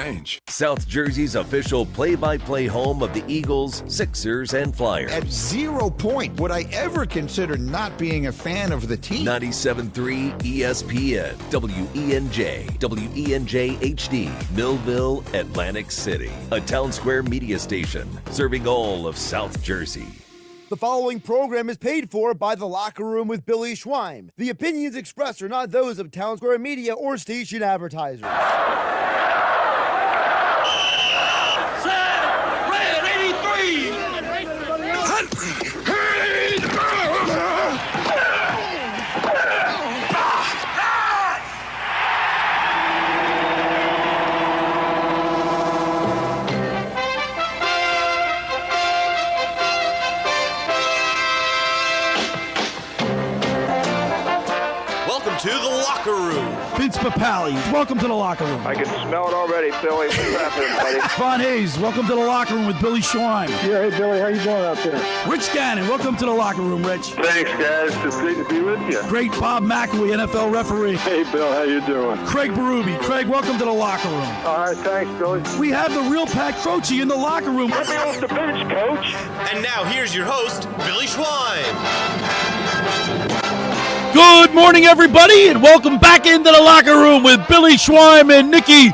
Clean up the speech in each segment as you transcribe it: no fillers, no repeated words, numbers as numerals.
strange. South Jersey's official play-by-play home of the Eagles, Sixers, and Flyers. At 0 point would I ever consider not being a fan of the team. 97.3 ESPN, WENJ, WENJ HD, Millville, Atlantic City. A Town Square media station serving all of South Jersey. The following program is paid for by The Locker Room with Billy Schweim. The opinions expressed are not those of Town Square Media or station advertisers. Set! Red 83! To the locker room. Vince Papali, welcome to the locker room. I can smell it already, Billy. What's happening, buddy? Von Hayes, welcome to the locker room with Billy Schweim. Yeah, hey, Billy, how you doing out there? Rich Gannon, welcome to the locker room, Rich. Thanks, guys. It's great to be with you. Great Bob McElwee, NFL referee. Hey, Bill, how you doing? Craig Berube. Craig, welcome to the locker room. All right, thanks, Billy. We have the real Pat Croce in the locker room. Let me off the bench, Coach. And now here's your host, Billy Schweim. Good morning, everybody, and welcome back into the locker room with Billy Schweim and Nikki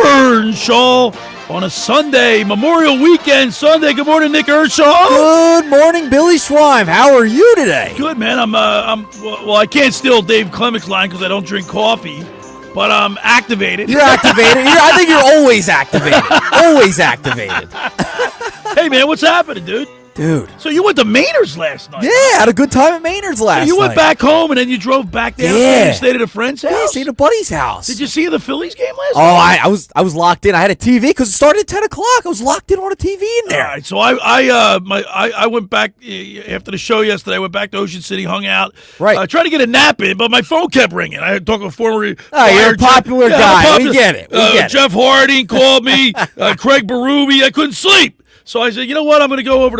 Earnshaw on a Sunday, Memorial Weekend Sunday. Good morning, Nick Earnshaw. Good morning, Billy Schweim. How are you today? Good, man. Well, I can't steal Dave Clements' line because I don't drink coffee, but I'm activated. You're activated. I think you're always activated. Always activated. Hey, man, what's happening, dude? Dude. So you went to Maynard's last night? Yeah, I had a good time at Maynard's last night. You went back home and then you drove back down and stayed at a friend's house? Yeah, stayed at a buddy's house. Did you see the Phillies game last night? I was locked in. I had a TV because it started at 10 o'clock. I was locked in on a TV in there. All right, so I went back after the show yesterday. I went back to Ocean City, hung out. Right. I tried to get a nap in, but my phone kept ringing. I had to talk to a former you're a popular guy. We get it. Jeff Harding called me. Craig Berube. I couldn't sleep. So I said, you know what? I'm going to go over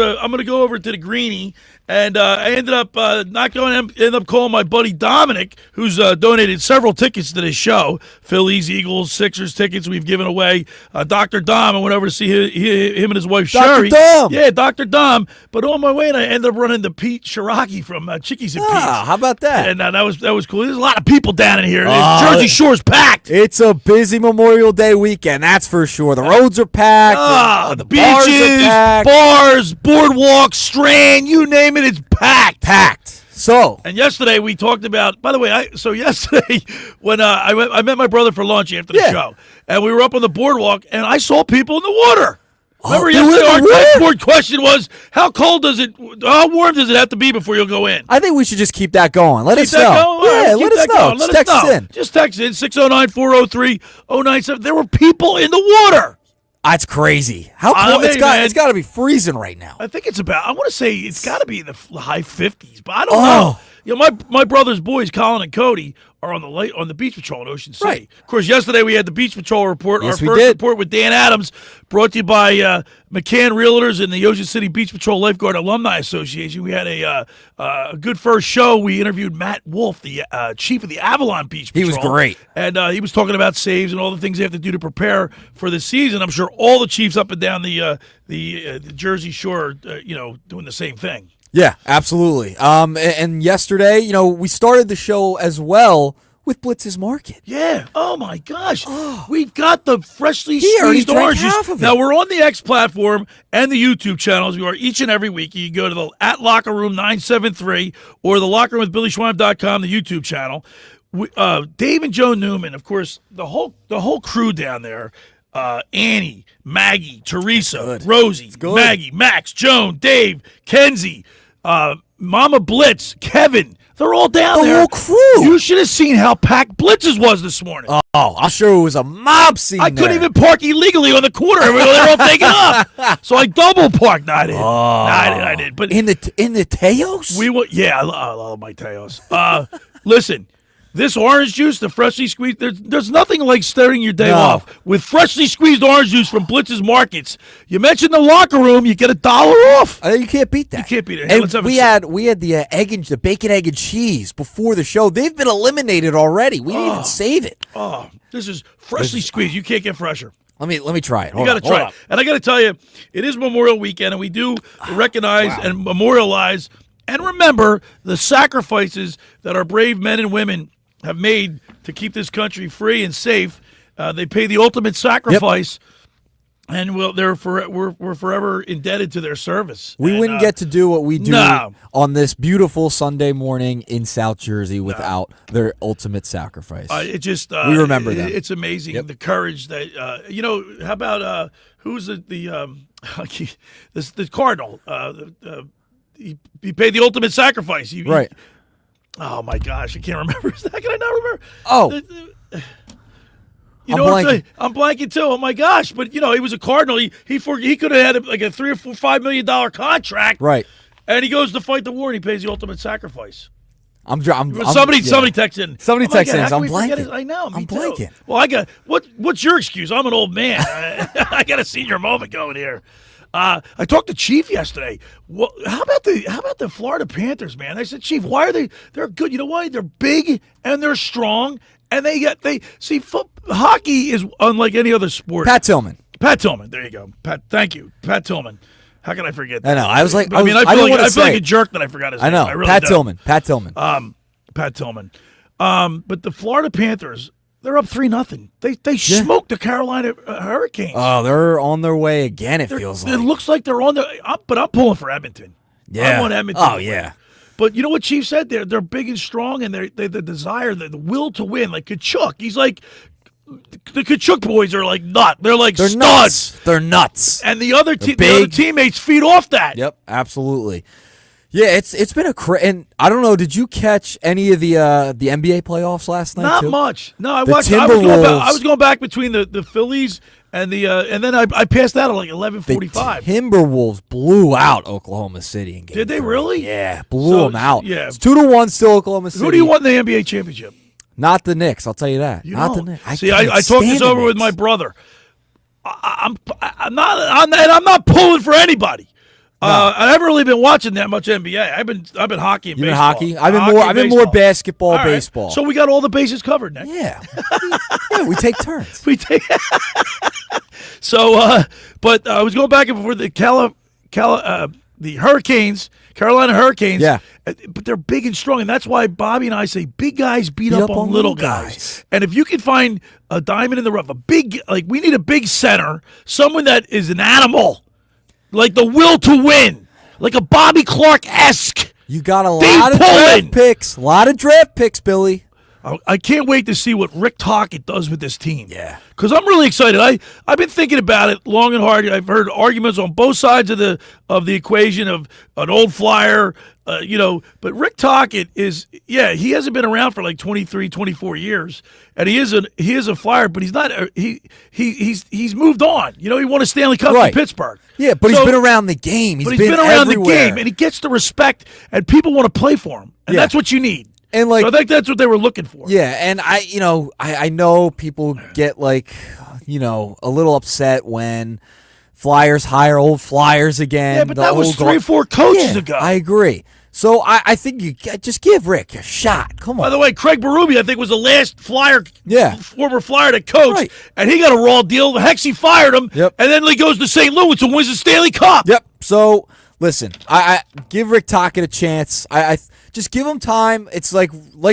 to the Greene, and I ended up ended up calling my buddy Dominic, who's donated several tickets to this show, Phillies, Eagles, Sixers tickets we've given away. Dr. Dom, I went over to see him and his wife Sherry. Dr. Dom. Yeah, Dr. Dom. But on my way, I ended up running into Pete Shiraki from Chickies and Pete's. How about that? And that was cool. There's a lot of people down in here. Jersey Shore's packed. It's a busy Memorial Day weekend, that's for sure. The roads are packed. The beaches, bars, boardwalks, Strand, you name it, it's packed. So, and yesterday we talked about. By the way, yesterday when I met my brother for lunch after the show, and we were up on the boardwalk, and I saw people in the water. Remember yesterday our dashboard question was, how warm does it have to be before you'll go in? I think we should just keep that going. Let us know. Let us know. Just text us in. Just text in 609-403-097. There were people in the water. That's crazy. How cold? It's got to be freezing right now. I think I want to say it's got to be in the high 50s, but I don't know. You know, my brother's boys, Colin and Cody, are on the beach patrol in Ocean City. Right. Of course, yesterday we had the beach patrol report. Yes, our first report with Dan Adams, brought to you by McCann Realtors and the Ocean City Beach Patrol Lifeguard Alumni Association. We had a good first show. We interviewed Matt Wolf, the chief of the Avalon Beach Patrol. He was great. And he was talking about saves and all the things they have to do to prepare for the season. I'm sure all the chiefs up and down the Jersey Shore, doing the same thing. Yeah, absolutely. And yesterday, we started the show as well with Blitz's Market. Yeah. Oh, my gosh. We've got the freshly squeezed orange juice. Now, we're on the X platform and the YouTube channels. We are each and every week. You can go to the @LockerRoom973 or the LockerRoomWithBillySchweim.com, the YouTube channel. Dave and Joe Newman, of course, the whole crew down there, Annie, Maggie, Teresa, Rosie, Maggie, Max, Joan, Dave, Kenzie, Mama Blitz, Kevin. They're all down there. The whole crew. You should have seen how packed Blitz's was this morning. Oh, I'm sure it was a mob scene. I couldn't even park illegally on the corner. They were all taken up. So I double parked. No, I didn't. I didn't. But in the Teos? I love my Teos. Listen. This orange juice, the freshly squeezed, there's nothing like starting your day off with freshly squeezed orange juice from Blitz's Markets. You mentioned the locker room, you get $1 off. You can't beat that. You can't beat it. Hey, we had the bacon, egg, and cheese before the show. They've been eliminated already. We didn't even save it. Oh, this is freshly squeezed. You can't get fresher. Let me try it. You got to try it. And I got to tell you, it is Memorial Weekend, and we do recognize and memorialize and remember the sacrifices that our brave men and women have made to keep this country free and safe. They pay the ultimate sacrifice. Yep. And we're forever indebted to their service. We wouldn't get to do what we do on this beautiful Sunday morning in South Jersey without their ultimate sacrifice. We remember them. It's amazing the courage that How about who's the Cardinal? He paid the ultimate sacrifice. Right. Oh my gosh, I can't remember. How can I not remember? Oh. I'm blanking too. Oh my gosh! But he was a Cardinal. He could have had like a $3 or $5 million contract, right? And he goes to fight the war, and he pays the ultimate sacrifice. Somebody text in. Somebody text in. I'm blanking. I know. I'm blanking. Well, I got what's your excuse? I'm an old man. I got a senior moment going here. I talked to Chief yesterday. Well, how about the Florida Panthers, man? I said, Chief, why are they? They're good. You know why? They're big and they're strong. And hockey is unlike any other sport. Pat Tillman. There you go. Thank you, Pat Tillman. How can I forget that? I know. I was like, I feel like a jerk that I forgot his name. I know. Really Pat Tillman. Pat Tillman. But the Florida Panthers, they're up 3-0. They smoked the Carolina Hurricanes. Oh, they're on their way again. It feels like it looks like they're on but I'm pulling for Edmonton. Yeah. I want Edmonton. Oh yeah. But you know what Chief said? They're big and strong, and they the desire, the will to win. Like Kachuk, he's like the Kachuk boys are like they're like studs. Nuts. They're nuts. And the other teammates feed off that. Yep, absolutely. Yeah, it's been and I don't know. Did you catch any of the NBA playoffs last night? Not much. No, I watched. I was going back between the Phillies and then I passed out at like 11:45. The Timberwolves blew out Oklahoma City in game. Did they really? Yeah, blew them out. Yeah, it's 2-1 still Oklahoma City. Who do you want in the NBA championship? Not the Knicks. I'll tell you that. Not the Knicks. I talked this over with my brother. I'm not pulling for anybody. No. I haven't really been watching that much NBA. I've been hockey and baseball. Hockey? I've been more basketball, baseball. So we got all the bases covered, Nick. Yeah. We take turns. So, but I was going back and forth the Hurricanes, Carolina Hurricanes. Yeah. But they're big and strong, and that's why Bobby and I say big guys beat up on little guys. And if you can find a diamond in the rough, we need a big center, someone that is an animal. Like the will to win. Like a Bobby Clark-esque. You got a lot of draft picks. A lot of draft picks, Billy. I can't wait to see what Rick Tocchet does with this team. Yeah. Because I'm really excited. I've been thinking about it long and hard. I've heard arguments on both sides of the equation of an old flyer, but Rick Tocchet he hasn't been around for like 23, 24 years. And he is a flyer, but he's not he's moved on. He won a Stanley Cup in Pittsburgh. Yeah, but he's been around the game. He's been around the game, and he gets the respect, and people want to play for him. And that's what you need. And so I think that's what they were looking for. Yeah, and I know people get a little upset when Flyers hire old Flyers again. Yeah, but that was 3 or 4 coaches ago. I agree. So I think you just give Rick a shot. Come on. By the way, Craig Berube, I think, was the last former Flyer to coach, and he got a raw deal. Hexie fired him, and then he goes to St. Louis and wins the Stanley Cup. Yep. So listen, I give Rick Tocchet a chance. I just give him time. It's like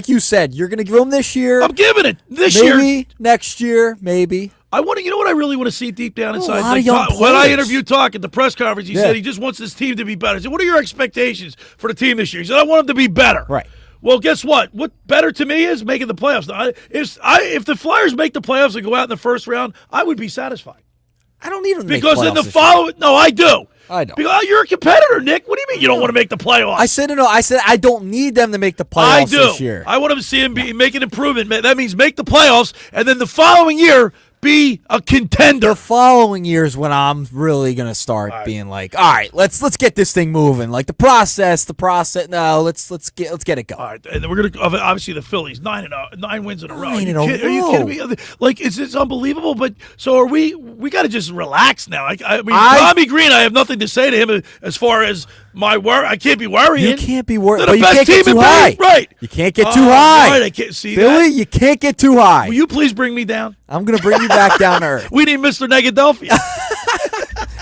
you said, you're going to give him this year. I'm giving it this year. Maybe next year, maybe. I want to. You know what I really want to see deep down inside? A lot of young when I players. interviewed Tocchet at the press conference, he said he just wants this team to be better. I said, "What are your expectations for the team this year?" He said, "I want them to be better." Right. Well, guess what? What better to me is making the playoffs. If the Flyers make the playoffs and go out in the first round, I would be satisfied. I don't need them to because make in the playoffs following. No, I do. I don't. Because you're a competitor, Nick. What do you mean you don't want to make the playoffs? I said no. I said I don't need them to make the playoffs this year. I want them to see him make an improvement. That means make the playoffs, and then the following year be a contender. The following years when I'm really gonna start being like, all right, let's get this thing moving. Like the process. No, let's get it going. All right, and we're gonna obviously the Phillies 9-0, 9 wins in a row. Are you kidding me? Like it's unbelievable. But so are we? We got to just relax now. I mean, Tommy Greene, I have nothing to say to him as far as my worry. I can't be worrying. You can't be worried. But you can't get too high. Right. You can't get too high. Right. I can't see Billy, that. you can't get too high. Will you please bring me down? I'm gonna bring you back down to earth. We need Mr. Negadelphia.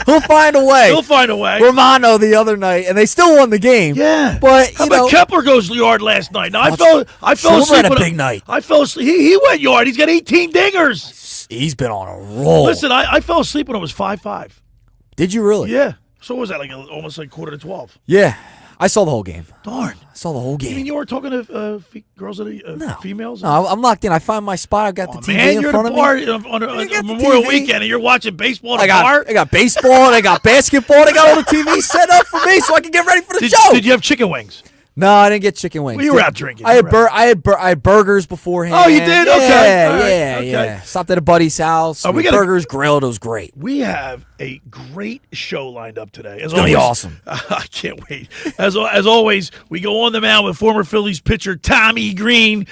He'll find a way. He'll find a way. Romano the other night, and they still won the game. Yeah, but how about Kepler goes yard last night? Now I fell asleep. Had a big night. I fell asleep. He went yard. He's got 18 dingers. He's been on a roll. Listen, I fell asleep when it was 5-5. Did you really? Yeah. So what was that, like almost like 11:45? Yeah. I saw the whole game. Darn. I saw the whole game. You mean you weren't talking to girls that females? No, I'm locked in. I find my spot. I've got the TV man, in you're front at of a bar me. on a Memorial Weekend, and you're watching baseball at a bar? I got baseball, they got basketball, they got all the TV set up for me so I can get ready for the show. Did you have chicken wings? No, I didn't get chicken wings. Well, you were out drinking. I had burgers beforehand. Oh, you did? Yeah, Okay. yeah. Stopped at a buddy's house. We got burgers grilled. It was great. We have a great show lined up today. It's going to be awesome. I can't wait. As always, we go on the mound with former Phillies pitcher Tommy Greene,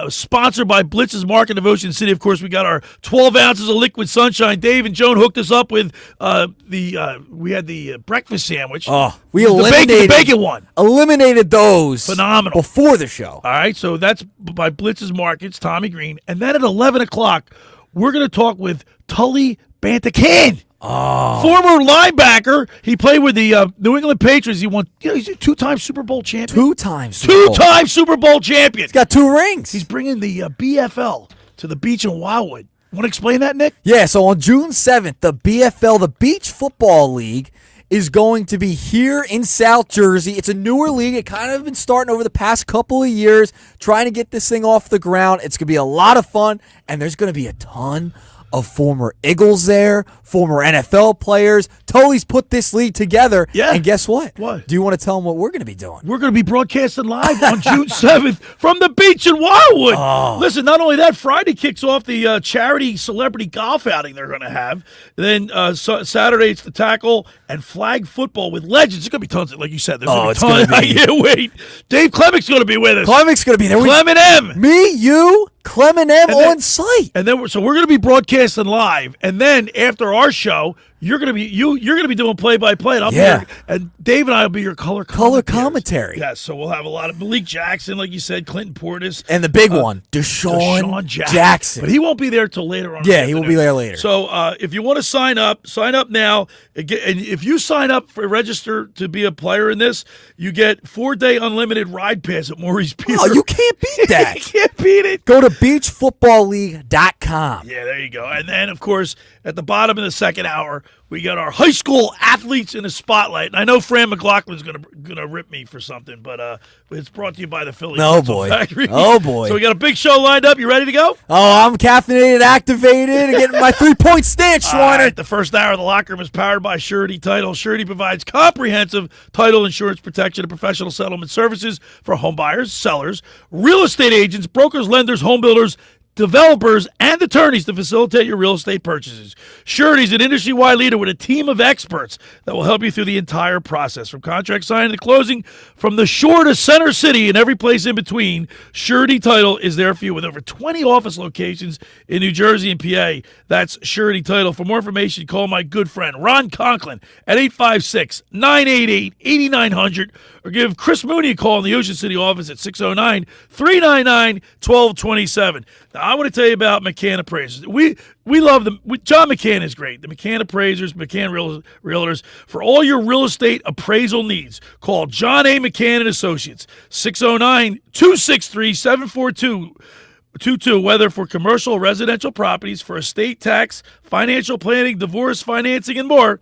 sponsored by Blitz's Market of Ocean City. Of course, we got our 12 ounces of liquid sunshine. Dave and Joan hooked us up with we had the breakfast sandwich. Oh, we eliminated the bacon one. Eliminated those. Phenomenal. Before the show. All right, so that's by Blitz's Markets, Tommy Greene. And then at 11 o'clock, we're going to talk with Tully Banta-Cain. Oh. Former linebacker. He played with the New England Patriots. He won. He's a two-time Super Bowl champion. Two-time Super Bowl champion. He's got 2 rings. He's bringing the BFL to the beach in Wildwood. Want to explain that, Nick? Yeah, so on June 7th, the BFL, the Beach Football League, is going to be here in South Jersey. It's a newer league. It kind of been starting over the past couple of years, trying to get this thing off the ground. It's going to be a lot of fun, and there's going to be a ton of former Eagles there, former NFL players. Tully's put this league together. Yeah. And guess what? What? Do you want to tell them what we're going to be doing? We're going to be broadcasting live on June 7th from the beach in Wildwood. Oh. Listen, not only that, Friday kicks off the charity celebrity golf outing they're going to have. Then Saturday, it's the tackle and flag football with legends. There's going to be tons of, like you said, there's going to be tons. I can't wait. Dave Clemick's going to be with us. Clemick's going to be there. Clement M. Me, you, Clement M on site. And then we're going to be broadcasting live. And then after our show, you're going to be doing play-by-play. And I'm here, and Dave and I will be your color commentary. Yes, so we'll have a lot of Malik Jackson, like you said, Clinton Portis. And the big one, Deshaun Jackson. But he won't be there till later on. Yeah, he will be there later. So if you want to sign up now. And if you sign up for register to be a player in this, you get 4-day unlimited ride pass at Maurice Pier. Oh, you can't beat that. You can't beat it. Go to beachfootballleague.com. Yeah, there you go. And then, of course, at the bottom of the second hour, we got our high school athletes in the spotlight. And I know Fran McLaughlin's gonna rip me for something, but it's brought to you by the Phillies. Oh, boy. Factory. Oh, boy. So we got a big show lined up. You ready to go? Oh, I'm caffeinated, activated, and getting my 3-point stance, Schweiner. All right, the first hour of the locker room is powered by Surety Title. Surety provides comprehensive title insurance protection and professional settlement services for home buyers, sellers, real estate agents, brokers, lenders, home builders, developers, and attorneys to facilitate your real estate purchases. Surety is an industry-wide leader with a team of experts that will help you through the entire process, from contract signing to closing, from the shore to Center City and every place in between. Surety Title is there for you with over 20 office locations in New Jersey and PA. That's Surety Title. For more information, call my good friend Ron Conklin at 856-988-8900 or give Chris Mooney a call in the Ocean City office at 609-399-1227. Now, I want to tell you about McCann Appraisers. We love them. John McCann is great. The McCann Appraisers, McCann Realtors, for all your real estate appraisal needs. Call John A. McCann & Associates, 609-263-74222, whether for commercial or residential properties, for estate tax, financial planning, divorce, financing, and more.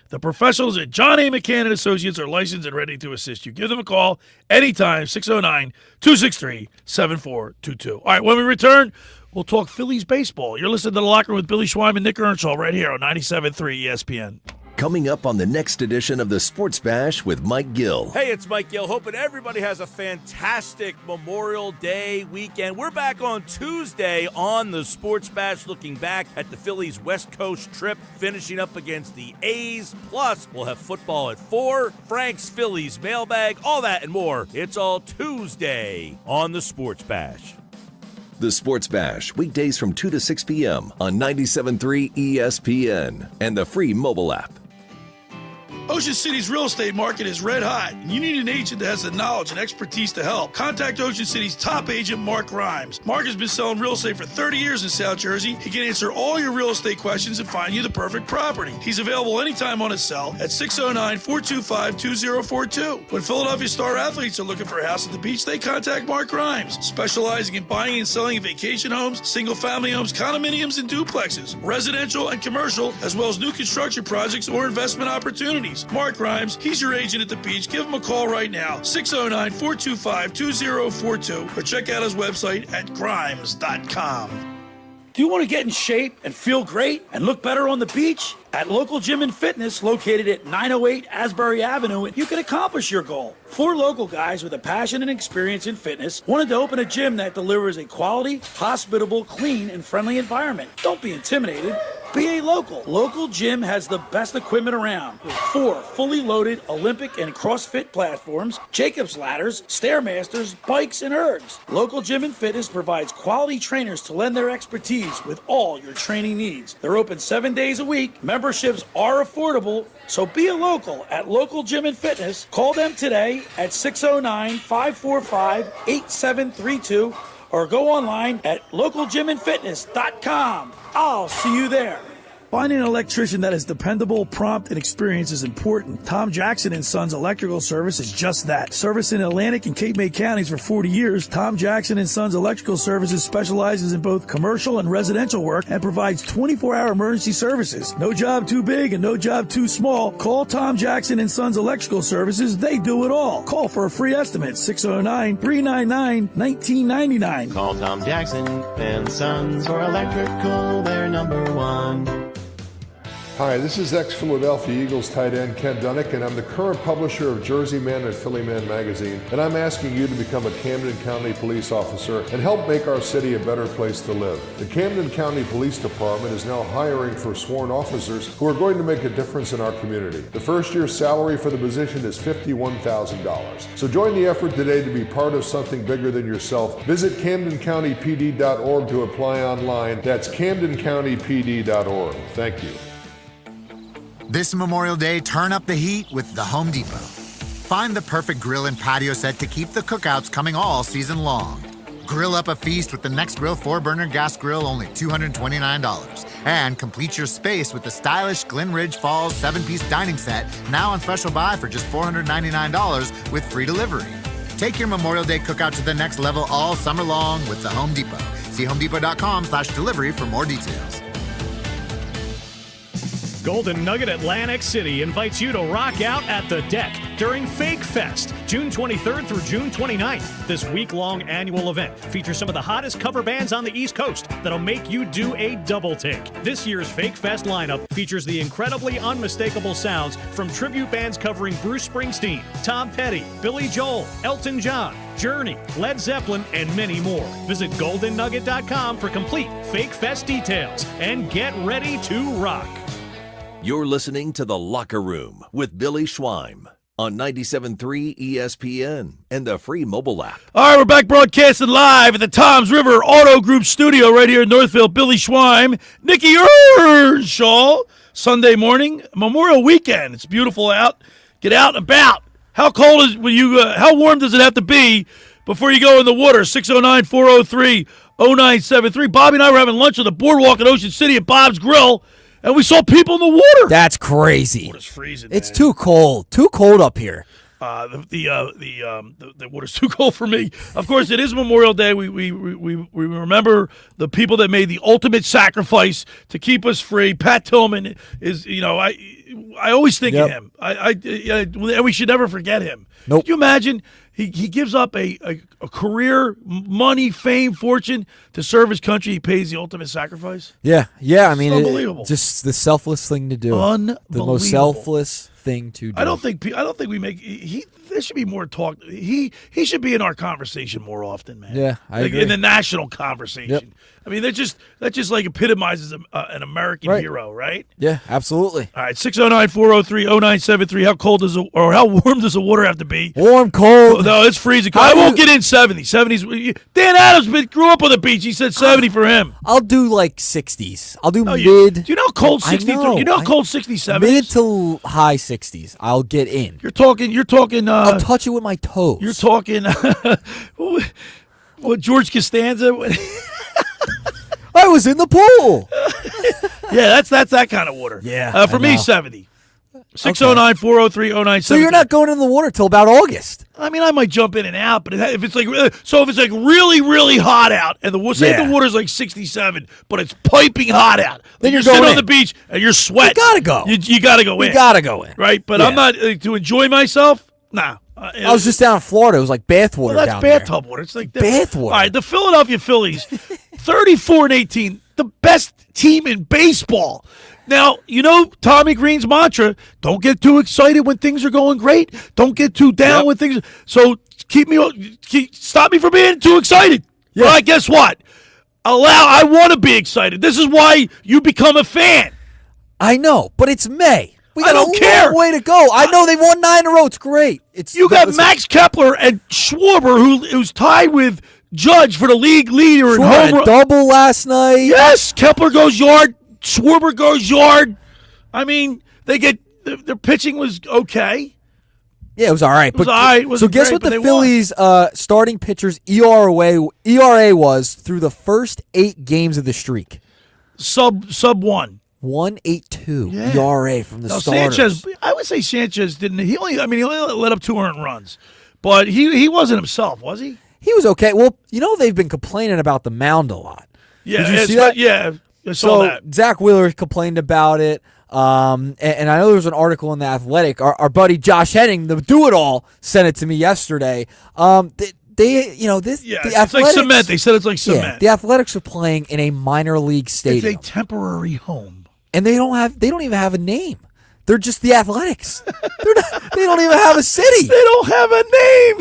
The professionals at John A. McCann & Associates are licensed and ready to assist you. Give them a call anytime, 609-263-7422. All right, when we return, we'll talk Phillies baseball. You're listening to The Locker Room with Billy Schwein and Nick Earnshaw right here on 97.3 ESPN. Coming up on the next edition of the Sports Bash with Mike Gill. Hey, it's Mike Gill. Hoping everybody has a fantastic Memorial Day weekend. We're back on Tuesday on the Sports Bash, looking back at the Phillies' West Coast trip, finishing up against the A's. Plus, we'll have football at 4, Frank's Phillies mailbag, all that and more. It's all Tuesday on the Sports Bash. The Sports Bash, weekdays from 2 to 6 p.m. on 97.3 ESPN and the free mobile app. Ocean City's real estate market is red hot, and you need an agent that has the knowledge and expertise to help. Contact Ocean City's top agent, Mark Grimes. Mark has been selling real estate for 30 years in South Jersey. He can answer all your real estate questions and find you the perfect property. He's available anytime on his cell at 609-425-2042. When Philadelphia star athletes are looking for a house at the beach, they contact Mark Grimes, specializing in buying and selling vacation homes, single-family homes, condominiums, and duplexes, residential and commercial, as well as new construction projects or investment opportunities. Mark Grimes, he's your agent at the beach. Give him a call right now, 609-425-2042, or check out his website at grimes.com. Do you want to get in shape and feel great and look better on the beach? At Local Gym and Fitness, located at 908 Asbury Avenue, you can accomplish your goal. 4 local guys with a passion and experience in fitness wanted to open a gym that delivers a quality, hospitable, clean, and friendly environment. Don't be intimidated. Be a local. Local Gym has the best equipment around, with 4 fully loaded Olympic and CrossFit platforms, Jacob's ladders, Stairmasters, bikes, and ergs. Local Gym and Fitness provides quality trainers to lend their expertise with all your training needs. They're open 7 days a week. Memberships are affordable, so be a local at Local Gym and Fitness. Call them today at 609-545-8732 or go online at localgymandfitness.com. I'll see you there. Finding an electrician that is dependable, prompt, and experienced is important. Tom Jackson & Sons Electrical Service is just that. Service in Atlantic and Cape May counties for 40 years, Tom Jackson & Sons Electrical Services specializes in both commercial and residential work and provides 24-hour emergency services. No job too big and no job too small. Call Tom Jackson & Sons Electrical Services. They do it all. Call for a free estimate, 609-399-1999. Call Tom Jackson & Sons for electrical. They're number 1. Hi, this is ex-Philadelphia Eagles tight end Ken Dunnick, and I'm the current publisher of Jersey Man and Philly Man magazine, and I'm asking you to become a Camden County police officer and help make our city a better place to live. The Camden County Police Department is now hiring for sworn officers who are going to make a difference in our community. The first year's salary for the position is $51,000. So join the effort today to be part of something bigger than yourself. Visit CamdenCountyPD.org to apply online. That's CamdenCountyPD.org. Thank you. This Memorial Day, turn up the heat with the Home Depot. Find the perfect grill and patio set to keep the cookouts coming all season long. Grill up a feast with the Next Grill 4-burner gas grill, only $229. And complete your space with the stylish Glen Ridge Falls 7-piece dining set, now on special buy for just $499 with free delivery. Take your Memorial Day cookout to the next level all summer long with the Home Depot. See homedepot.com/delivery for more details. Golden Nugget Atlantic City invites you to rock out at the deck during Fake Fest, June 23rd through June 29th. This week-long annual event features some of the hottest cover bands on the East Coast that'll make you do a double take. This year's Fake Fest lineup features the incredibly unmistakable sounds from tribute bands covering Bruce Springsteen, Tom Petty, Billy Joel, Elton John, Journey, Led Zeppelin, and many more. Visit GoldenNugget.com for complete Fake Fest details and get ready to rock. You're listening to The Locker Room with Billy Schweim on 97.3 ESPN and the free mobile app. All right, we're back broadcasting live at the Toms River Auto Group studio right here in Northfield. Billy Schweim, Nikki Earnshaw. Sunday morning, Memorial Weekend. It's beautiful out. Get out and about. How cold is when you? How warm does it have to be before you go in the water? 609-403-0973. Bobby and I were having lunch on the boardwalk in Ocean City at Bob's Grill. And we saw people in the water. That's crazy. Water's freezing. It's too cold. Too cold up here. The water's too cold for me. Of course, it is Memorial Day. We remember the people that made the ultimate sacrifice to keep us free. Pat Tillman is, I always think of him. And we should never forget him. Nope. Can you imagine? He gives up a career, money, fame, fortune to serve his country. He pays the ultimate sacrifice. Yeah. I mean, unbelievable. Just the selfless thing to do. Unbelievable. The most selfless thing to do. I don't think we make. there should be more talk. He should be in our conversation more often, man. Yeah, I agree. In the national conversation. Yep. I mean, that just like epitomizes an American hero, right? Yeah, absolutely. All right, 609-403-0973. How cold or how warm does the water have to be? Warm, cold. No, it's freezing. I won't get in 70. 70s. Dan Adams grew up on the beach. He said 70 for him. I'll do like 60s. I'll do mid. Do you know how cold 63? You know how cold 67 mid is? to high 60s. I'll get in. You're talking. I'll touch it with my toes. You're talking. What George Costanza? I was in the pool. Yeah, that's that kind of water. Yeah. For me, 70. 609-403-0973. So you're not going in the water till about August. I mean, I might jump in and out, but if it's like really, really hot out, and the water's like 67, but it's piping hot out, then you're sitting going on the beach and you're sweating. You gotta go. You gotta go in. You gotta go in. Right, but I'm not to enjoy myself. Nah. I was just down in Florida. It was like bath water. Well, that's down bathtub there. water. It's like bath water. All right, the Philadelphia Phillies, 34-18, the best team in baseball. Now, you know Tommy Greene's mantra, don't get too excited when things are going great. Don't get too down when things so stop me from being too excited. Yeah. All right, guess what? I want to be excited. This is why you become a fan. I know, but it's May. We got I don't a care. long way to go. I know they've won 9 in a row. It's great. You got Max Kepler and Schwarber, who's tied with Judge for the league leader in home run. Double last night. Yes, Kepler goes yard. Schwarber goes yard. I mean, their pitching was okay. Yeah, it was all right. It was all right. It wasn't guess great, what the but Phillies starting pitcher's ERA was through the first 8 games of the streak? Sub 1. 1.82 ERA from the starters. Sanchez, I would say Sanchez didn't. He only let up 2 earned runs, but he wasn't himself, was he? He was okay. Well, they've been complaining about the mound a lot. Yeah, did you see that? Yeah, I saw that. Zach Wheeler complained about it. And I know there was an article in The Athletic. Our buddy Josh Henning, the do-it-all, sent it to me yesterday. The it's like cement. They said it's like cement. Yeah, the Athletics are playing in a minor league stadium. It's a temporary home. And they don't even have a name. They're just the Athletics. They don't even have a city. They don't have a name.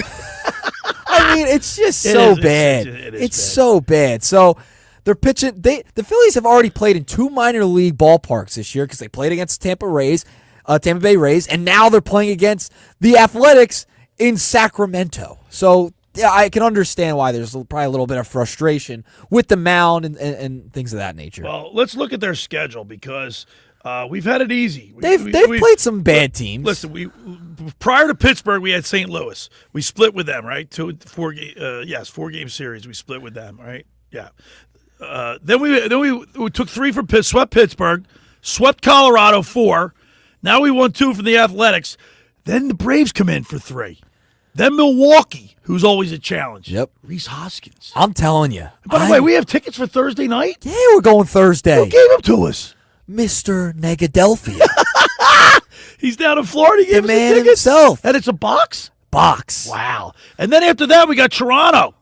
I mean, it's just so bad. It's so bad. So they're pitching. The Phillies have already played in 2 minor league ballparks this year because they played against Tampa Bay Rays, and now they're playing against the Athletics in Sacramento. So yeah, I can understand why there's probably a little bit of frustration with the mound and things of that nature. Well, let's look at their schedule because we've had it easy. They've played some bad teams. Listen, prior to Pittsburgh, we had St. Louis. We split with them, right? 4-game series. We split with them, right? Yeah. Then we took 3 from swept Pittsburgh, swept Colorado 4. Now we won 2 from the Athletics. Then the Braves come in for 3. Then Milwaukee, who's always a challenge. Yep. Rhys Hoskins. I'm telling you. By the way, we have tickets for Thursday night? Yeah, we're going Thursday. Who gave them to us? Mr. Negadelphia. He's down in Florida. He gave the us man the tickets. himself. And it's a box? Box. Wow. And then after that, we got Toronto.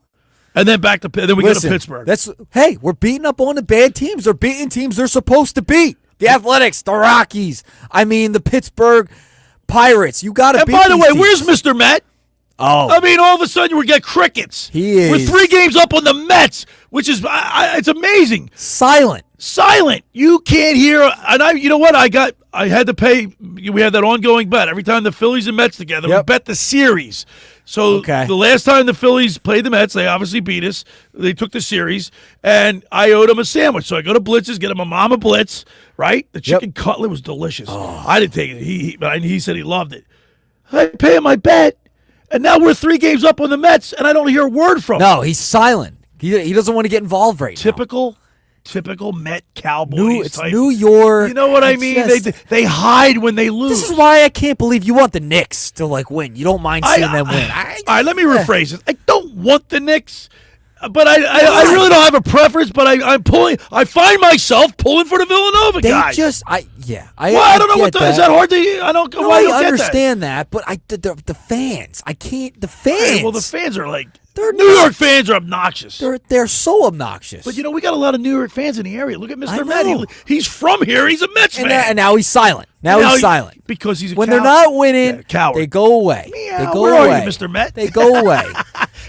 And then back to go to Pittsburgh. Hey, we're beating up on the bad teams. They're beating teams they're supposed to beat. The Athletics, the Rockies. I mean, the Pittsburgh Pirates. You got to beat And by the way, teams. where's Mr. Met? Oh. I mean, all of a sudden we get crickets. He is. We're 3 games up on the Mets, which is it's amazing. Silent. You can't hear. And you know what? I had to pay. We had that ongoing bet every time the Phillies and Mets together. We bet the series. So the last time the Phillies played the Mets, they obviously beat us. They took the series, and I owed them a sandwich. So I go to Blitz's, get him a Mama Blitz, right? The chicken cutlet was delicious. Oh. I didn't take it. But he said he loved it. I pay him my bet, and now we're 3 games up on the Mets, and I don't hear a word from him. No, he's silent. He doesn't want to get involved right now. Typical Met Cowboys. It's New York. You know what I mean? They hide when they lose. This is why I can't believe you want the Knicks to win. You don't mind seeing them win. All right, let me rephrase it. I don't want the Knicks, but I really don't have a preference. But I'm pulling. I find myself pulling for the Villanova guys. I don't know what is that hard to. I don't. No, why I don't understand that, but the fans. I can't. The fans. Right, well, the fans are like. New York fans are obnoxious. They're so obnoxious. But we got a lot of New York fans in the area. Look at Mr. Met. He's from here. He's a Mets fan. And now he's silent. Now he's silent. Because he's a when coward. they're not winning, coward. they go away. Meow, they go where away. are you, Mr. Met? They go away.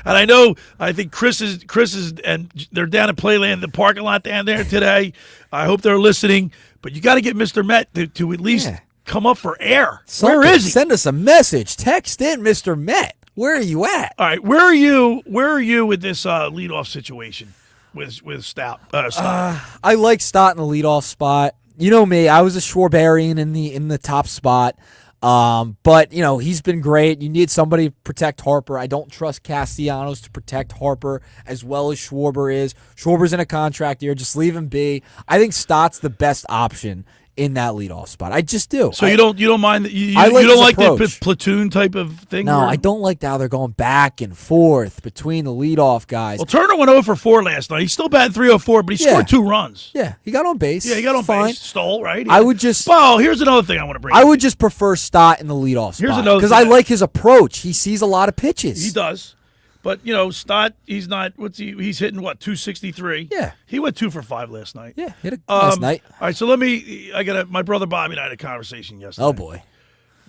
And I think Chris is, and they're down at Playland, the parking lot down there today. I hope they're listening. But you got to get Mr. Met to at least come up for air. Where is he? Send us a message. Text in Mr. Met. Where are you at? All right, where are you with this leadoff situation with Stott? I like Stott in the leadoff spot. You know me, I was a Schwarberian in the top spot. But he's been great. You need somebody to protect Harper. I don't trust Castellanos to protect Harper as well as Schwarber is. Schwarber's in a contract year. Just leave him be. I think Stott's the best option in that leadoff spot. I just do. So you don't mind you I like don't like approach. the platoon type of thing? No, I don't like how they're going back and forth between the leadoff guys. Well, Turner went 0 for 4 last night. He's still batting .304, but he scored 2 runs. Yeah, he got on base. Yeah, he got on Fine. base. Stole, right? I would just. Oh, here's another thing I want to bring I up. would just prefer Stott in the leadoff Here's spot another because thing I like his approach. He sees a lot of pitches. He does. But, Stott, he's not – he's hitting, 263? Yeah. He went 2 for 5 last night. Yeah, hit a nice night. All right, so my brother Bobby and I had a conversation yesterday. Oh, boy.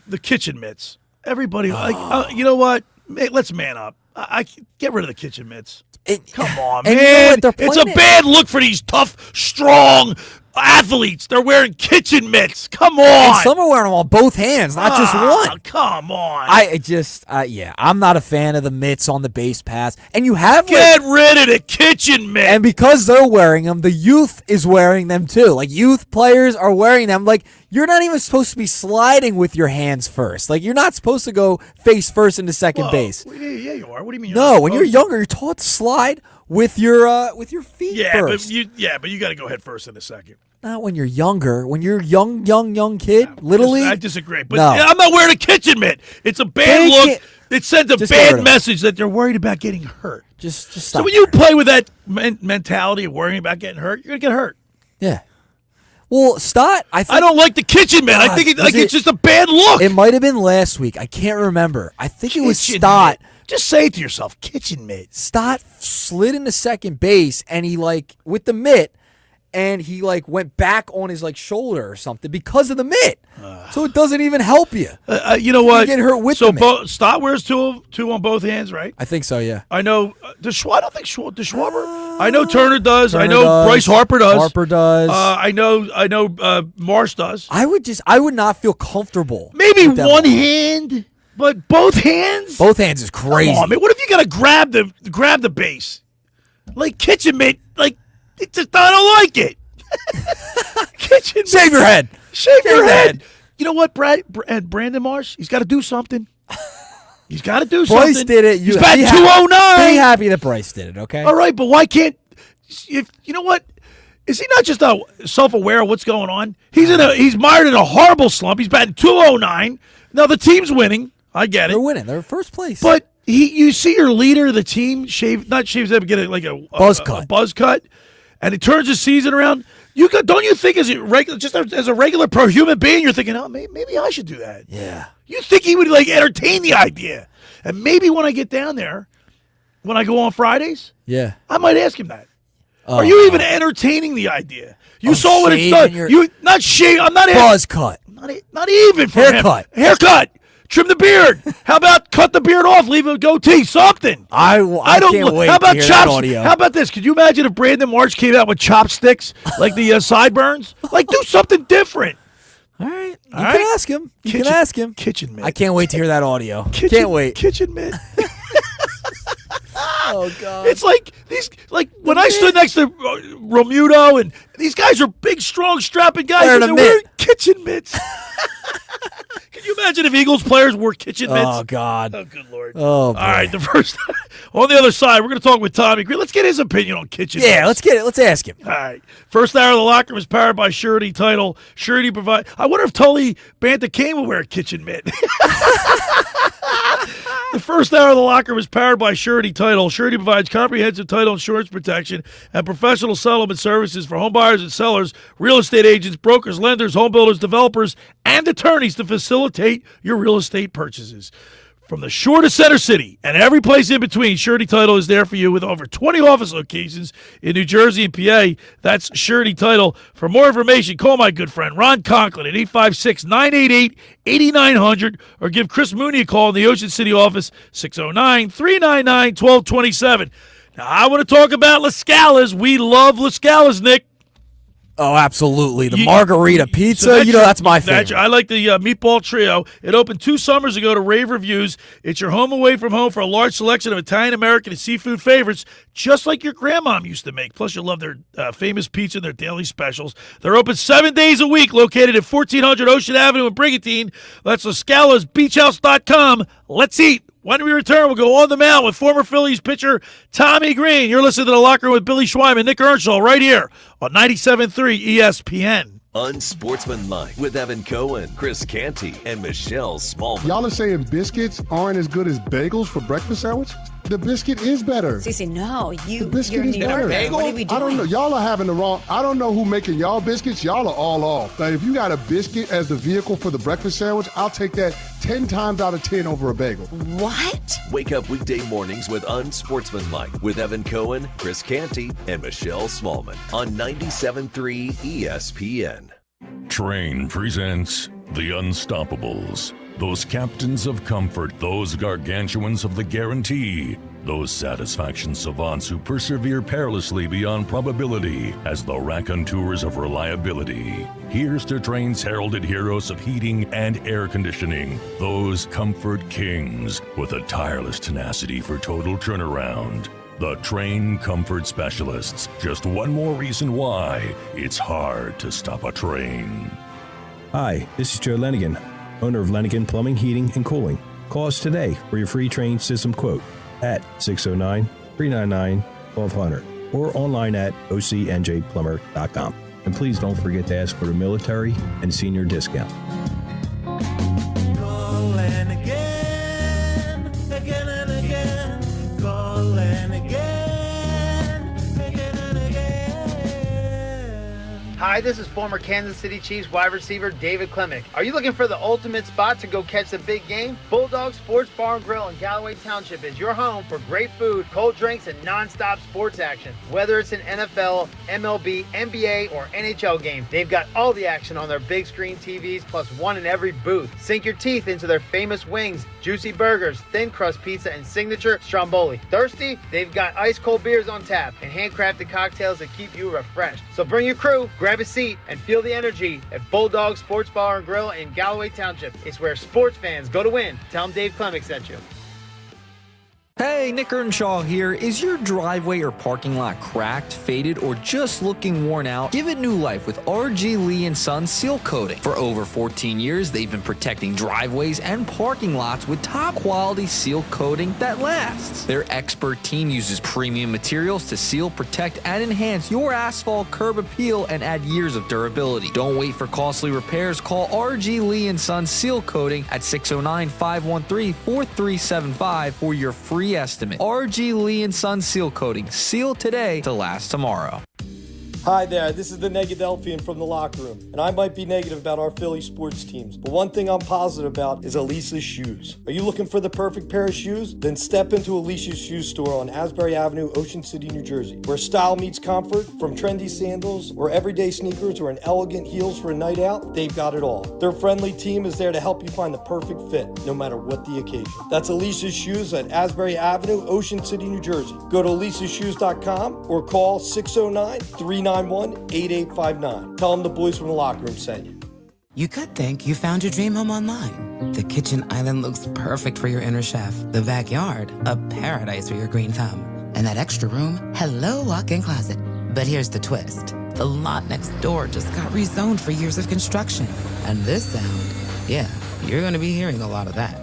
The kitchen mitts. Everybody, you know what? Let's man up. I get rid of the kitchen mitts. Come on, man. You know what? They're It's a playing bad look for these tough, strong athletes. They're wearing kitchen mitts. Come on. And some are wearing them on both hands, not just one. Come on. I'm not a fan of the mitts on the base pass. And you have Get rid of the kitchen mitt. And because they're wearing them, the youth is wearing them too. Like youth players are wearing them. Like you're not even supposed to be sliding with your hands first. Like you're not supposed to go face first into second base. Yeah, you are. What do you mean? No, when you're younger, you're taught to slide with your feet first. But you got to go head first in a second. Not when you're younger. When you're young kid, little league. I disagree. But no. I'm not wearing a kitchen mitt. It's a bad look. It sends a bad message that they're worried about getting hurt. Just stop. So when you play with that mentality of worrying about getting hurt, you're going to get hurt. Yeah. Well, Stott, I don't like the kitchen mitt. I think it's just a bad look. It might have been last week. I can't remember. I think it was Stott. Just say it to yourself, kitchen mitt. Stott slid into second base, and he with the mitt, and he went back on his shoulder or something because of the mitt. So it doesn't even help you. You know what? You get hurt with the mitt. Stott wears two on both hands, right? I think so. Yeah. I know. I don't think Schwarber. I know Turner does. I know Bryce Harper does. Harper does. I know. Marsh does. I would not feel comfortable. Maybe one hand. But both hands? Both hands is crazy. Come on, man. What if you got to grab the base? Like kitchen mitt, I don't like it. Kitchen mitt. Shave your head. Shave your head. You know what, Brandon Marsh? He's got to do something. He's got to do something. Bryce did it. He's batting 209. Be happy that Bryce did it, okay? All right, but why can't you know what? Is he not just self-aware of what's going on? He's mired in a horrible slump. He's batting 209. Now the team's winning. I get it. They're winning. They're in first place. But you see your leader of the team get a buzz cut. A buzz cut, and it turns the season around. Don't you think as a regular pro human being, you're thinking, oh, maybe I should do that. Yeah. You think he would entertain the idea, and maybe when I get down there, when I go on Fridays, yeah, I might ask him that. Are you even entertaining the idea? You saw what it's done. You not shave. I'm not buzz cut. Not even for haircut. Haircut. Trim the beard. How about cut the beard off? Leave a goatee. Something. I don't can't wait. How about to hear chops? that audio. How about this? Could you imagine if Brandon Marsh came out with chopsticks like the sideburns? Do something different. All right. You can ask him. You can ask him. Kitchen mitt. I can't wait to hear that audio. Can't wait. Kitchen mitt. Oh God! It's when I stood next to Romuto, and these guys are big, strong, strapping guys, and they're wearing kitchen mitts. Can you imagine if Eagles players wore kitchen mitts? Oh God! Oh good Lord! Oh, boy. All right, the first on the other side, we're going to talk with Tommy Greene. Let's get his opinion on kitchen mitts. Yeah, let's get it. Let's ask him. All right. First hour of the locker room is powered by Surety Title. Surety provide. I wonder if Tully Banta-Cain will wear a kitchen mitt. The first hour of the locker room is powered by Surety Title. Surety provides comprehensive title insurance protection and professional settlement services for home buyers and sellers, real estate agents, brokers, lenders, home builders, developers, and attorneys to facilitate your real estate purchases. From the shore to Center City and every place in between, Surety Title is there for you with over 20 office locations in New Jersey and PA. That's Surety Title. For more information, call my good friend Ron Conklin at 856-988-8900 or give Chris Mooney a call in the Ocean City office, 609-399-1227. Now, I want to talk about La Scala's. We love La Scala's, Nick. Oh, absolutely. The margarita pizza, that's my favorite. I like the meatball trio. It opened 2 summers ago to rave reviews. It's your home away from home for a large selection of Italian, American, and seafood favorites, just like your grandmom used to make. Plus, you'll love their famous pizza and their daily specials. They're open 7 days a week, located at 1400 Ocean Avenue in Brigantine. That's LaScalasBeachHouse.com. Let's eat. When we return, we'll go on the mound with former Phillies pitcher Tommy Greene. You're listening to The Locker Room with Billy Schweim and Nick Earnshaw right here on 97.3 ESPN. Unsportsmanlike with Evan Cohen, Chris Canty, and Michelle Smallman. Y'all are saying biscuits aren't as good as bagels for breakfast sandwich? The biscuit is better. Cece, no, the biscuit you're is New better. Yorker. What are we doing? I don't know. Y'all are having the wrong. I don't know who making y'all biscuits. Y'all are all off. Like if you got a biscuit as the vehicle for the breakfast sandwich, I'll take that 10 times out of 10 over a bagel. What? Wake up weekday mornings with Unsportsmanlike with Evan Cohen, Chris Canty, and Michelle Smallman on 97.3 ESPN. Train presents The Unstoppables. Those captains of comfort, those gargantuans of the guarantee, those satisfaction savants who persevere perilously beyond probability as the raconteurs of reliability. Here's to Train's heralded heroes of heating and air conditioning, those comfort kings with a tireless tenacity for total turnaround. The Train Comfort Specialists. Just one more reason why it's hard to stop a train. Hi, this is Joe Lenigan, owner of Lenigan Plumbing, Heating, and Cooling. Call us today for your free train system quote at 609-399-1200 or online at ocnjplumber.com. And please don't forget to ask for the military and senior discount. Calling again, again and again. Calling again, again and again. Hi, this is former Kansas City Chiefs wide receiver David Klemick. Are you looking for the ultimate spot to go catch the big game? Bulldog Sports Bar and Grill in Galloway Township is your home for great food, cold drinks, and non-stop sports action. Whether it's an NFL, MLB, NBA, or NHL game, they've got all the action on their big screen TVs, plus one in every booth. Sink your teeth into their famous wings, juicy burgers, thin crust pizza, and signature stromboli. Thirsty? They've got ice cold beers on tap and handcrafted cocktails that keep you refreshed. So bring your crew, grab a seat, and feel the energy at Bulldog Sports Bar and Grill in Galloway Township. It's where sports fans go to win. Tell them Dave Klemick sent you. Hey, Nick Earnshaw here. Is your driveway or parking lot cracked, faded, or just looking worn out? Give it new life with R.G. Lee & Sons Seal Coating. For over 14 years, they've been protecting driveways and parking lots with top-quality seal coating that lasts. Their expert team uses premium materials to seal, protect, and enhance your asphalt curb appeal and add years of durability. Don't wait for costly repairs. Call R.G. Lee & Sons Seal Coating at 609-513-4375 for your free estimate. R.G. Lee & Sons Seal Coating. Seal today to last tomorrow. Hi there, this is the Negadelphian from the Locker Room, and I might be negative about our Philly sports teams, but one thing I'm positive about is Elisa's shoes. Are you looking for the perfect pair of shoes? Then step into Elisa's shoe store on Asbury Avenue, Ocean City, New Jersey, where style meets comfort. From trendy sandals or everyday sneakers or an elegant heels for a night out, they've got it all. Their friendly team is there to help you find the perfect fit, no matter what the occasion. That's Elisa's Shoes at Asbury Avenue, Ocean City, New Jersey. Go to elisashoes.com or call 609-391-8859. Tell them the boys from the Locker Room sent you. You could think you found your dream home online. The kitchen island looks perfect for your inner chef. The backyard, a paradise for your green thumb. And that extra room, hello walk-in closet. But here's the twist. The lot next door just got rezoned for years of construction. And this sound, yeah, you're gonna be hearing a lot of that.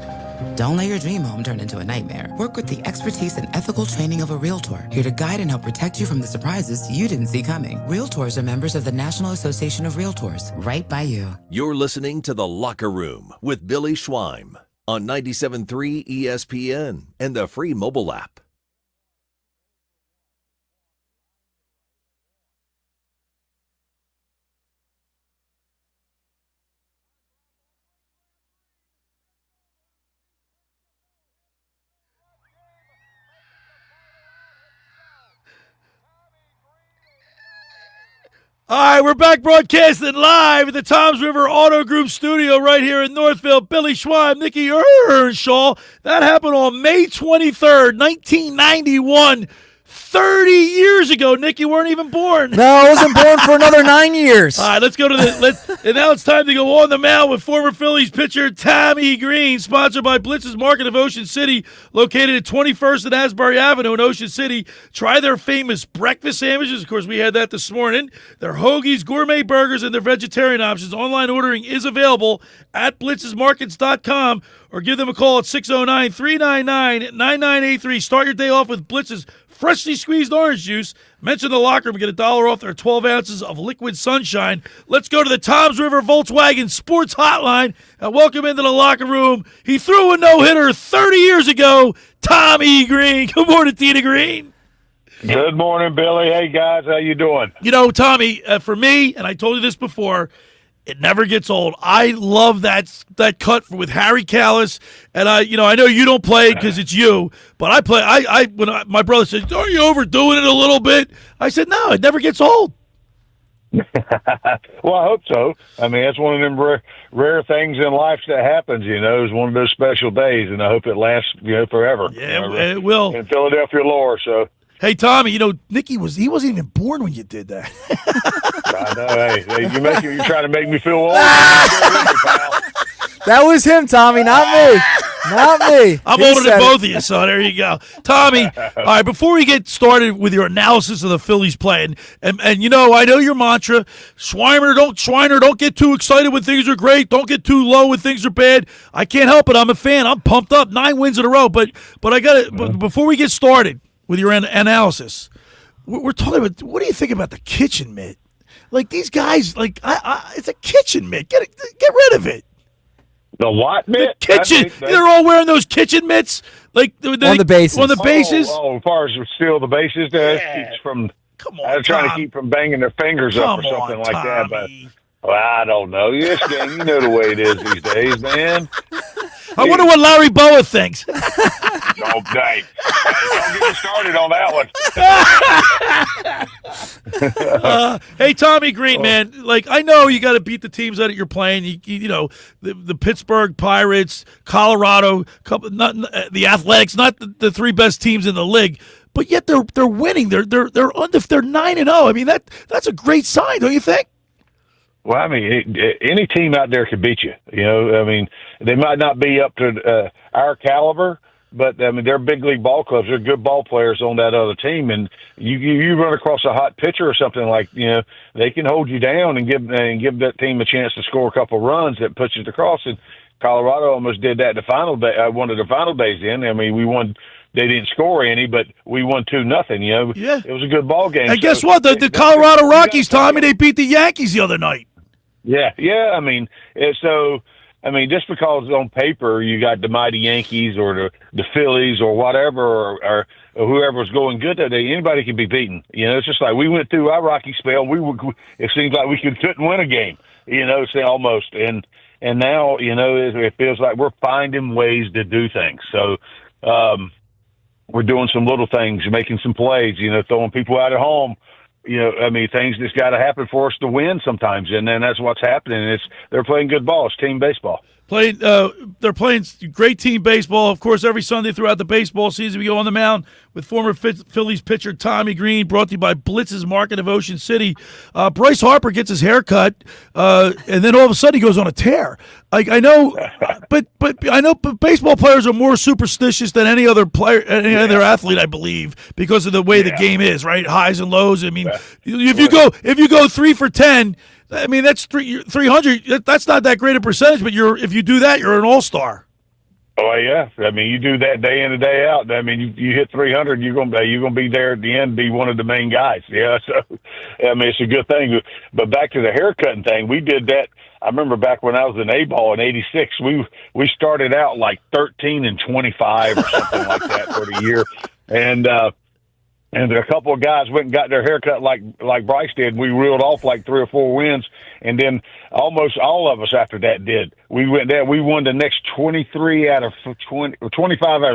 Don't let your dream home turn into a nightmare. Work with the expertise and ethical training of a Realtor, here to guide and help protect you from the surprises you didn't see coming. Realtors are members of the National Association of Realtors, right by you. You're listening to The Locker Room with Billy Schweim on 97.3 ESPN and the free mobile app. All right, we're back broadcasting live at the Toms River Auto Group studio right here in Northville. Billy Schweim, Nicky Earnshaw. That happened on May 23rd, 1991. 30 years ago, Nick, you weren't even born. No, I wasn't born for another 9 years. All right, let's go to and now it's time to go on the mound with former Phillies pitcher Tommy Greene, sponsored by Blitz's Market of Ocean City, located at 21st and Asbury Avenue in Ocean City. Try their famous breakfast sandwiches. Of course, we had that this morning. Their hoagies, gourmet burgers, and their vegetarian options. Online ordering is available at blitzesmarkets.com or give them a call at 609-399-9983. Start your day off with Blitz's freshly squeezed orange juice. Mention the locker room, get $1 off their 12 ounces of liquid sunshine. Let's go to the Toms River Volkswagen Sports Hotline and welcome into the locker room. He threw a no-hitter 30 years ago, Tommy Greene. Good morning, Tina Greene. Good morning, Billy. Hey, guys, how you doing? You know, Tommy, for me, and I told you this before, it never gets old. I love that cut with Harry Callis, and I know you don't play it because it's you, but I play. My brother said, "Are you overdoing it a little bit?" I said, "No, it never gets old." Well, I hope so. I mean, that's one of them rare things in life that happens. It's one of those special days, and I hope it lasts, forever. Yeah, it will. In Philadelphia lore, so. Hey, Tommy, Nicky wasn't even born when you did that. I know. Hey, you're trying to make me feel old. That was him, Tommy, not me. Not me. I'm older than both of you, so there you go. Tommy, all right, before we get started with your analysis of the Phillies play, and I know your mantra, Schweiner, don't get too excited when things are great. Don't get too low when things are bad. I can't help it. I'm a fan. I'm pumped up. 9 wins in a row. But I got it. But before we get started with your analysis, we're talking about, what do you think about the kitchen mitt? Like, these guys, it's a kitchen mitt. Get rid of it. The what mitt? The kitchen. They're all wearing those kitchen mitts. On the bases. On the bases. Oh, as far as steal the bases, keeps from. Come on, they're trying to keep from banging their fingers up or something like that. But I don't know. Yes, gang, you know the way it is these days, man. I wonder what Larry Boa thinks. Don't get me started on that one. Hey, Tommy Greene, man. I know you got to beat the teams that you're playing. The Pittsburgh Pirates, Colorado, the Athletics, not the three best teams in the league, but yet they're winning. They're 9-0. I mean, that's a great sign, don't you think? Well, I mean, any team out there could beat you. I mean, they might not be up to our caliber, but I mean, they're big league ball clubs. They're good ball players on that other team, and you run across a hot pitcher or something they can hold you down and give that team a chance to score a couple runs that puts you across. And Colorado almost did that the final day. One of the final days in. I mean, we won. They didn't score any, but we won 2-0. Yeah, it was a good ball game. And guess what? The Colorado Rockies, Tommy, they beat the Yankees the other night. Yeah. I mean, just because on paper you got the mighty Yankees or the Phillies or whatever or whoever's going good that day, anybody can be beaten. It's just like we went through our Rocky spell. It seems like we couldn't win a game. Almost. And now it feels like we're finding ways to do things. So we're doing some little things, making some plays. Throwing people out at home. Things just got to happen for us to win sometimes, and then that's what's happening. They're playing good ball. It's team baseball. They're playing great team baseball. Of course, every Sunday throughout the baseball season, we go on the mound with former Phillies pitcher Tommy Greene, brought to you by Blitz's Market of Ocean City. Bryce Harper gets his hair cut, and then all of a sudden he goes on a tear. I know, but I know baseball players are more superstitious than any other player, any other athlete, I believe, because of the way the game is, right? Highs and lows. I mean, if you go 3 for 10. I mean, that's 300. That's not that great a percentage, but if you do that, you're an all-star. Oh yeah, I mean, you do that day in and day out. I mean, you hit 300, you're gonna be there at the end, be one of the main guys. Yeah, so I mean, it's a good thing. But back to the haircutting thing, we did that. I remember back when I was in A-ball in '86, we started out like 13-25 or something like that for the year, and a couple of guys went and got their haircut like Bryce did. We reeled off like 3 or 4 wins, and then almost all of us after that did. We went there. We won the next 25 out of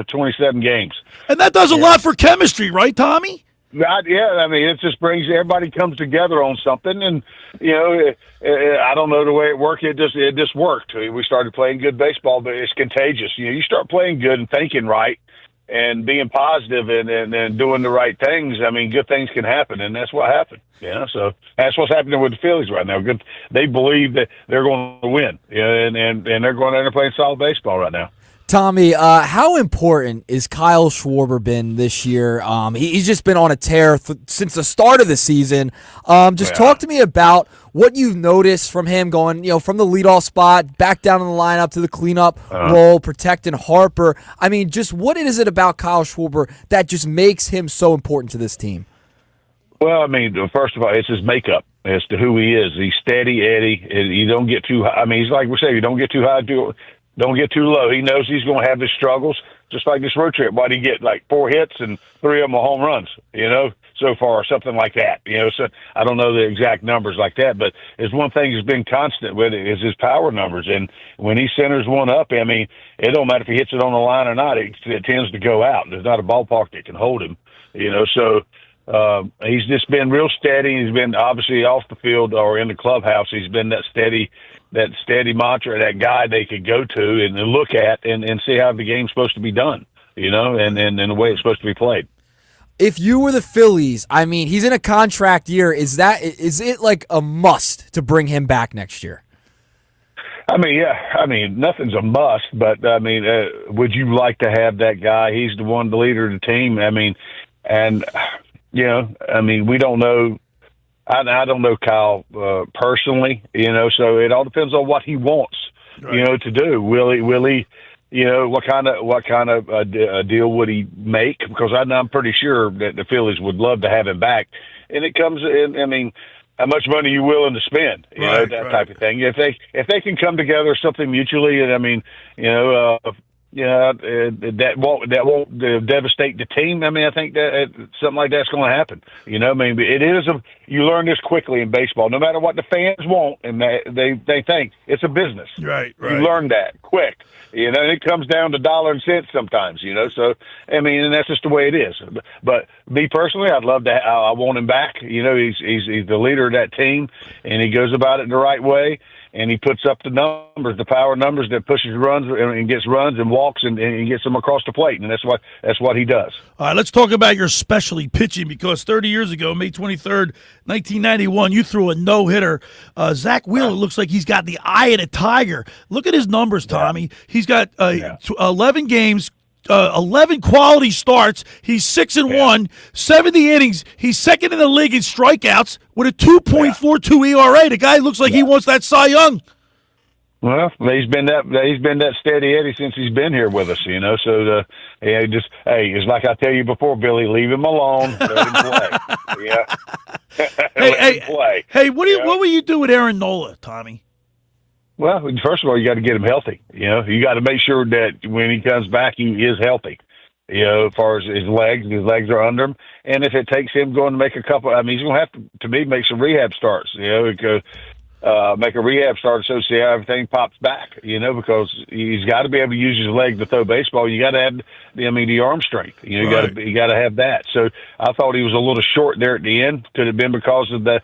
27 games. And that does a lot for chemistry, right, Tommy? I mean, it just brings everybody comes together on something, and I don't know the way it worked. It just worked. We started playing good baseball, but it's contagious. You start playing good and thinking right, and being positive and doing the right things. I mean, good things can happen, and that's what happened. So that's what's happening with the Phillies right now. Good, they believe that they're going to win, and they're going out there playing solid baseball right now. Tommy, how important is Kyle Schwarber been this year? He's just been on a tear since the start of the season. Talk to me about what you've noticed from him going, from the leadoff spot back down in the lineup to the cleanup role, protecting Harper. I mean, just what is it about Kyle Schwarber that just makes him so important to this team? Well, I mean, first of all, it's his makeup as to who he is. He's steady Eddie. You don't get too high. I mean, he's like we say, you don't get too high, don't get too low. He knows he's going to have his struggles, just like this road trip. Why'd he get like 4 hits and 3 of them are home runs, so far, or something like that. So I don't know the exact numbers like that, but there's one thing that's been constant with it is his power numbers. And when he centers one up, I mean, it don't matter if he hits it on the line or not. It tends to go out. There's not a ballpark that can hold him, So he's just been real steady. He's been obviously off the field or in the clubhouse. He's been that steady mantra, that guy they could go to and look at and see how the game's supposed to be done, and the way it's supposed to be played. If you were the Phillies, I mean, he's in a contract year. Is it like a must to bring him back next year? I mean, yeah. I mean, nothing's a must, but I mean, would you like to have that guy? He's the leader of the team. I mean, and I mean, we don't know. I don't know Kyle personally, so it all depends on what he wants, to do. Will he, what kind of deal would he make? Because I'm pretty sure that the Phillies would love to have him back. And it comes in, I mean, how much money are you willing to spend? Type of thing. If they can come together something mutually, and I mean, that won't devastate the team. I mean, I think that something like that's going to happen. I mean, you learn this quickly in baseball. No matter what the fans want, and they think it's a business. Right. You learn that quick. And it comes down to dollar and cents sometimes. So I mean, and that's just the way it is. But me personally, I'd love to. I want him back. He's the leader of that team, and he goes about it the right way. And he puts up the numbers, the power numbers that pushes runs and gets runs and walks and gets them across the plate, and that's what he does. All right, let's talk about your specialty pitching, because 30 years ago, May 23rd, 1991, you threw a no-hitter. Zach Wheeler looks like he's got the eye of a tiger. Look at his numbers, Tommy. He's got 11 games. 11 quality starts. He's 6-1, 70 innings. He's second in the league in strikeouts with a 2.42 ERA. The guy looks like he wants that Cy Young. Well, he's been that steady Eddie since he's been here with us, So it's like I tell you before, Billy, leave him alone, let him play. Let him play. Hey, what will you do with Aaron Nola, Tommy? Well, first of all, you got to get him healthy. You got to make sure that when he comes back, he is healthy. As far as his legs are under him. And if it takes him going to make a couple, I mean, he's going to have to me, make some rehab starts, make a rehab start so see how everything pops back, because he's got to be able to use his legs to throw baseball. You got to have, the arm strength. You got to have that. So I thought he was a little short there at the end. Could have been because of the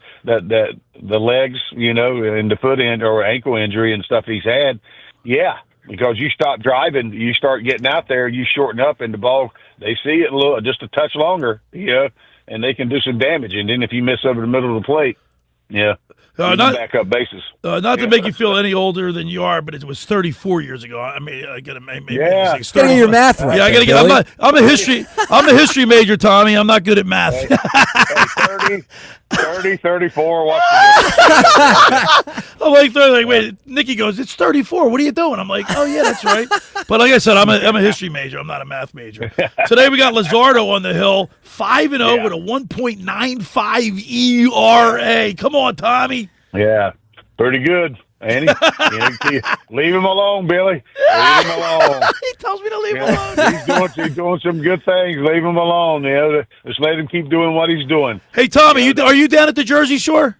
legs, and the foot or ankle injury and stuff he's had. Yeah, because you stop driving, you start getting out there, you shorten up, and the ball they see it just a touch longer, and they can do some damage. And then if you miss over the middle of the plate, back up bases. Not to make you feel any older than you are, but it was 34 years ago. I mean, I got to maybe gotta get your math right. Yeah, I got to get. I'm a history major, Tommy. I'm not good at math. 30, 34. Watch I'm like 30. Like, wait, Nikki goes, it's 34. What are you doing? I'm like, oh yeah, that's right. But like I said, I'm a history major. I'm not a math major. Today we got Luzardo on the hill, 5-0 with a 1.95 ERA. Come on, Tommy. Yeah, pretty good. Andy, leave him alone, Billy. Leave him alone. He tells me to leave him alone. He's doing some good things. Leave him alone. Just let him keep doing what he's doing. Hey, Tommy, are you down at the Jersey Shore?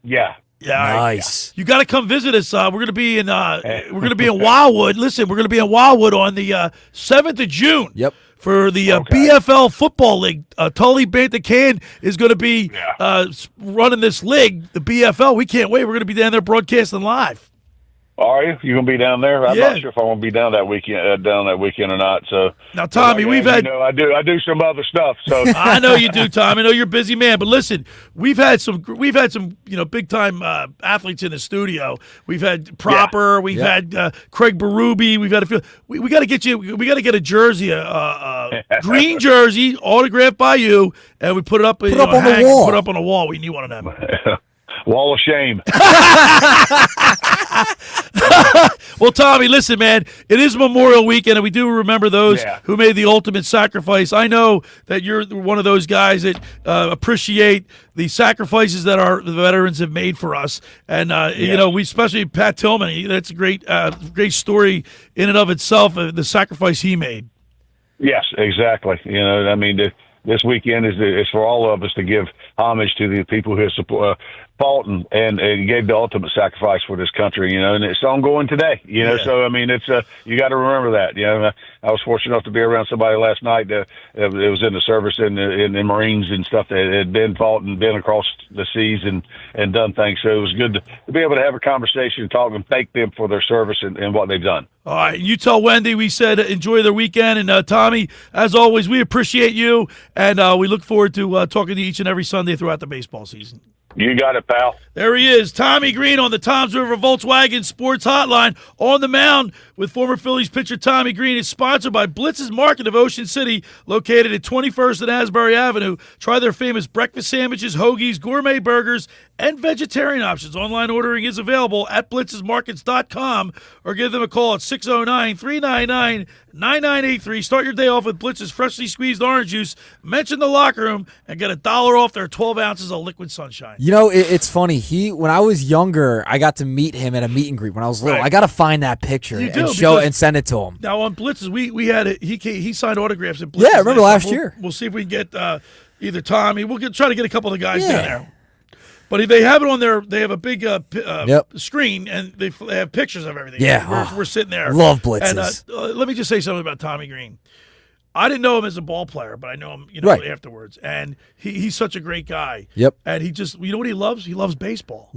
Yeah. Yeah, nice. You got to come visit us. We're gonna be in Wildwood. Listen, we're gonna be in Wildwood on the 7th of June. Yep. for the BFL Football League. Tully Banta-Cain is going to be running this league, the BFL. We can't wait. We're going to be down there broadcasting live. Are you? You gonna be down there? I'm not sure if I want to be down that weekend or not. So now, Tommy, we've had. I do some other stuff. So I know you do, Tom. I know you're a busy man. But listen, we've had some big time athletes in the studio. We've had Proper. We've had Craig Berube. We've had a few. We got to get you. We got to get a jersey, a green jersey, autographed by you, and we put it up. On the wall. Put it up on the wall. We need one of them. Wall of shame. Well, Tommy, listen, man, it is Memorial Weekend, and we do remember those who made the ultimate sacrifice. I know that you're one of those guys that appreciate the sacrifices that the veterans have made for us. And, we especially Pat Tillman, that's a great story in and of itself, the sacrifice he made. Yes, exactly. This weekend is for all of us to give homage to the people who have fought and gave the ultimate sacrifice for this country, and it's ongoing today, so, it's, you got to remember that, I was fortunate enough to be around somebody last night that it was in the service in the Marines and stuff that had been fought and been across the seas and done things. So it was good to be able to have a conversation and talk and thank them for their service and what they've done. All right, you tell Wendy we said enjoy their weekend, and Tommy, as always, we appreciate you, and we look forward to talking to you each and every Sunday throughout the baseball season. You got it, pal. There he is, Tommy Greene on the Toms River Volkswagen Sports Hotline on the mound with former Phillies pitcher Tommy Greene. It's sponsored by Blitz's Market of Ocean City, located at 21st and Asbury Avenue. Try their famous breakfast sandwiches, hoagies, gourmet burgers, and vegetarian options. Online ordering is available at blitzesmarkets.com or give them a call at 609-399-9983. Start your day off with Blitz's freshly squeezed orange juice. Mention the locker room and get $1 off their 12 ounces of liquid sunshine. It's funny. When I was younger, I got to meet him at a meet and greet when I was little. Right. I got to find that picture and show it and send it to him. Now on Blitz's, we had it. He signed autographs at Blitz's. Yeah, I remember last year. We'll see if we can get either Tommy. Try to get a couple of the guys down there. But if they have it on there, they have a big screen, and they have pictures of everything. Yeah. We're sitting there. Love Blitzes. And let me just say something about Tommy Greene. I didn't know him as a ball player, but I know him, afterwards. And he's such a great guy. Yep. And he just, what he loves? He loves baseball.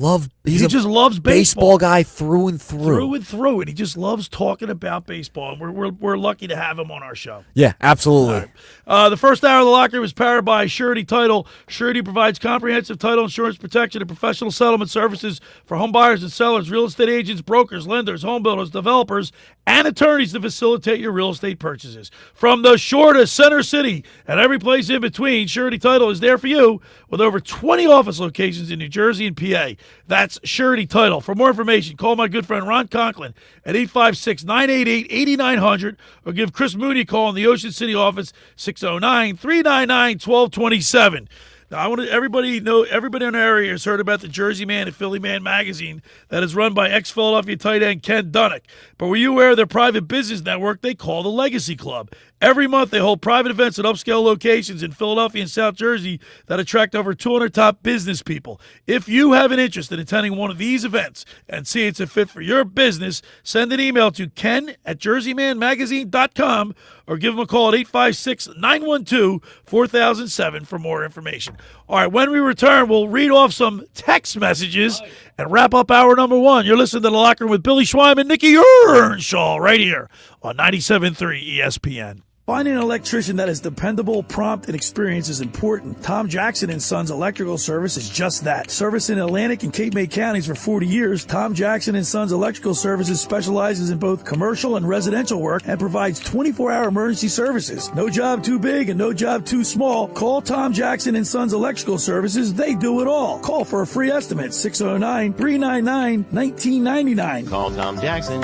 He just loves baseball guy through and through. Through and through. And he just loves talking about baseball. And we're lucky to have him on our show. Yeah, absolutely. The first hour of the locker room is powered by Surety Title. Surety provides comprehensive title insurance protection and professional settlement services for home buyers and sellers, real estate agents, brokers, lenders, home builders, developers, and attorneys to facilitate your real estate purchases. From the shore to Center City and every place in between, Surety Title is there for you with over 20 office locations in New Jersey and PA. That's Surety Title. For more information, call my good friend Ron Conklin at 856-988-8900 or give Chris Mooney a call in the Ocean City office, 609-399-1227. Now, I want everybody in our area has heard about the Jersey Man and Philly Man magazine that is run by ex-Philadelphia tight end Ken Dunnick. But were you aware of their private business network they call the Legacy Club? Every month, they hold private events at upscale locations in Philadelphia and South Jersey that attract over 200 top business people. If you have an interest in attending one of these events and see it's a fit for your business, send an email to ken@jerseymanmagazine.com or give them a call at 856-912-4007 for more information. All right, when we return, we'll read off some text messages and wrap up hour number one. You're listening to The Locker Room with Billy Schweim and Nicky Earnshaw right here on 97.3 ESPN. Finding an electrician that is dependable, prompt, and experienced is important. Tom Jackson & Sons Electrical Service is just that. Service in Atlantic and Cape May counties for 40 years, Tom Jackson & Sons Electrical Services specializes in both commercial and residential work and provides 24-hour emergency services. No job too big and no job too small. Call Tom Jackson & Sons Electrical Services. They do it all. Call for a free estimate, 609-399-1999. Call Tom Jackson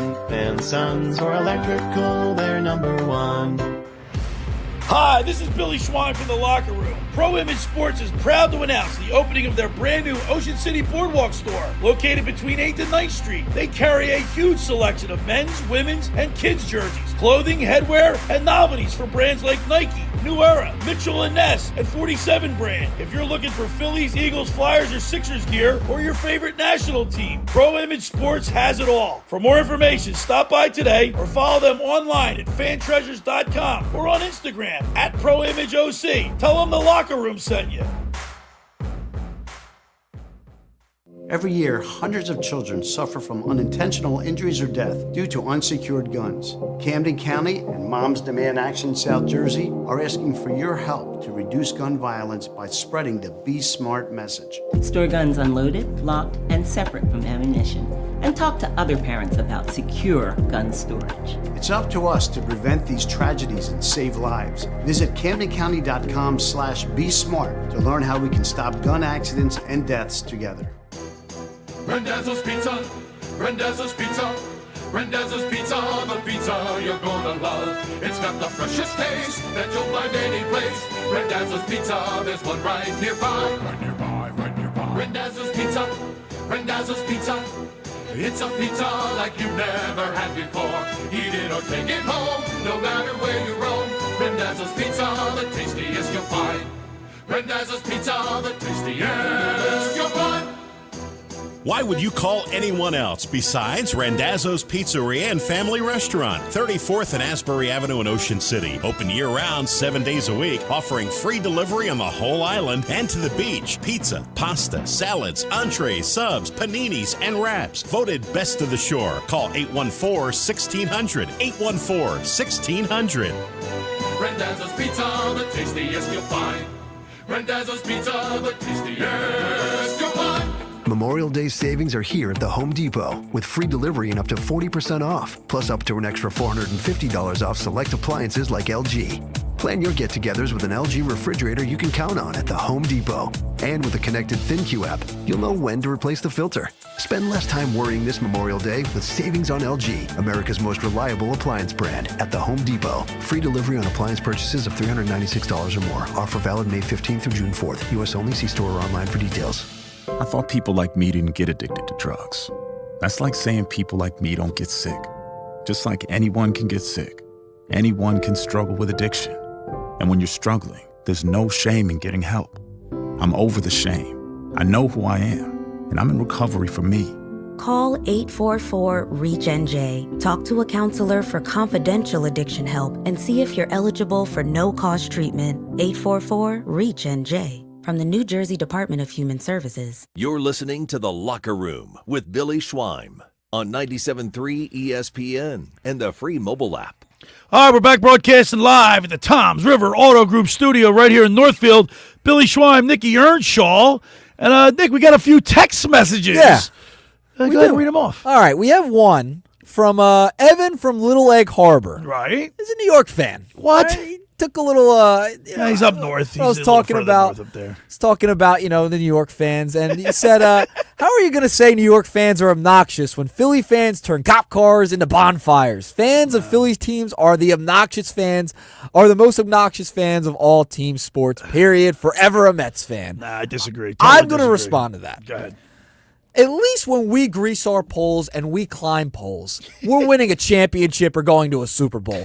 & Sons for electrical, they're number one. Hi, this is Billy Schwein from The Locker Room. Pro Image Sports is proud to announce the opening of their brand new Ocean City Boardwalk store, located between 8th and 9th Street. They carry a huge selection of men's, women's, and kids' jerseys, clothing, headwear, and novelties for brands like Nike, New Era, Mitchell & Ness, and 47 brand. If you're looking for Phillies, Eagles, Flyers, or Sixers gear, or your favorite national team, Pro Image Sports has it all. For more information, stop by today or follow them online at fantreasures.com or on Instagram at ProImageOC. Tell them the Locker Room sent you. Every year, hundreds of children suffer from unintentional injuries or death due to unsecured guns. Camden County and Moms Demand Action South Jersey are asking for your help to reduce gun violence by spreading the Be Smart message. Store guns unloaded, locked, and separate from ammunition. And talk to other parents about secure gun storage. It's up to us to prevent these tragedies and save lives. Visit CamdenCounty.com/BeSmart to learn how we can stop gun accidents and deaths together. Randazzo's Pizza, Randazzo's Pizza, Randazzo's Pizza, the pizza you're gonna love. It's got the freshest taste that you'll find any place. Randazzo's Pizza, there's one right nearby. Right nearby, right nearby. Randazzo's Pizza, Randazzo's Pizza. It's a pizza like you've never had before. Eat it or take it home, no matter where you roam. Randazzo's Pizza, the tastiest you'll find. Randazzo's Pizza, the tastiest you'll find. Why would you call anyone else besides Randazzo's Pizzeria and Family Restaurant, 34th and Asbury Avenue in Ocean City. Open year-round, 7 days a week, offering free delivery on the whole island and to the beach. Pizza, pasta, salads, entrees, subs, paninis, and wraps. Voted best of the shore. Call 814-1600. 814-1600. Randazzo's Pizza, the tastiest you'll find. Randazzo's Pizza, the tastiest you'll find. Memorial Day savings are here at the Home Depot with free delivery and up to 40% off, plus up to an extra $450 off select appliances like LG. Plan your get-togethers with an LG refrigerator you can count on at the Home Depot. And with the connected ThinQ app, you'll know when to replace the filter. Spend less time worrying this Memorial Day with savings on LG, America's most reliable appliance brand, at the Home Depot. Free delivery on appliance purchases of $396 or more. Offer valid May 15th through June 4th. U.S. only. See store or online for details. I thought people like me didn't get addicted to drugs. That's like saying people like me don't get sick. Just like anyone can get sick, anyone can struggle with addiction. And when you're struggling, there's no shame in getting help. I'm over the shame. I know who I am, and I'm in recovery for me. Call 844-REACH-NJ. Talk to a counselor for confidential addiction help and see if you're eligible for no-cost treatment. 844-REACH-NJ. From the New Jersey Department of Human Services. You're listening to The Locker Room with Billy Schweim on 97.3 ESPN and the free mobile app. All right, we're back broadcasting live at the Toms River Auto Group studio right here in Northfield. Billy Schweim, Nicky Earnshaw. And, Nick, we got a few text messages. Yeah. Go ahead and read them off. All right, we have one from Evan from Little Egg Harbor. Right. He's a New York fan. What? He took a little. Yeah, he's up north. I was talking about. Up there. I was talking about the New York fans, and he said, "How are you going to say New York fans are obnoxious when Philly fans turn cop cars into bonfires? Fans of Phillies teams are the most obnoxious fans of all team sports. Period. Forever a Mets fan." Nah, I disagree. I'm going to respond to that. Go ahead. At least when we grease our poles and we climb poles, we're winning a championship or going to a Super Bowl.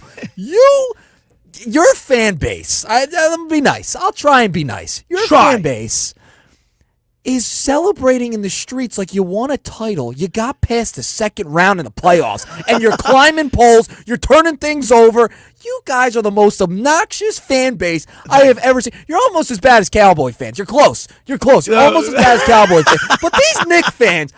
Your fan base, let me be nice. I'll try and be nice. Your fan base is celebrating in the streets like you won a title. You got past the second round in the playoffs, and you're climbing poles. You're turning things over. You guys are the most obnoxious fan base I have ever seen. You're almost as bad as Cowboy fans. You're close. You're almost as bad as Cowboy fans. But these Knicks fans,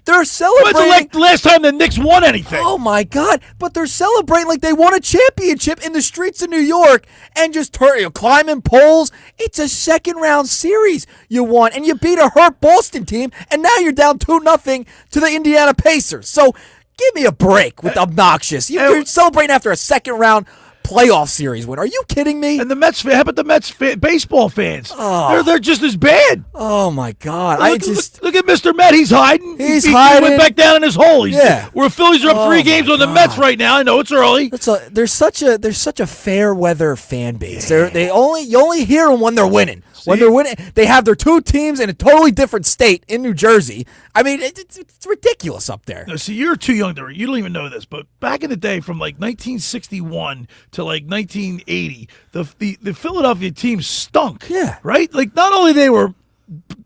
they're celebrating. When's the last time the Knicks won anything? Oh, my God. But they're celebrating like they won a championship in the streets of New York and just climbing poles. It's a second-round series you won, and you beat a hurt Boston team, and now you're down 2-0 to the Indiana Pacers. So give me a break with obnoxious. You're celebrating after a second-round playoff series win. Are you kidding me? And the Mets, how about the Mets baseball fans? Oh. They're just as bad. Oh, my God. Look at Mr. Met. He's hiding. He went back down in his hole. Where Phillies are up 3 games on the Mets right now. I know it's early. There's such a fair weather fan base. You only hear them when they're winning. When they're winning, they have their 2 teams in a totally different state in New Jersey. I mean, it's ridiculous up there. No, see, you're too young to. You don't even know this, but back in the day, from like 1961 to like 1980, the Philadelphia team stunk. Yeah. Right? Like not only they were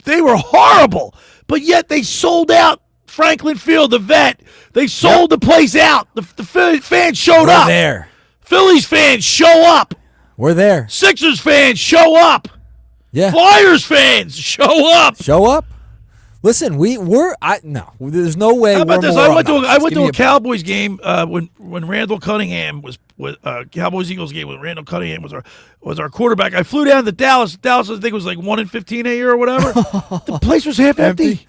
horrible, but yet they sold out Franklin Field, the vet. They sold the place out. The fans showed up. We're there. Phillies fans show up. We're there. Sixers fans show up. Yeah. Flyers fans show up. Show up. Listen, no. There's no way. How about we're this? more I went to a a Cowboys game when Randall Cunningham was Cowboys Eagles game when Randall Cunningham was our quarterback. I flew down to Dallas. Dallas, I think, was like 1-15 a year or whatever. The place was half empty.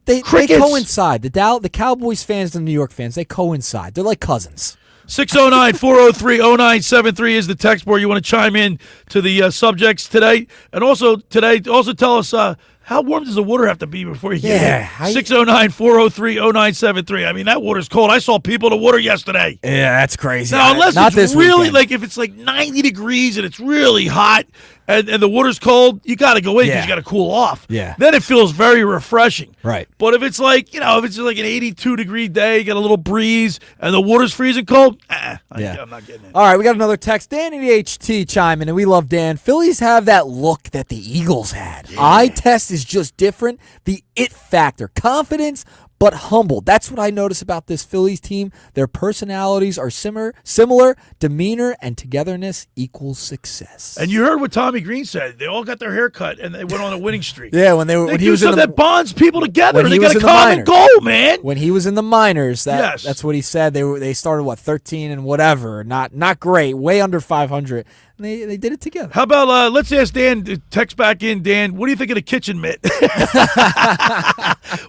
They coincide. The Cowboys fans and the New York fans, they coincide. They're like cousins. 609-403-0973 is the text board. You want to chime in to the subjects today. And also tell us how warm does the water have to be before you get in? 609-403-0973. I mean, that water's cold. I saw people in the water yesterday. Yeah, that's crazy. Now, unless Not it's this really, weekend. like if it's like 90 degrees and it's really hot and the water's cold, you got to go in because you got to cool off. Yeah. Then it feels very refreshing. Right. But if it's like, if it's like an 82-degree day, you got a little breeze, and the water's freezing cold, I'm not getting it. All right, we got another text. Dan and the HT chime in, and we love Dan. Phillies have that look that the Eagles had. Eye test is just different. The it factor. Confidence, but humble. That's what I notice about this Phillies team. Their personalities are similar. Demeanor and togetherness equals success. And you heard what Tommy Greene said. They all got their hair cut, and they went on a winning streak. Yeah, when he was in that bonds people together. They got a common minors. goal, man. When he was in the minors, Yes. that's what he said. They started 13 and whatever. Not great. Way under 500. And they did it together. How about let's ask Dan to text back in. Dan, what do you think of the kitchen mitt?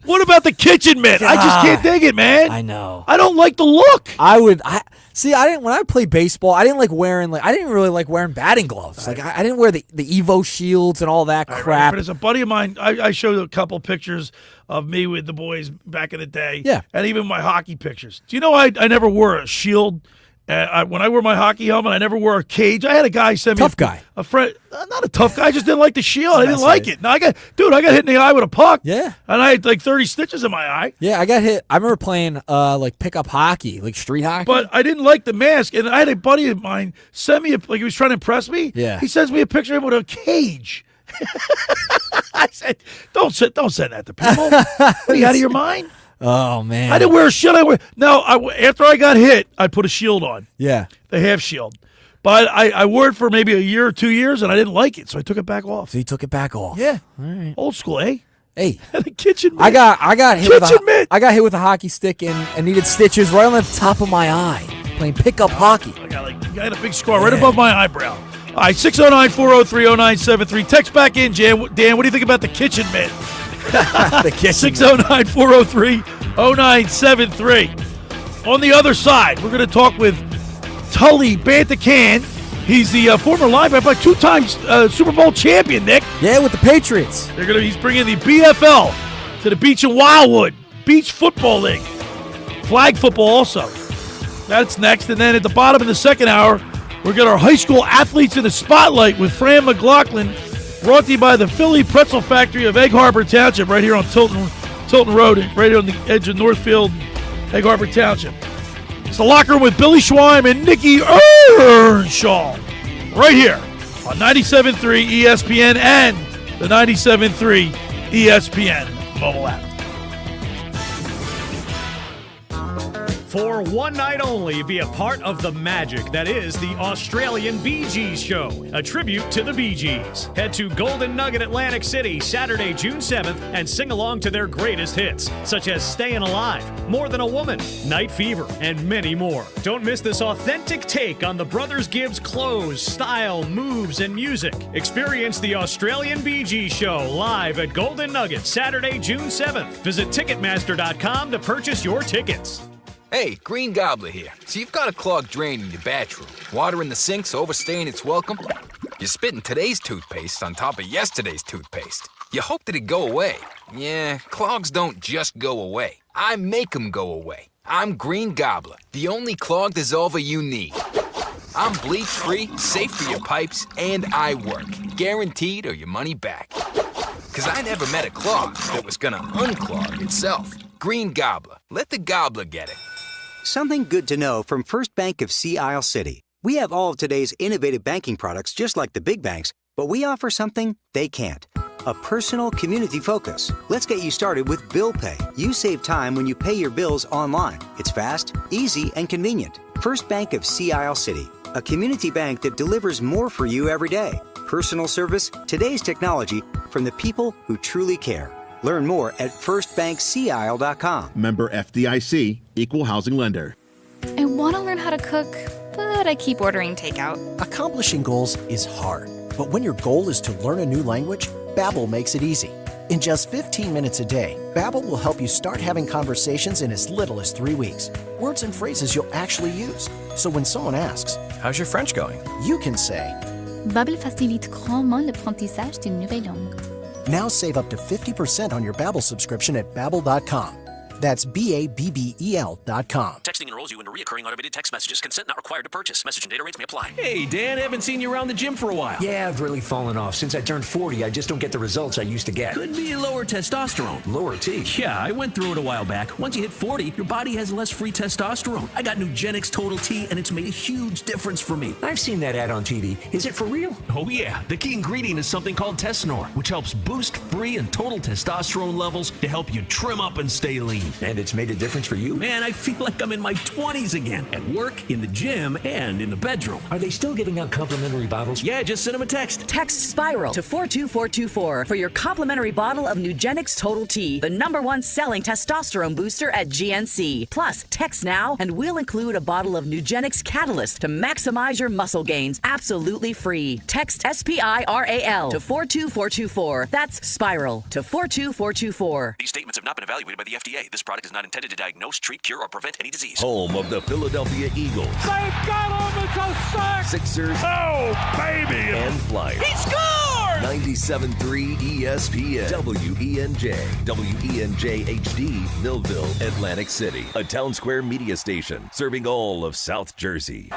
What about the kitchen mitt? I just can't dig it, man. I know. I don't like the look. I didn't when I played baseball, I didn't really like wearing batting gloves. Like I didn't wear the Evo shields and all that crap. Right, but as a buddy of mine, I showed a couple pictures of me with the boys back in the day. Yeah. And even my hockey pictures. Do you know I never wore a shield? When I wore my hockey helmet, I never wore a cage. I had a guy send me a friend, not a tough guy. I just didn't like the shield. I didn't like it. No, I got hit in the eye with a puck. Yeah, and I had like 30 stitches in my eye. Yeah, I got hit. I remember playing like pickup hockey, like street hockey. But I didn't like the mask, and I had a buddy of mine send me he was trying to impress me. Yeah, he sends me a picture of him with a cage. I said, "Don't send that to people. Are you out of your mind?" Oh man! I didn't wear a shield. After I got hit, I put a shield on. Yeah, the half shield. But I wore it for maybe a year or 2 years, and I didn't like it, so I took it back off. So you took it back off? Yeah. All right. Old school, eh? Hey, the kitchen mitt. I got hit with a hockey stick and needed stitches right on the top of my eye playing pickup hockey. I got a big scar right above my eyebrow. All right, 609-403-0973. Text back in, Dan. What do you think about the kitchen mitt? The kitchen 609-403-0973. On the other side, we're going to talk with Tully Banta-Cain. He's the former linebacker, two-time Super Bowl champion, Nick. Yeah, with the Patriots. He's bringing the BFL to the beach in Wildwood. Beach Football League. Flag football also. That's next. And then at the bottom of the second hour, we'll get our high school athletes in the spotlight with Fran Mclaughlin, brought to you by the Philly Pretzel Factory of Egg Harbor Township, right here on Tilton Road, right on the edge of Northfield, Egg Harbor Township. It's the Locker Room with Billy Schweim and Nikki Earnshaw, right here on 97.3 ESPN and the 97.3 ESPN mobile app. For one night only, be a part of the magic that is the Australian Bee Gees Show, a tribute to the Bee Gees. Head to Golden Nugget Atlantic City Saturday, June 7th, and sing along to their greatest hits, such as Stayin' Alive, More Than a Woman, Night Fever, and many more. Don't miss this authentic take on the Brothers Gibbs clothes, style, moves, and music. Experience the Australian Bee Gees Show live at Golden Nugget Saturday, June 7th. Visit Ticketmaster.com to purchase your tickets. Hey, Green Gobbler here. So you've got a clogged drain in your bathroom. Water in the sink's overstaying its welcome. You're spitting today's toothpaste on top of yesterday's toothpaste. You hope that it'd go away. Yeah, clogs don't just go away. I make them go away. I'm Green Gobbler, the only clog dissolver you need. I'm bleach-free, safe for your pipes, and I work. Guaranteed or your money back. 'Cause I never met a clog that was gonna unclog itself. Green Gobbler. Let the gobbler get it. Something good to know from First Bank of Sea Isle City. We have all of today's innovative banking products just like the big banks, but we offer something they can't. A personal community focus. Let's get you started with Bill Pay. You save time when you pay your bills online. It's fast, easy, and convenient. First Bank of Sea Isle City. A community bank that delivers more for you every day. Personal service, today's technology, from the people who truly care. Learn more at firstbankseaisle.com. Member FDIC, Equal Housing Lender. I want to learn how to cook, but I keep ordering takeout. Accomplishing goals is hard, but when your goal is to learn a new language, Babbel makes it easy. In just 15 minutes a day, Babbel will help you start having conversations in as little as 3 weeks. Words and phrases you'll actually use. So when someone asks, "How's your French going?" you can say, Babbel facilite grandement l'apprentissage d'une nouvelle langue. Now save up to 50% on your Babbel subscription at Babbel.com. That's Babbel.com. Texting enrolls you into recurring automated text messages. Consent not required to purchase. Message and data rates may apply. Hey, Dan, haven't seen you around the gym for a while. Yeah, I've really fallen off. Since I turned 40, I just don't get the results I used to get. Could be lower testosterone. Lower T? Yeah, I went through it a while back. Once you hit 40, your body has less free testosterone. I got Nugenix Total T, and it's made a huge difference for me. I've seen that ad on TV. Is it for real? Oh, yeah. The key ingredient is something called Tesnor, which helps boost free and total testosterone levels to help you trim up and stay lean. And it's made a difference for you? Man, I feel like I'm in my 20s again. At work, in the gym, and in the bedroom. Are they still giving out complimentary bottles? Yeah, just send them a text. Text SPIRAL to 42424 for your complimentary bottle of Nugenix Total T, the #1 selling testosterone booster at GNC. Plus, text now and we'll include a bottle of Nugenix Catalyst to maximize your muscle gains absolutely free. Text SPIRAL to 42424. That's SPIRAL to 42424. These statements have not been evaluated by the FDA. This product is not intended to diagnose, treat, cure, or prevent any disease. Home of the Philadelphia Eagles. They've got him! It's a sack! Sixers. Oh, baby! And Flyers. He scored! 97.3 ESPN. WENJ. WENJ HD. Millville, Atlantic City. A Town Square media station serving all of South Jersey.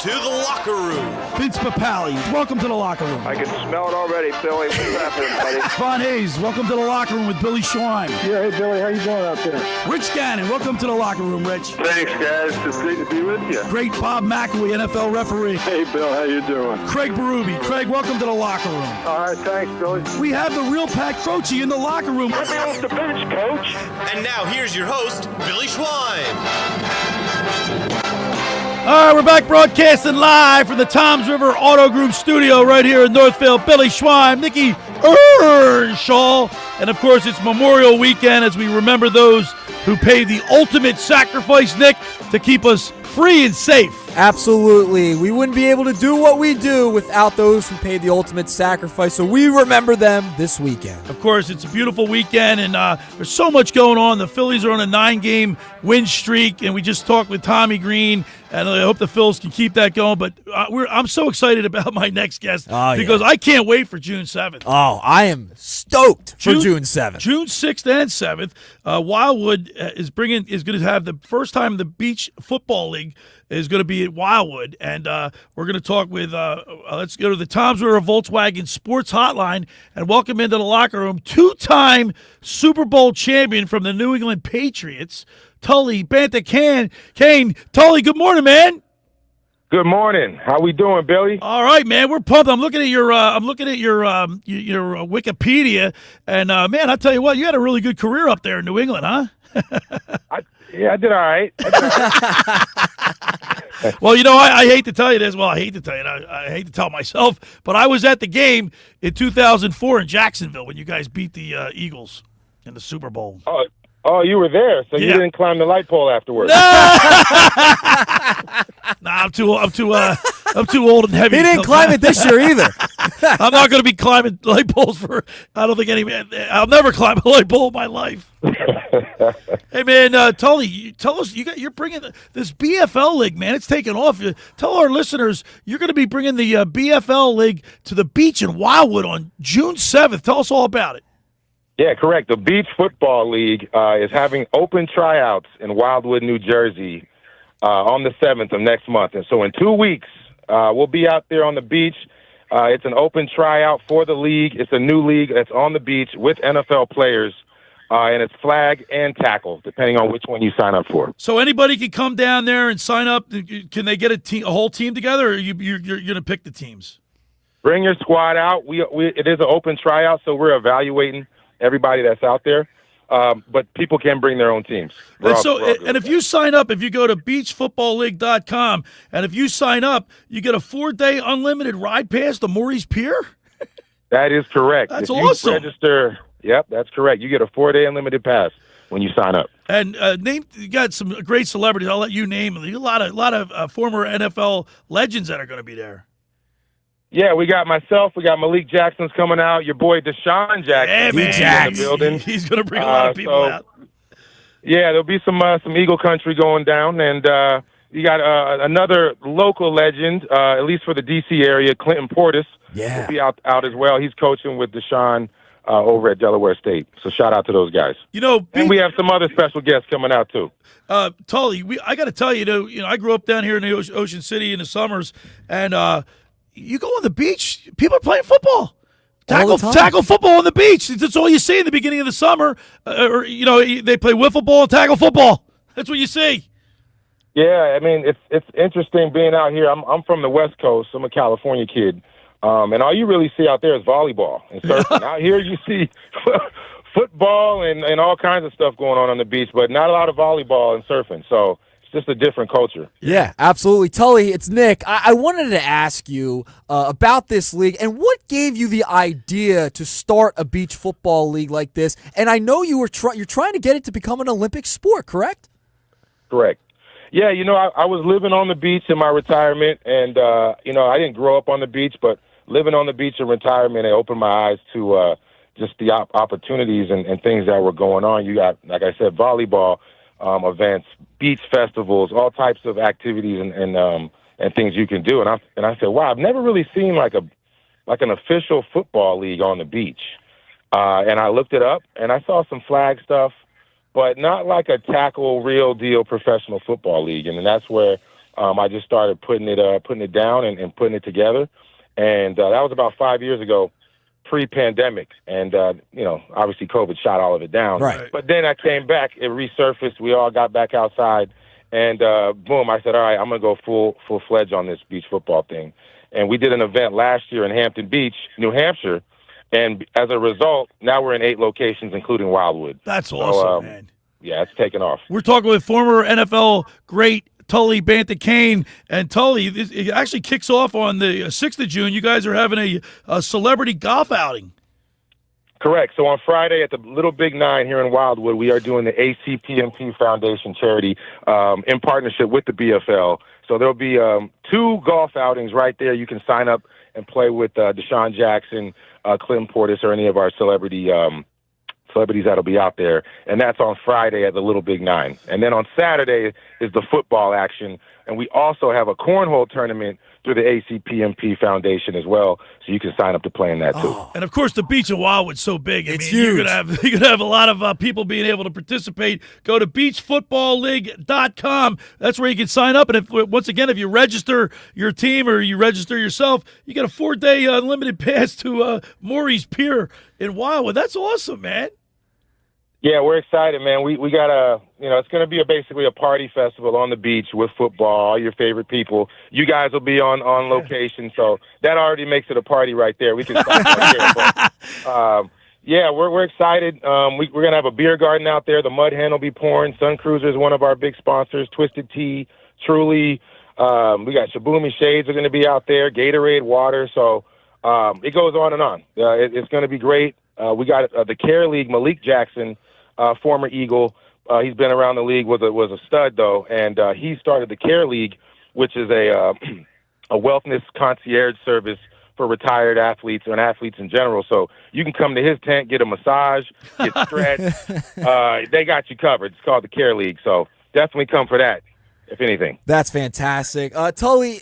To the locker room. Vince Papali, welcome to the locker room. I can smell it already, Billy. What's happening, buddy? Von Hayes, welcome to the locker room with Billy Schwein. Yeah, hey, Billy, how you doing out there? Rich Gannon, welcome to the locker room, Rich. Thanks, guys. It's great to be with you. Great Bob McElwee, NFL referee. Hey, Bill, how you doing? Craig Berube. Craig, welcome to the locker room. All right, thanks, Billy. We have the real Pat Croce in the locker room. Get me off the bench, Coach. And now here's your host, Billy Schwein. All right, we're back broadcasting live from the Toms River Auto Group studio right here in Northville. Billy Schwein, Nikki Earnshaw, and of course it's Memorial Weekend as we remember those who paid the ultimate sacrifice, Nick, to keep us free and safe. Absolutely. We wouldn't be able to do what we do without those who paid the ultimate sacrifice, so we remember them this weekend. Of course, it's a beautiful weekend, and there's so much going on. The Phillies are on a 9-game win streak, and we just talked with Tommy Greene, and I hope the Phils can keep that going. But I'm so excited about my next guest because I can't wait for June 7th. Oh, I am stoked for June 7th. June 6th and 7th, Wildwood is going to have the first time the Beach Football League is going to be at Wildwood, and we're going to talk with, let's go to the Toms River Volkswagen Sports Hotline and welcome into the locker room, 2-time Super Bowl champion from the New England Patriots, Tully Banta-Cain. Tully, good morning, man. Good morning. How we doing, Billy? All right, man. We're pumped. I'm looking at your Wikipedia, and man, I'll tell you what, you had a really good career up there in New England, huh? I did all right. Well, you know, I hate to tell you this. Well, I hate to tell you. I hate to tell myself, but I was at the game in 2004 in Jacksonville when you guys beat the Eagles in the Super Bowl. Oh, you were there, so you didn't climb the light pole afterwards. Nah, I'm too old and heavy. He didn't climb it this year either. I'm not going to be climbing light poles for. I don't think I'll never climb a light pole in my life. Hey man, Tully, tell us you're bringing this BFL league, man. It's taking off. Tell our listeners you're going to be bringing the BFL league to the beach in Wildwood on June 7th. Tell us all about it. Yeah, correct. The Beach Football League is having open tryouts in Wildwood, New Jersey, on the 7th of next month. And so in 2 weeks, we'll be out there on the beach. It's an open tryout for the league. It's a new league that's on the beach with NFL players, and it's flag and tackle, depending on which one you sign up for. So anybody can come down there and sign up. Can they get a whole team together, or you're going to pick the teams? Bring your squad out. It is an open tryout, so we're evaluating everybody that's out there. But people can bring their own teams. And if you sign up, if you go to beachfootballleague.com, and if you sign up, you get a 4-day unlimited ride pass to Maury's Pier? That is correct. That's if awesome. You register, yep, that's correct. You get a 4-day unlimited pass when you sign up. And you got some great celebrities. I'll let you name them. A lot of former NFL legends that are going to be there. Yeah, we got myself. We got Malik Jackson's coming out. Your boy Deshaun Jackson in the building. He's going to bring a lot of people out. Yeah, there'll be some Eagle Country going down, and you got another local legend, at least for the D.C. area, Clinton Portis. Yeah, will be out as well. He's coaching with Deshaun over at Delaware State. So shout out to those guys. And we have some other special guests coming out too. Tully, I got to tell you, I grew up down here in the Ocean City in the summers, and you go on the beach, people are playing football. Tackle football on the beach. That's all you see in the beginning of the summer. They play wiffle ball and tackle football. That's what you see. Yeah, I mean, it's interesting being out here. I'm from the West Coast. I'm a California kid. And all you really see out there is volleyball and surfing. Out here you see football and all kinds of stuff going on the beach, but not a lot of volleyball and surfing. So just a different culture. Yeah, absolutely. Tully, it's Nick. I wanted to ask you about this league and what gave you the idea to start a beach football league like this. And I know you're trying to get it to become an Olympic sport, correct? Correct. Yeah, I was living on the beach in my retirement, and, I didn't grow up on the beach, but living on the beach in retirement, it opened my eyes to just the opportunities and things that were going on. You got, like I said, volleyball events, beach festivals, all types of activities and things you can do. And I said, wow, I've never really seen like an official football league on the beach. And I looked it up and I saw some flag stuff, but not like a tackle real deal professional football league. And that's where I just started putting it down and putting it together. And that was about 5 years ago, pre-pandemic, and obviously COVID shot all of it down. Right. But then I came back, it resurfaced. We all got back outside, and boom! I said, all right, I'm gonna go full-fledged on this beach football thing. And we did an event last year in Hampton Beach, New Hampshire, and as a result, now we're in 8 locations, including Wildwood. That's awesome, man. Yeah, it's taken off. We're talking with former NFL great Tully Banta-Cain. And Tully, it actually kicks off on the 6th of June. You guys are having a celebrity golf outing. Correct. So on Friday at the Little Big 9 here in Wildwood, we are doing the ACPMP Foundation charity in partnership with the BFL. So there'll be 2 golf outings right there. You can sign up and play with Deshaun Jackson, Clinton Portis, or any of our celebrities that'll be out there. And that's on Friday at the Little Big 9. And then on Saturday is the football action. And we also have a cornhole tournament through the ACPMP Foundation as well, so you can sign up to play in that too. And of course, the beach in Wildwood's so big. It's huge. You're gonna have a lot of people being able to participate. Go to beachfootballleague.com. That's where you can sign up. And if you register your team or you register yourself, you get a 4-day unlimited pass to Maury's Pier in Wildwood. That's awesome, man. Yeah, we're excited, man. We got it's going to be basically a party festival on the beach with football, all your favorite people. You guys will be on location, so that already makes it a party right there. We can stop right there. But, we're excited. We're going to have a beer garden out there. The Mud Hen will be pouring. Sun Cruiser is one of our big sponsors. Twisted Tea, Truly. We got Shaboomy Shades are going to be out there. Gatorade water. So it goes on and on. It's going to be great. We got the Care League, Malik Jackson, former Eagle. He's been around the league, was a stud, though, and he started the Care League, which is a wellness concierge service for retired athletes and athletes in general. So you can come to his tent, get a massage, get stretched. They got you covered. It's called the Care League. So definitely come for that, if anything. That's fantastic. Tully,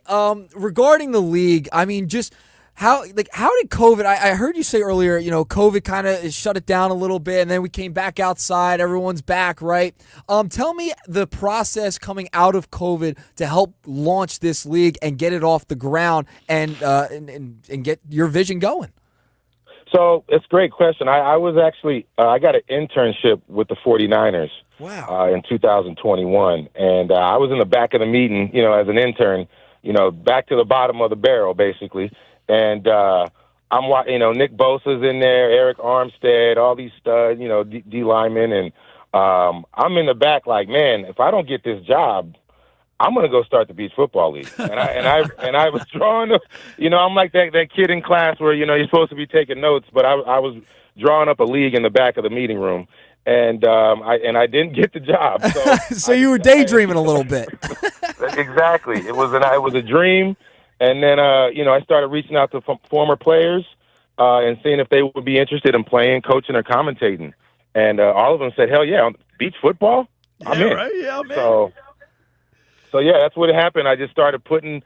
regarding the league, I mean, just how did COVID, I heard you say earlier, COVID kind of shut it down a little bit, and then we came back outside. Everyone's back, right? Tell me the process coming out of COVID to help launch this league and get it off the ground and get your vision going. So it's a great question. I was actually, I got an internship with the 49ers. Wow. In 2021. And I was in the back of the meeting, as an intern, back to the bottom of the barrel, basically. And I'm watching, Nick Bosa's in there, Eric Armstead, all these studs, D linemen. And I'm in the back like, man, if I don't get this job, I'm going to go start the beach football league. And I was drawing, I'm like that kid in class where, you're supposed to be taking notes, but I was drawing up a league in the back of the meeting room. And I didn't get the job. So, so you were daydreaming a little bit. Exactly. It was a dream. And then, I started reaching out to former players and seeing if they would be interested in playing, coaching, or commentating. And all of them said, hell yeah, beach football? I'm in. Right? Yeah, I'm in. So yeah, that's what happened. I just started putting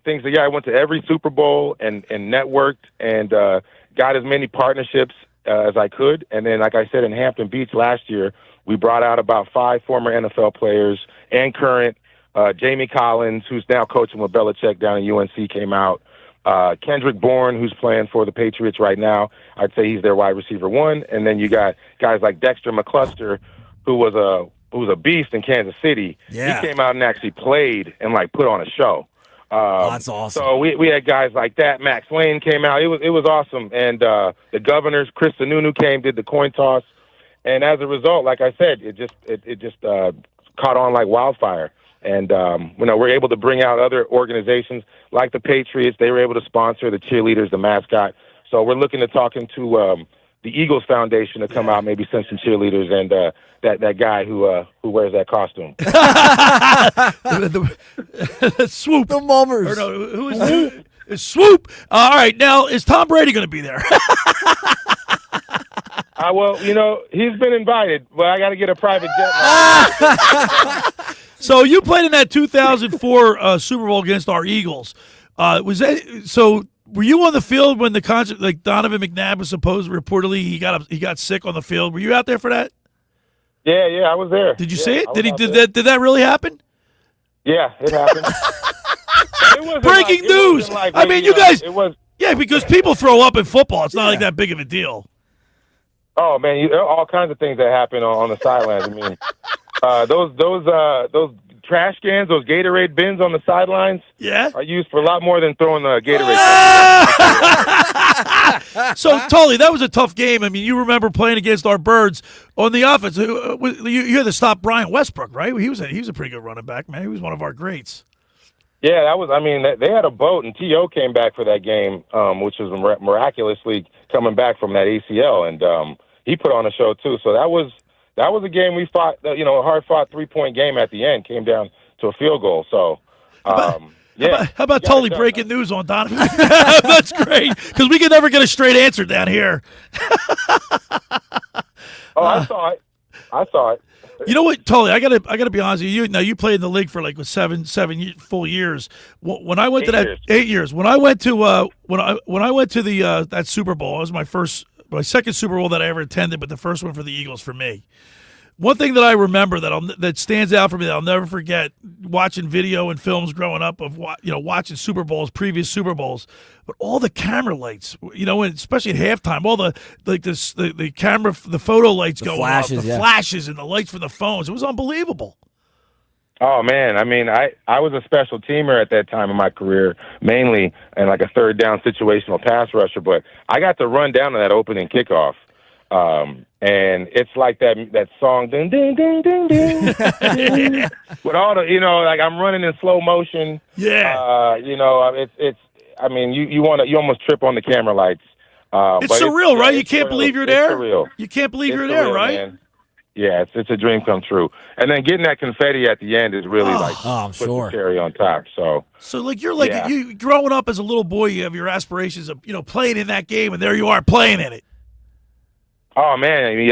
things together. I went to every Super Bowl and networked and got as many partnerships as I could. And then, like I said, in Hampton Beach last year, we brought out about 5 former NFL players and current. Jamie Collins, who's now coaching with Belichick down at UNC, came out. Kendrick Bourne, who's playing for the Patriots right now. I'd say he's their wide receiver 1. And then you got guys like Dexter McCluster, who was a beast in Kansas City. Yeah. He came out and actually played and put on a show. That's awesome. So we had guys like that. Max Lane came out. It was awesome. And the governors, Chris Sununu came, did the coin toss. And as a result, like I said, it just caught on like wildfire. And, we're able to bring out other organizations like the Patriots. They were able to sponsor the cheerleaders, the mascot. So we're looking to talking to the Eagles Foundation to come out, maybe send some cheerleaders and that guy who wears that costume. the Swoop. The Mummers. Or no, who is Swoop? All right, now, is Tom Brady going to be there? Well, he's been invited, but I got to get a private jet. So you played in that 2004 Super Bowl against our Eagles. Was that so? Were you on the field when the concert, like Donovan McNabb was reportedly he got sick on the field? Were you out there for that? Yeah, I was there. Did you see it? Did that really happen? Yeah, it happened. Breaking news! I mean, you guys. Yeah, because people throw up in football. It's not like that big of a deal. Oh man, there are all kinds of things that happen on the sidelines. I mean, those trash cans, those Gatorade bins on the sidelines, are used for a lot more than throwing the Gatorade. So, Tully, that was a tough game. I mean, you remember playing against our Birds on the offense. You had to stop Brian Westbrook, right? He was a pretty good running back, man. He was one of our greats. Yeah, that was. I mean, they had a boat, and T.O. came back for that game, which was miraculously coming back from that ACL, and he put on a show too. So that was a game we fought. A hard-fought 3-point game at the end. Came down to a field goal. So. How about Tully breaking news on Donovan? That's great, because we can never get a straight answer down here. I saw it. You know what, Tully? I gotta be honest with you. Now you played in the league for like 7 full years. When I went to 8 years. When I went to when I went to the that Super Bowl, it was my second Super Bowl that I ever attended, but the first one for the Eagles for me. One thing that I remember that stands out for me that I'll never forget, watching video and films growing up of watching Super Bowls, previous Super Bowls, but all the camera lights, and especially at halftime, all the camera, the photo lights going flashes, up, the flashes and the lights from the phones. It was unbelievable. Oh man, I mean, I was a special teamer at that time in my career, mainly in like a third down situational pass rusher, but I got to run down to that opening kickoff. And it's like that song, ding, ding, ding, ding, ding, with all the, like I'm running in slow motion. Yeah. It's, I mean, you almost trip on the camera lights. It's surreal, right? You can't believe you're there. Surreal. You can't believe you're there, right? Man. Yeah, it's a dream come true. And then getting that confetti at the end is really I'm sure. the cherry on top. So you're like you growing up as a little boy, you have your aspirations of playing in that game, and there you are playing in it. Oh man, I mean,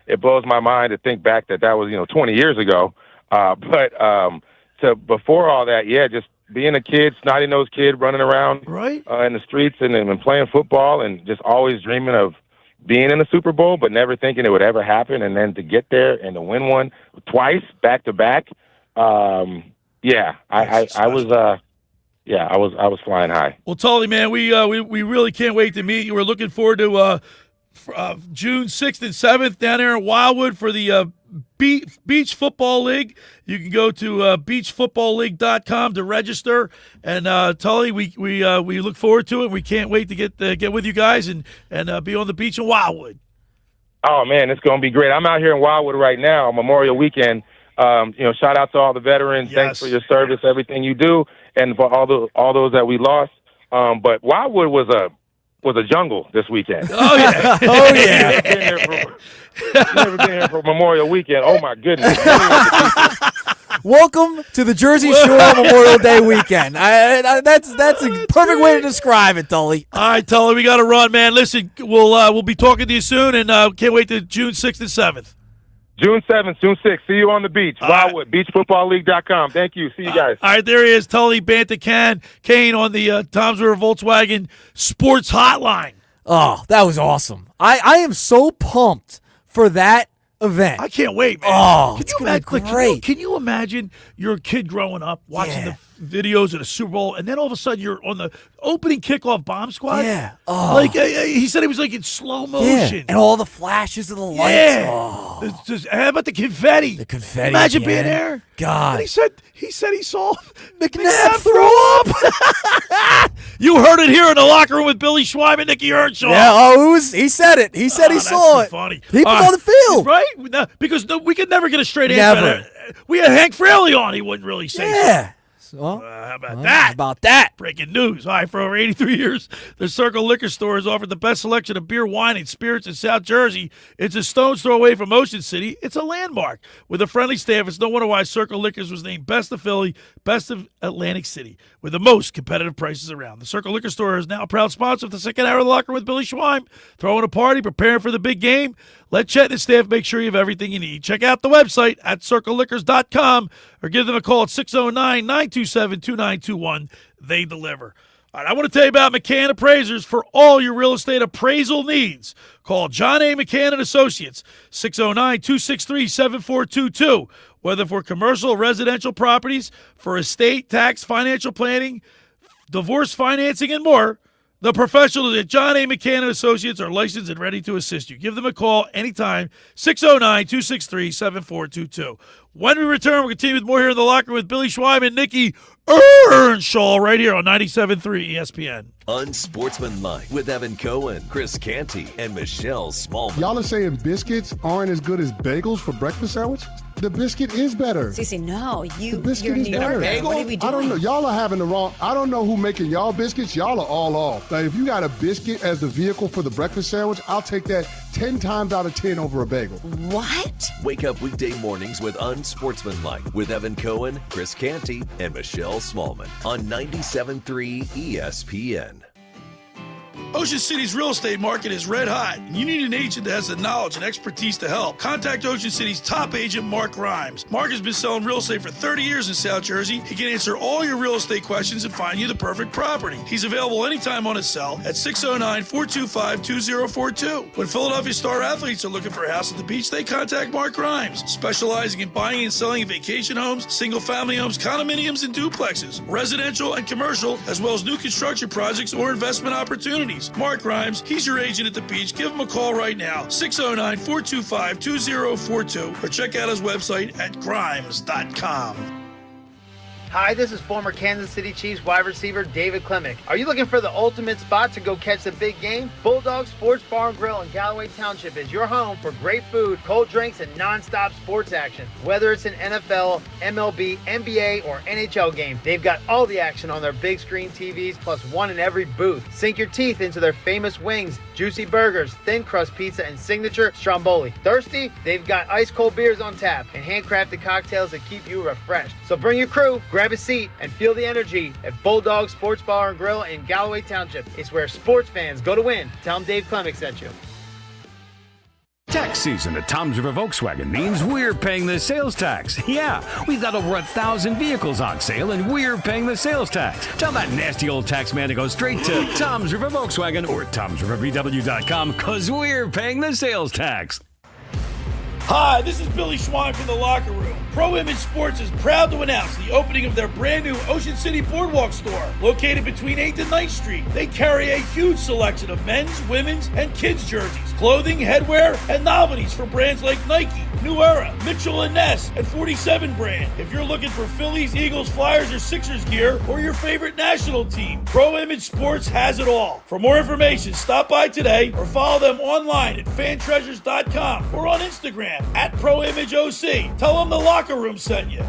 it blows my mind to think back that was 20 years ago. But to before all that, just being a kid, snotty-nosed kid running around in the streets and playing football, and just always dreaming of being in the Super Bowl, but never thinking it would ever happen, and then to get there and to win one twice back to back. I was flying high. Well, Tully, man, we really can't wait to meet you. We're looking forward to June 6th and 7th down there in Wildwood for the Beach Football League. You can go to beachfootballleague.com to register. And Tully, we look forward to it. We can't wait to get with you guys and be on the beach in Wildwood. Oh man, it's going to be great. I'm out here in Wildwood right now on Memorial Weekend. Shout out to all the veterans. Yes. Thanks for your service, everything you do, and for all those that we lost. But Wildwood was a jungle this weekend. Oh yeah, Never been here for Memorial Weekend. Oh my goodness. Welcome to the Jersey Shore Memorial Day weekend. That's a perfect way to describe it, Tully. All right, Tully, we got to run, man. Listen, we'll be talking to you soon, and can't wait to June 6th and 7th. June 7th, June 6th. See you on the beach. Wildwood, beachfootballleague.com. Thank you. See you guys. All right, there he is, Tully Banta-Cain on the Toms River Volkswagen Sports Hotline. Oh, that was awesome. I am so pumped for that event. I can't wait, man. Oh, it's going to be great. Can you imagine you're a kid growing up watching the videos of the Super Bowl, and then all of a sudden you're on the opening kickoff bomb squad? Yeah. Oh. Like he said, it was like in slow motion. Yeah. And all the flashes of the lights. Yeah. Oh. How about the confetti? The confetti. Imagine being there. God. And he said he saw McNabb throw up. You heard it here in the locker room with Billy Schweim and Nicky Earnshaw. Yeah, he said it. He said he saw it. Funny. He was on the field. Right? No, because we could never get a straight answer. We had Hank Fraley on. He wouldn't really say something. How about that? Breaking news. All right, for over 83 years, the Circle Liquor Store has offered the best selection of beer, wine, and spirits in South Jersey. It's a stone's throw away from Ocean City. It's a landmark. With a friendly staff, it's no wonder why Circle Liquors was named Best of Philly, Best of Atlantic City, with the most competitive prices around. The Circle Liquor Store is now a proud sponsor of the second hour of the locker with Billy Schweim. Throwing a party, preparing for the big game. Let Chet and his staff make sure you have everything you need. Check out the website at circleliquors.com or give them a call at 609-927-2921. They deliver. All right, I want to tell you about McCann Appraisers for all your real estate appraisal needs. Call John A. McCann & Associates, 609-263-7422. Whether for commercial or residential properties, for estate, tax, financial planning, divorce financing, and more, the professionals at John A. McCann & Associates are licensed and ready to assist you. Give them a call anytime, 609-263-7422. When we return, we'll continue with more here in the locker room with Billy Schweim and Nicky Earnshaw right here on 97.3 ESPN. Unsportsmanlike with Evan Cohen, Chris Canty, and Michelle Smallman. Y'all are saying biscuits aren't as good as bagels for breakfast sandwich? The biscuit is better. Cece, no, the biscuit is better. better. What are we doing? I don't know. Y'all are having the wrong. I don't know who making y'all biscuits. Y'all are all off. Like, if you got a biscuit as the vehicle for the breakfast sandwich, I'll take that 10 times out of 10 over a bagel. What? Wake up weekday mornings with Unsportsmanlike with Evan Cohen, Chris Canty, and Michelle Smallman on 97.3 ESPN. Ocean City's real estate market is red hot, and you need an agent that has the knowledge and expertise to help. Contact Ocean City's top agent, Mark Grimes. Mark has been selling real estate for 30 years in South Jersey. He can answer all your real estate questions and find you the perfect property. He's available anytime on his cell at 609-425-2042. When Philadelphia star athletes are looking for a house at the beach, they contact Mark Grimes, specializing in buying and selling vacation homes, single-family homes, condominiums, and duplexes, residential and commercial, as well as new construction projects or investment opportunities. Mark Grimes, he's your agent at the beach. Give him a call right now, 609-425-2042, or check out his website at grimes.com. Hi, this is former Kansas City Chiefs wide receiver David Klemick. Are you looking for the ultimate spot to go catch the big game? Bulldog Sports Bar and Grill in Galloway Township is your home for great food, cold drinks, and non-stop sports action. Whether it's an NFL, MLB, NBA, or NHL game, they've got all the action on their big screen TVs plus one in every booth. Sink your teeth into their famous wings, juicy burgers, thin crust pizza, and signature stromboli. Thirsty? They've got ice cold beers on tap and handcrafted cocktails that keep you refreshed. So bring your crew, grab a seat, and feel the energy at Bulldog Sports Bar and Grill in Galloway Township. It's where sports fans go to win. Tell them Dave Klemick sent you. Tax season at Tom's River Volkswagen means we're paying the sales tax. Yeah, we've got over 1,000 vehicles on sale and we're paying the sales tax. Tell that nasty old tax man to go straight to Tom's River Volkswagen or Tom'sRiverVW.com because we're paying the sales tax. Hi, this is Billy Schwein from The Locker Room. Pro Image Sports is proud to announce the opening of their brand new Ocean City Boardwalk store, located between 8th and 9th Street. They carry a huge selection of men's, women's, and kids' jerseys, clothing, headwear, and novelties for brands like Nike, New Era, Mitchell & Ness, and 47 brand. If you're looking for Phillies, Eagles, Flyers, or Sixers gear, or your favorite national team, Pro Image Sports has it all. For more information, stop by today or follow them online at fantreasures.com or on Instagram at ProImageOC. Tell them The Locker Room sent you.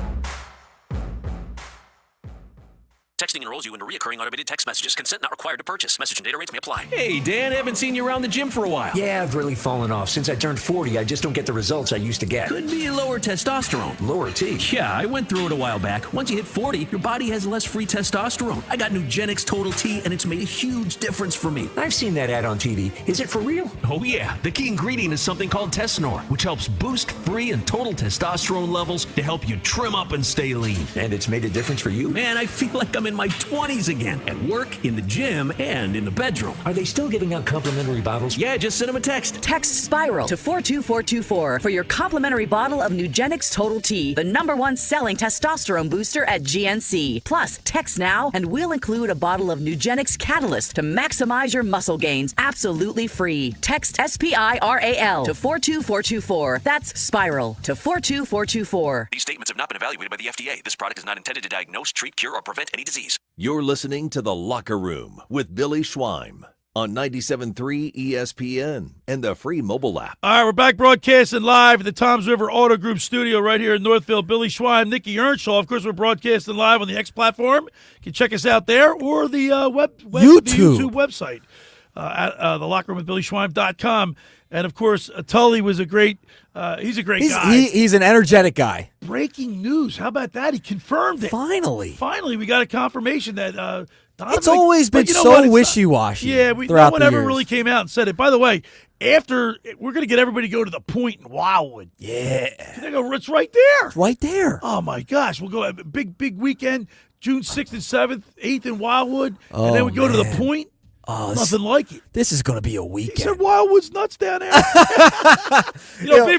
Texting enrolls you into recurring automated text messages. Consent not required to purchase. Message and data rates may apply. Hey, Dan, haven't seen you around the gym for a while. Yeah, I've really fallen off. Since I turned 40, I just don't get the results I used to get. Could be lower testosterone. Lower T? Yeah, I went through it a while back. Once you hit 40, your body has less free testosterone. I got Nugenix Total T, and it's made a huge difference for me. I've seen that ad on TV. Is it for real? Oh, yeah. The key ingredient is something called Tesnor, which helps boost free and total testosterone levels to help you trim up and stay lean. And it's made a difference for you? Man, I feel like I'm in my 20s again, at work, in the gym, and in the bedroom. Are they still giving out complimentary bottles? Yeah, just send them a text. Text SPIRAL to 42424 for your complimentary bottle of Nugenix Total T, the #1 selling testosterone booster at GNC. Plus, text now and we'll include a bottle of Nugenix Catalyst to maximize your muscle gains absolutely free. Text SPIRAL to 42424. That's SPIRAL to 42424. These statements have not been evaluated by the FDA. This product is not intended to diagnose, treat, cure, or prevent any disease. You're listening to The Locker Room with Billy Schwein on 97.3 ESPN and the free mobile app. All right, we're back broadcasting live at the Toms River Auto Group studio right here in Northfield. Billy Schwein, Nikki Earnshaw. Of course, we're broadcasting live on the X platform. You can check us out there or the YouTube website at thelockerroomwithbillyschwein.com. And, of course, Tully was a great he's a great guy. He's an energetic guy. Breaking news. How about that? He confirmed it. Finally, we got a confirmation that Donovan, it's always been so wishy-washy. Yeah, no one ever really came out and said it. By the way, after we're going to get everybody to go to the Point in Wildwood. Yeah. It's right there. It's right there. Oh, my gosh. We'll go have a big weekend, June 6th and 7th, 8th in Wildwood. And then we go to the Point. Oh, nothing like it. This is going to be a weekend. He said Wildwood's nuts down there. being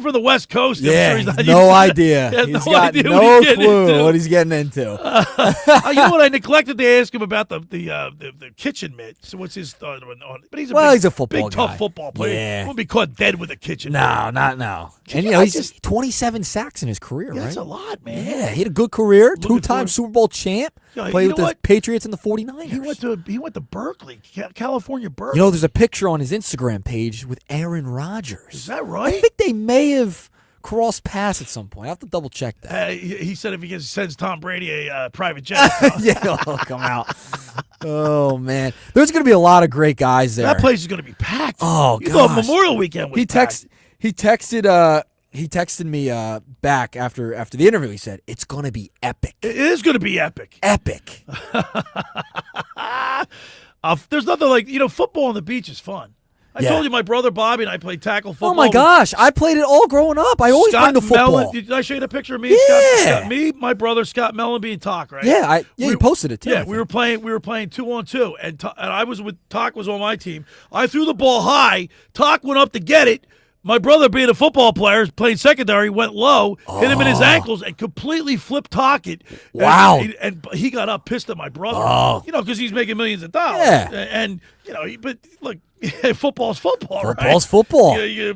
from the West Coast. Yeah, I'm sure he's no idea. He's got no clue what he's getting into. You know what? I neglected to ask him about the kitchen mitt. So what's his thought on it? But he's a football big, guy. tough football player. Yeah. He won't be caught dead with a kitchen mitt. No, not now. And he's 27 sacks in his career, right? That's a lot, man. Yeah, he had a good career. Two-time Super Bowl champ. Played with the Patriots and the 49ers. He went to Berkeley, California, Berkeley. There's a picture on his Instagram page with Aaron Rodgers. Is that right? I think they may have crossed paths at some point. I have to double check that. He said if he sends Tom Brady a private jet. Yeah, he'll come out. Oh, man. There's going to be a lot of great guys there. That place is going to be packed. Oh, you thought Memorial Weekend was packed. He texted me back after the interview. He said, it's going to be epic. It is going to be epic. Epic. There's nothing like, football on the beach is fun. I told you my brother Bobby and I played tackle football. Oh, my gosh. I played it all growing up. I always bring the football. Mellon, did I show you the picture of me and Scott? Me, my brother, Scott Mellenby, and Talk, right? Yeah, you posted it, too. Yeah, we were playing 2-on-2, and I was with Talk was on my team. I threw the ball high. Talk went up to get it. My brother, being a football player, playing secondary, went low, hit him in his ankles, and completely flipped Tockett. Wow. And he got up pissed at my brother. Oh. Because he's making millions of dollars. Yeah. And, but look, football's football, right? Football's football. You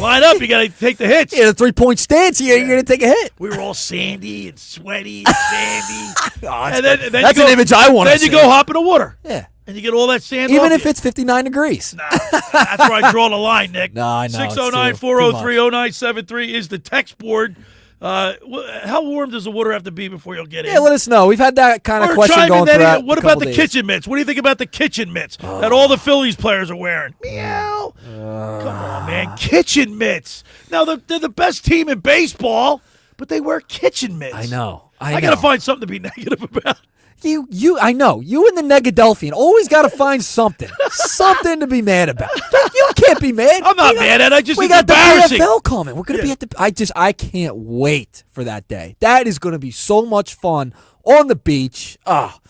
line up, you got to take the hits. Yeah, the 3-point stance, you're going to take a hit. We were all sandy and sweaty and sandy. And then that's an image I want to see. Then you go hop in the water. Yeah. And you get all that sand Even off if you. it's 59 degrees. Nah, that's where I draw the line, Nick. No, I know. 609-403-0973 is the text board. How warm does the water have to be before you'll get in? Yeah, let us know. We've had that kind of question going throughout. What about the kitchen mitts? What do you think about the kitchen mitts that all the Phillies players are wearing? Meow. Come on, man. Kitchen mitts. Now, they're the best team in baseball, but they wear kitchen mitts. I know. I got to find something to be negative about. I know. You and the Negadelphian always got to find something to be mad about. You can't be mad. I'm not mad at it. We got the PFL coming. We're going to be at the I can't wait for that day. That is going to be so much fun on the beach. That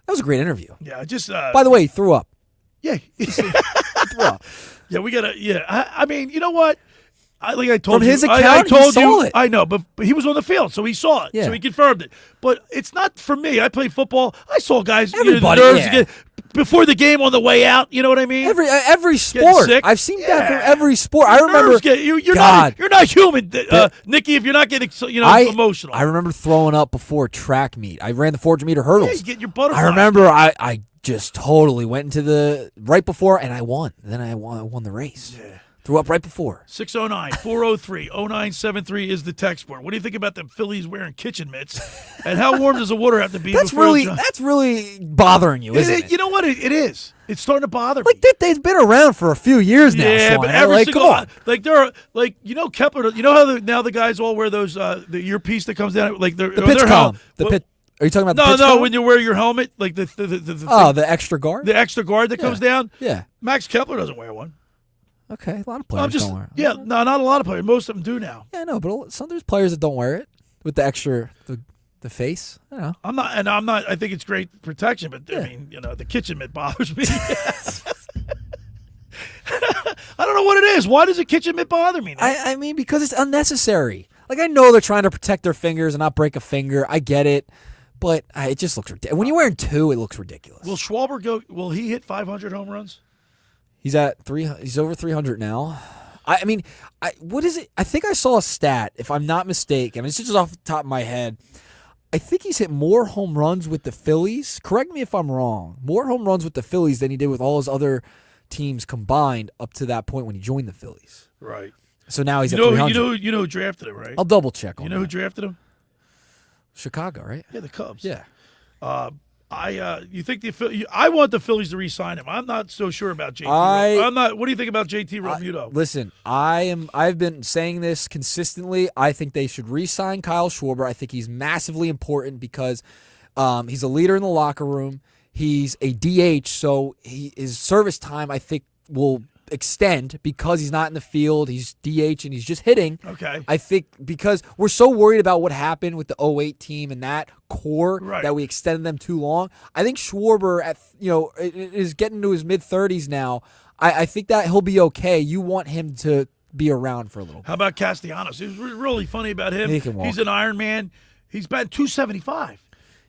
was a great interview. Yeah, just by the way, he threw up. Yeah. He threw up. Yeah, we got to I mean, you know what? Like I told From you, his account, I told he saw it. I know, but he was on the field, so he saw it. Yeah. So he confirmed it. But it's not for me. I played football. I saw guys Everybody, nerves yeah. get before the game on the way out. You know what I mean? Every sport. sick. I've seen that from every sport. I remember. You're God. not human, Nikki. If you're not getting emotional. I remember throwing up before track meet. I ran the 400-meter hurdles. Yeah, you get your butterfly. I remember I just totally went into the right before, and I won. Then I won the race. Yeah. Threw up right before. 609-403-0973 is the text board. What do you think about the Phillies wearing kitchen mitts? And how warm does the water have to be? That's really bothering you, isn't it? You know what? It is. It's starting to bother me. They've been around for a few years now. Yeah, Sean. but every single come on. Kepler. You know how now the guys all wear those the earpiece that comes down like the pitch column. Are you talking about the pitch column? When you wear your helmet, like the extra guard. The extra guard that comes down. Yeah. Max Kepler doesn't wear one. Okay, a lot of players don't wear it. Yeah, no, not a lot of players. Most of them do now. Yeah, no, but there's players that don't wear it with the extra the face. I don't know. I'm not. I think it's great protection, but I mean, the kitchen mitt bothers me. I don't know what it is. Why does a kitchen mitt bother me? I mean, because it's unnecessary. Like I know they're trying to protect their fingers and not break a finger. I get it, but it just looks ridiculous. When you're wearing two, it looks ridiculous. Will Schwarber go? Will he hit 500 home runs? He's at 300. He's over 300 now. I mean, what is it? I think I saw a stat, if I'm not mistaken. It's just off the top of my head. I think he's hit more home runs with the Phillies. Correct me if I'm wrong. More home runs with the Phillies than he did with all his other teams combined up to that point when he joined the Phillies. Right. So now he's at 300. You know who drafted him, right? I'll double check on You know who drafted him? Chicago, right? Yeah, the Cubs. Yeah. You think I want the Phillies to re-sign him. I'm not so sure about JT. I'm not. What do you think about JT Realmuto? Listen, I've been saying this consistently. I think they should re-sign Kyle Schwarber. I think he's massively important because he's a leader in the locker room. He's a DH, so his service time I think will extend because he's not in the field. He's DH and he's just hitting. Okay. I think because we're so worried about what happened with the 08 team and that core that we extended them too long. I think Schwarber is getting to his mid-30s now. I think that he'll be okay. You want him to be around for a little bit. How about Castellanos? It was really funny about him. He can walk. He's an Iron Man. He's batting 275.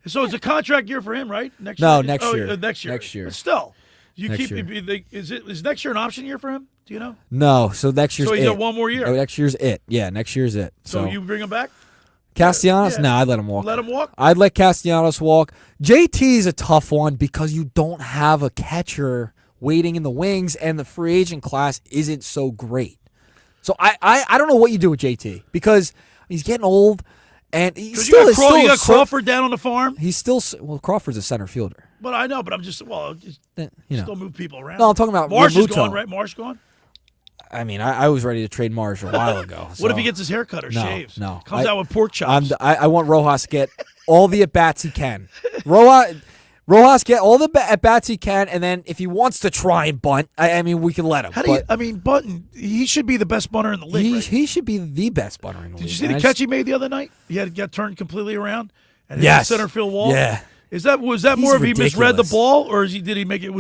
So it's a contract year for him, right? Next year. Next year. Next year. But still. Is next year an option year for him? Do you know? No, so next year's So he's it. got one more year. Oh, next year's it. Yeah, next year's it. So you bring him back? Castellanos? No, I'd let him walk. Let him walk? I'd let Castellanos walk. JT is a tough one because you don't have a catcher waiting in the wings, and the free agent class isn't so great. So I don't know what you do with JT because he's getting old, and he's still you got Crawford down on the farm? He's still Crawford's a center fielder. But I know, but I'm just still move people around. No, I'm talking about Marsh is Realmuto. gone, right? Marsh gone? I mean, I was ready to trade Marsh a while ago. What if he gets his hair cut or shaves? No. Comes out with pork chops. I want Rojas to get all the at-bats he can. Rojas get all the at-bats he can, and then if he wants to try and bunt, I mean, we can let him. Bunting, he should be the best bunter in the league, He should be the best bunter in the league. Did you see the catch he made the other night? He got turned completely around and hit Yes. the center field wall? Yeah. Was that He's more if he misread the ridiculous. ball, or did he make it?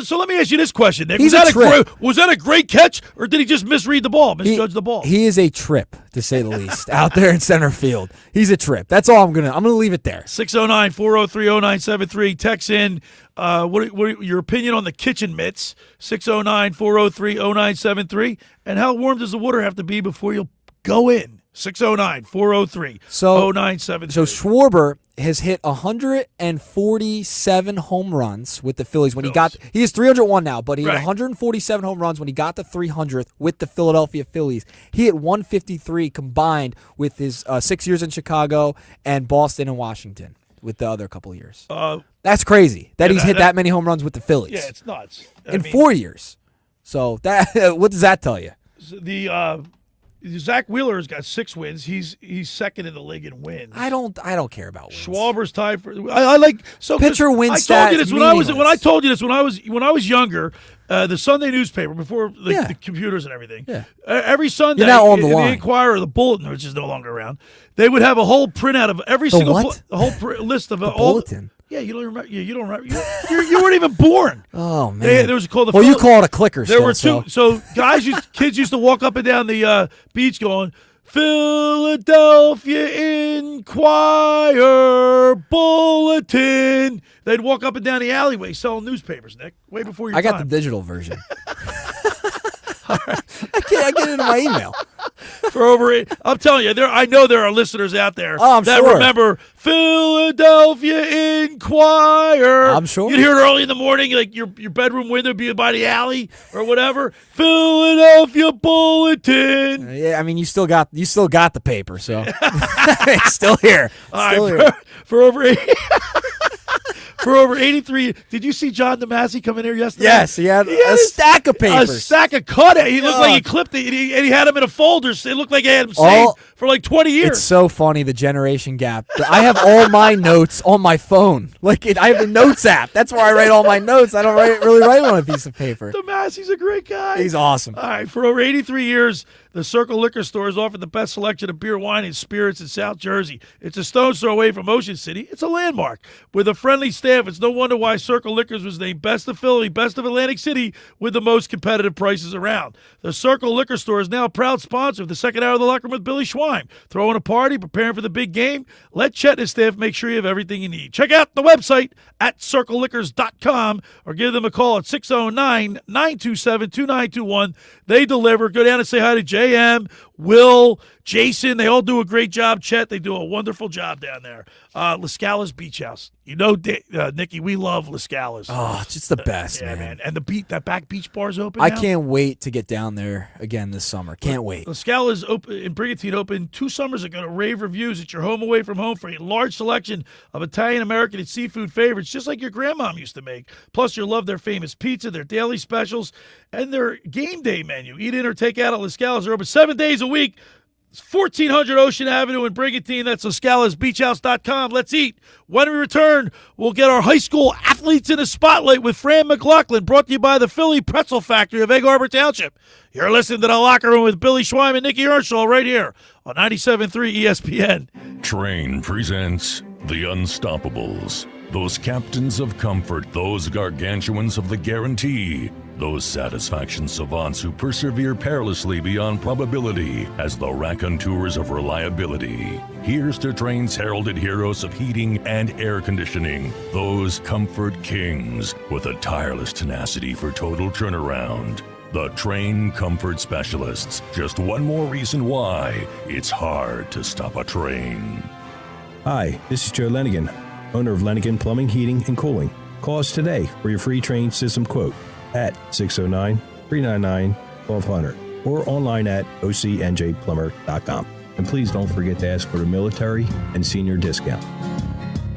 So let me ask you this question, Nick. He's Was that a great catch, or did he just misread the ball, misjudge the ball? He is a trip, to say the least, out there in center field. He's a trip. That's all I'm gonna leave it there. 609-403-0973. Text in what your opinion on the kitchen mitts. 609-403-0973. And how warm does the water have to be before you'll go in? 609-403-0973. So Schwarber has hit 147 home runs with the Phillies when he is 301 now, but he had 147 home runs when he got the 300th with the Philadelphia Phillies. He hit 153 combined with his 6 years in Chicago and Boston and Washington with the other couple of years. That's crazy that he's hit that many home runs with the Phillies. Yeah, it's nuts. In 4 years. So that what does that tell you? Zach Wheeler's got 6 wins. He's second in the league in wins. I don't care about wins. Schwarber's tied for. I like so pitcher win I stats. told you this when I told you this when I was younger. The Sunday newspaper before the computers and everything. Yeah. Every Sunday, You're now on the in line. the Inquirer or the Bulletin, which is no longer around, they would have a whole printout of every single list of the all. Bulletin. Yeah, you don't remember. Yeah, you don't remember. You weren't even born. Oh man, there was called the. Well, you call it a clicker. There were two. So kids used to walk up and down the beach going, Philadelphia Inquirer Bulletin. They'd walk up and down the alleyway selling newspapers, Nick. Way before your time. I got time. the digital version. I get it in my email. For over 8, I'm telling you, I know there are listeners out there that sure. remember Philadelphia Inquirer. I'm sure. You'd hear it early in the morning, like your bedroom window be by the alley or whatever. Philadelphia Bulletin. Yeah, I mean you still got the paper, so it's still here. All right, for over 8. For over 83, did you see John DeMasi come in here yesterday? Yes, he had a stack of papers. A stack of cut. He looked like he clipped it, and he had them in a folder. So it looked like he had them saved for like 20 years. It's so funny, the generation gap. I have all my notes on my phone. I have the Notes app. That's where I write all my notes. I don't really write on a piece of paper. DeMasi's a great guy. He's awesome. All right, for over 83 years, the Circle Liquor Store has offered the best selection of beer, wine, and spirits in South Jersey. It's a stone's throw away from Ocean City. It's a landmark. With a friendly staff, it's no wonder why Circle Liquors was named Best of Philly, Best of Atlantic City, with the most competitive prices around. The Circle Liquor Store is now a proud sponsor of the second hour of the Locker Room with Billy Schwein. Throwing a party, preparing for the big game? Let Chet and his staff make sure you have everything you need. Check out the website at circleliquors.com or give them a call at 609-927-2921. They deliver. Go down and say hi to JM, Will, Jason. They all do a great job. Chet, they do a wonderful job down there. La Scala's Beach House. You know, Nikki, we love La Scala's. Oh, it's just the best, man. And that back beach bar's open I now. can't wait to get down there again this summer. Can't wait. La Scala's open in Brigantine opened 2 summers ago to rave reviews. It's your home away from home for a large selection of Italian, American, and seafood favorites, just like your grandmom used to make. Plus, you'll love their famous pizza, their daily specials, and their game day menu. Eat in or take out at La Scala's. They're open 7 days a week. 1400 Ocean Avenue in Brigantine. That's LaScalasBeachHouse.com. Let's eat. When we return, we'll get our high school athletes in the spotlight with Fran Mclaughlin, brought to you by the Philly Pretzel Factory of Egg Harbor Township. You're listening to The Locker Room with Billy Schwein and Nikki Earnshaw right here on 97.3 ESPN. Train presents The Unstoppables. Those captains of comfort, those gargantuans of the guarantee, those satisfaction savants who persevere perilously beyond probability as the raconteurs of reliability. Here's to Train's heralded heroes of heating and air conditioning, those comfort kings with a tireless tenacity for total turnaround. The Train Comfort Specialists. Just one more reason why it's hard to stop a train. Hi, this is Joe Lenigan, owner of Lenigan Plumbing, Heating, and Cooling. Call us today for your free Train system quote at 609-399-1200 or online at ocnjplumber.com. And please don't forget to ask for the military and senior discount.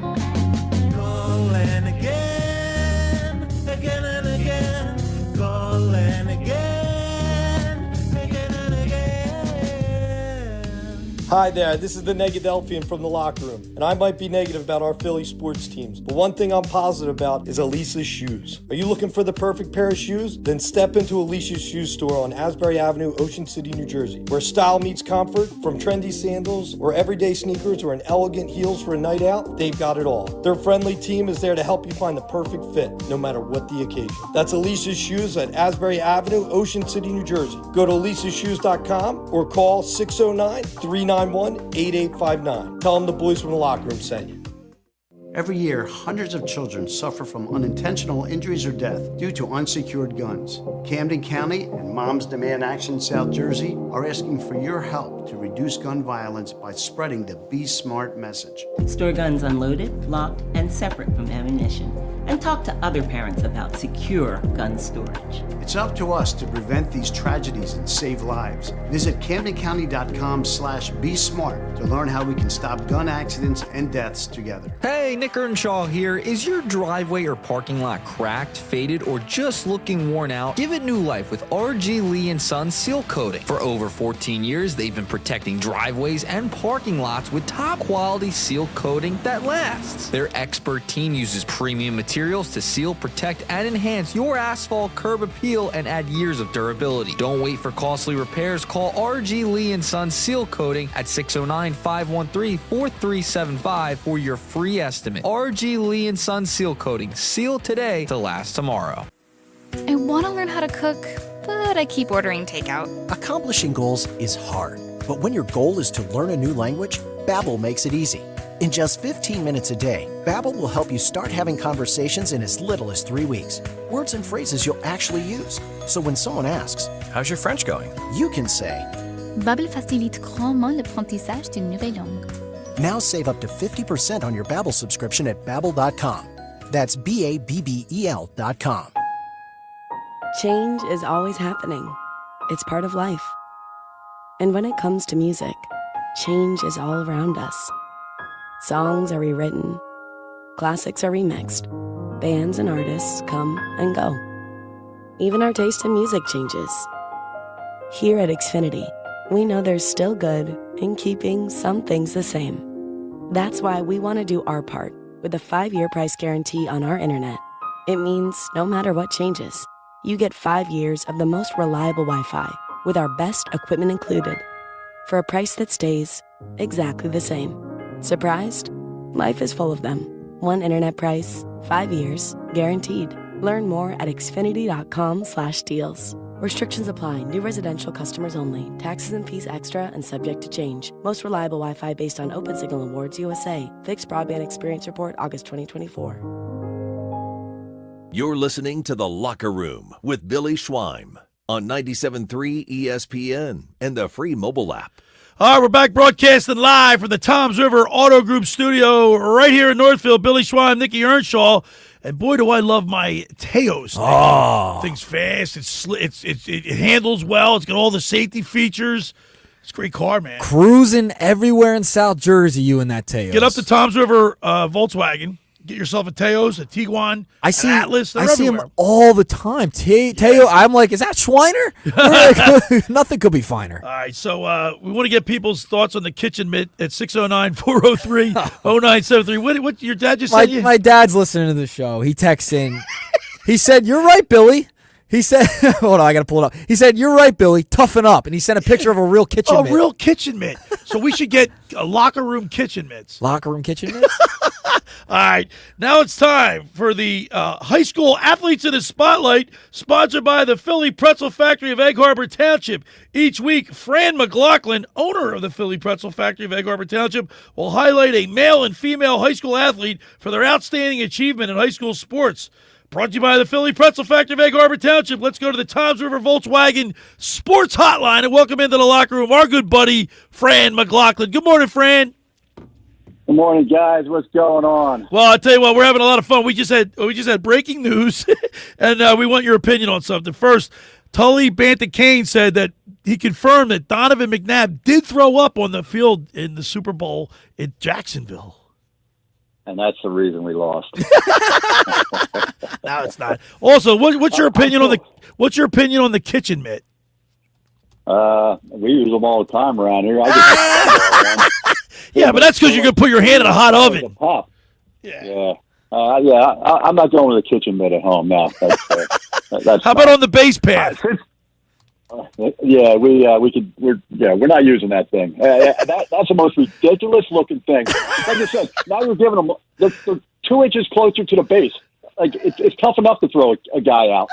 Calling again, again and again. Calling again, again and again. Hi there, this is the Negadelphian from the locker room, and I might be negative about our Philly sports teams, but one thing I'm positive about is Elisa's shoes. Are you looking for the perfect pair of shoes? Then step into Elisa's shoe store on Asbury Avenue, Ocean City, New Jersey, where style meets comfort, from trendy sandals or everyday sneakers or an elegant heels for a night out, they've got it all. Their friendly team is there to help you find the perfect fit, no matter what the occasion. That's Elisa's Shoes at Asbury Avenue, Ocean City, New Jersey. Go to elisashoes.com or call 609-391-8859. Tell them the boys from the locker room sent you. Every year, hundreds of children suffer from unintentional injuries or death due to unsecured guns. Camden County and Moms Demand Action South Jersey are asking for your help to reduce gun violence by spreading the Be Smart message. Store guns unloaded, locked, and separate from ammunition. And talk to other parents about secure gun storage. It's up to us to prevent these tragedies and save lives. Visit CamdenCounty.com/BeSmart to learn how we can stop gun accidents and deaths together. Hey, Nick Earnshaw here. Is your driveway or parking lot cracked, faded, or just looking worn out? Give it new life with R.G. Lee & Sons Seal Coating. For over 14 years, they've been protecting driveways and parking lots with top-quality seal coating that lasts. Their expert team uses premium materials to seal, protect, and enhance your asphalt curb appeal and add years of durability. Don't wait for costly repairs. Call R.G. Lee & Sons Seal Coating at 609-513-4375 for your free estimate. R.G. Lee & Sons Seal Coating. Seal today to last tomorrow. I want to learn how to cook, but I keep ordering takeout. Accomplishing goals is hard, but when your goal is to learn a new language, Babbel makes it easy. In just 15 minutes a day, Babbel will help you start having conversations in as little as 3 weeks. Words and phrases you'll actually use. So when someone asks, "How's your French going?" you can say, Babbel facilite grandement l'apprentissage d'une nouvelle langue. Now save up to 50% on your Babbel subscription at Babbel.com. That's BABBEL.com. Change is always happening. It's part of life. And when it comes to music, change is all around us. Songs are rewritten, classics are remixed, bands and artists come and go. Even our taste in music changes. Here at Xfinity, we know there's still good in keeping some things the same. That's why we want to do our part with a 5-year price guarantee on our internet. It means no matter what changes, you get 5 years of the most reliable Wi-Fi with our best equipment included for a price that stays exactly the same. Surprised? Life is full of them. One internet price, 5 years, guaranteed. Learn more at xfinity.com/deals. Restrictions apply. New residential customers only. Taxes and fees extra and subject to change. Most reliable Wi-Fi based on Open Signal Awards USA. Fixed Broadband Experience Report, August 2024. You're listening to The Locker Room with Billy Schweim on 97.3 ESPN and the free mobile app. All right, we're back broadcasting live from the Toms River Auto Group studio right here in Northfield. Billy Schweim, Nicky Earnshaw, and boy, do I love my Teos. Oh. Thing's fast. It handles well. It's got all the safety features. It's a great car, man. Cruising everywhere in South Jersey, you and that Teos. Get up to Toms River Volkswagen. Get yourself a Teos, a Tiguan, an Atlas. They're see everywhere. him all the time. Teo, I'm like, is that Schweiner? Nothing could be finer. All right, so we want to get people's thoughts on the kitchen mitt at 609-403-0973. What your dad just said? My dad's listening to the show. He texts in. He said, "You're right, Billy." He said, hold on, I got to pull it up. He said, "You're right, Billy. Toughen up." And he sent a picture of a real kitchen mitt. A real kitchen mitt. So we should get a locker room kitchen mitts. Locker room kitchen mitts? All right, now it's time for the high school athletes in the spotlight, sponsored by the Philly Pretzel Factory of Egg Harbor Township. Each week, Fran Mclaughlin, owner of the Philly Pretzel Factory of Egg Harbor Township, will highlight a male and female high school athlete for their outstanding achievement in high school sports. Brought to you by the Philly Pretzel Factory of Egg Harbor Township. Let's go to the Toms River Volkswagen Sports Hotline and welcome into the locker room our good buddy, Fran Mclaughlin. Good morning, Fran. Good morning, guys. What's going on? Well, I'll tell you what, we're having a lot of fun. We just had breaking news, and we want your opinion on something. First, Tully Banta-Cain said that he confirmed that Donovan McNabb did throw up on the field in the Super Bowl in Jacksonville. And that's the reason we lost. No, it's not. Also, what's your opinion on the kitchen mitt? We use them all the time around here. Yeah, but that's because you're going to put your hand in a hot oven. Pop. Yeah. I'm not going to the kitchen mitt at home now. That's How about on the base pad? Yeah, we could. We're not using that thing. That's the most ridiculous looking thing. Like I said, now you're giving them they're 2 inches closer to the base. Like it's tough enough to throw a guy out.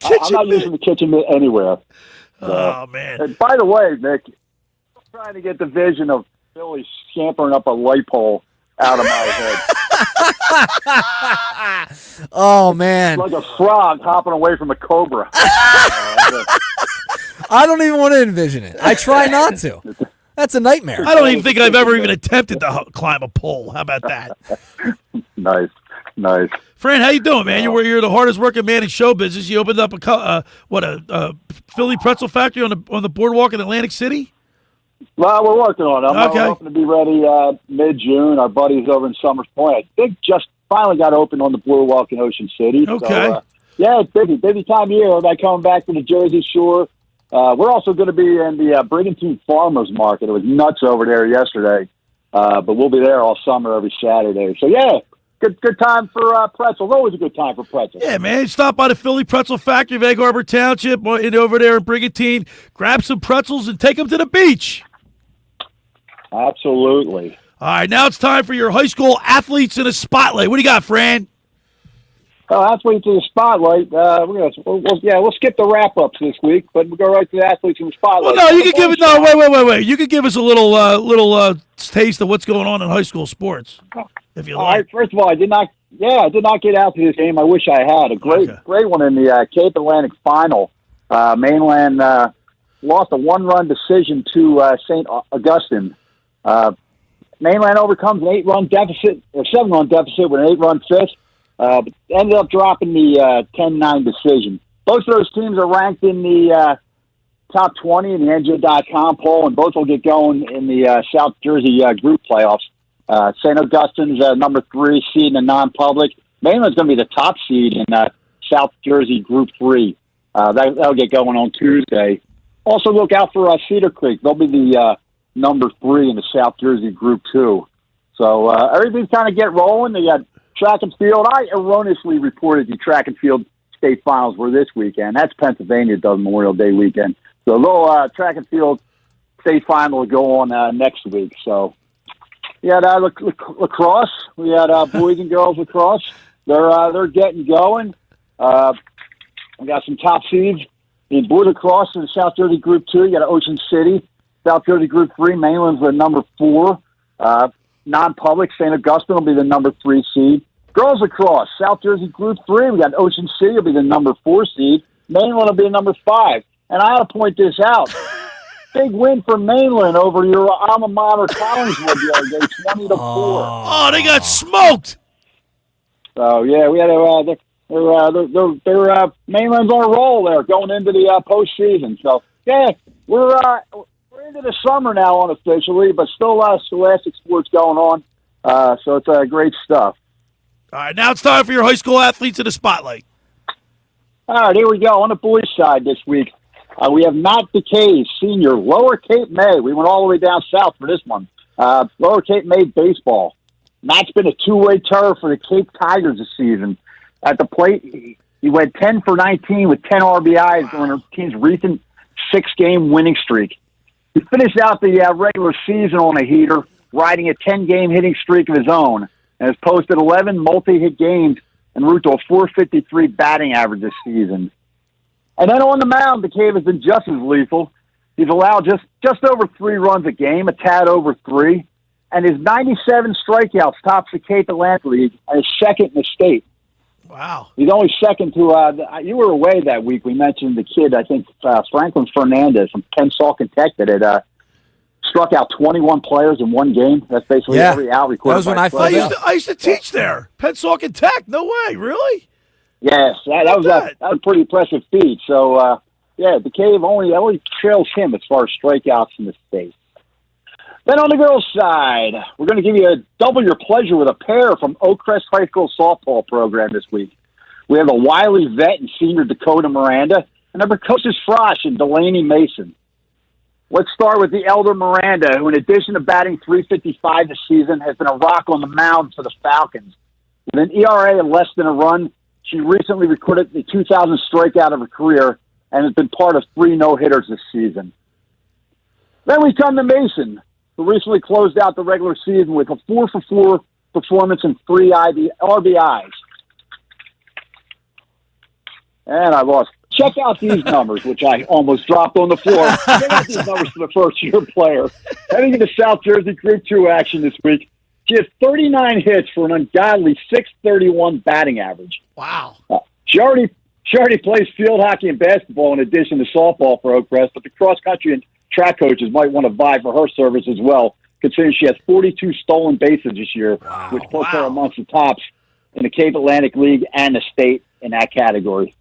I'm not using the kitchen mitt anywhere. Oh man! And by the way, Nick, I'm trying to get the vision of Philly scampering up a light pole out of my head. Oh man! Like a frog hopping away from a cobra. I don't even want to envision it. I try not to. That's a nightmare. I don't even think I've ever even attempted to climb a pole. How about that? Nice. Fran, how you doing, man? You're the hardest working man in show business. You opened up a Philly Pretzel factory on the boardwalk in Atlantic City. Well, we're working on it. I'm hoping to be ready mid-June. Our buddies over in Summers Point, I think, just finally got open on the boardwalk in Ocean City. Okay. So, it's busy time of year. Everybody coming back to the Jersey Shore. We're also going to be in the Brigantine Farmers Market. It was nuts over there yesterday, but we'll be there all summer every Saturday. So, good time for pretzels. Always a good time for pretzels. Yeah, man. Stop by the Philly Pretzel Factory of Egg Harbor Township over there in Brigantine. Grab some pretzels and take them to the beach. Absolutely. All right, now it's time for your high school athletes in a spotlight. What do you got, Fran? Athletes in the spotlight. We'll skip the wrap-ups this week, but we'll go right to the athletes in the spotlight. Well, no, you can give it. No, wait. You could give us a little taste of what's going on in high school sports, if you like. All right. First of all, I did not get out to this game. I wish I had. A great one in the Cape Atlantic final. Mainland lost a 1-run decision to St. Augustine. Mainland overcomes an 8-run deficit, or 7-run deficit with an 8-run fifth. But ended up dropping the 10-9 decision. Both of those teams are ranked in the top 20 in the NJ.com poll, and both will get going in the South Jersey group playoffs. St. Augustine's number 3 seed in the non-public. Mainland's going to be the top seed in South Jersey Group 3. That'll get going on Tuesday. Also look out for Cedar Creek. They'll be the number 3 in the South Jersey Group 2. So everything's kind of get rolling. They got track and field. I erroneously reported the track and field state finals were this weekend. That's Pennsylvania does Memorial Day weekend. So a little track and field state final will go on next week. So we had lacrosse. We had boys and girls lacrosse. They're getting going. We got some top seeds in boys lacrosse in South Jersey Group 2. You got Ocean City, South Jersey Group 3. Mainland's the number 4. Non-public, St. Augustine will be the number 3 seed. Girls lacrosse, South Jersey Group 3. We got Ocean City will be the number 4 seed. Mainland will be the number 5. And I ought to point this out. Big win for Mainland over your alma mater, Collinswood, the other day, 20-4. Oh, they got smoked. So we had they're Mainland's on a roll there going into the postseason. So we're into the summer now unofficially, but still a lot of scholastic sports going on. So it's great stuff. All right, now it's time for your high school athletes in the spotlight. All right, here we go. On the boys' side this week, we have Banta-Cain senior, Lower Cape May. We went all the way down south for this one. Lower Cape May baseball. Matt's been a two-way terror for the Cape Tigers this season. At the plate, he went 10 for 19 with 10 RBIs during the team's recent 6-game winning streak. He finished out the regular season on a heater, riding a 10-game hitting streak of his own, and has posted 11 multi-hit games en route to a .453 batting average this season. And then on the mound, the Cave has been just as lethal. He's allowed just over 3 runs a game, a tad over 3, and his 97 strikeouts tops the Cape Atlantic League and is second in the state. Wow. He's only second to, you were away that week. We mentioned the kid, I think, Franklin Fernandez from Pensacola Tech that had struck out 21 players in one game. That's basically every out recorded. That was when I used to teach there. Pensacola Tech. No way. Really? Yes. That was a pretty impressive feat. So, the Cave only trails him as far as strikeouts in the state. Then on the girls' side, we're going to give you double your pleasure with a pair from Oakcrest High School softball program this week. We have a wily vet and senior Dakota Miranda and number Coaches Frosh and Delaney Mason. Let's start with the elder Miranda, who in addition to batting .355 this season, has been a rock on the mound for the Falcons. With an ERA of less than a run, she recently recorded the 2,000th strikeout of her career and has been part of 3 no-hitters this season. Then we come to Mason, who recently closed out the regular season with a 4-for-4 performance and 3 RBIs. And I lost. Check out these numbers, which I almost dropped on the floor. Check out these numbers for the first-year player. Heading into South Jersey Group 2 action this week, she has 39 hits for an ungodly .631 batting average. Wow. She already plays field hockey and basketball in addition to softball for Oakcrest, but the cross-country and track coaches might want to vie for her service as well, considering she has 42 stolen bases this year, which puts her amongst the tops in the Cape Atlantic League and the state in that category.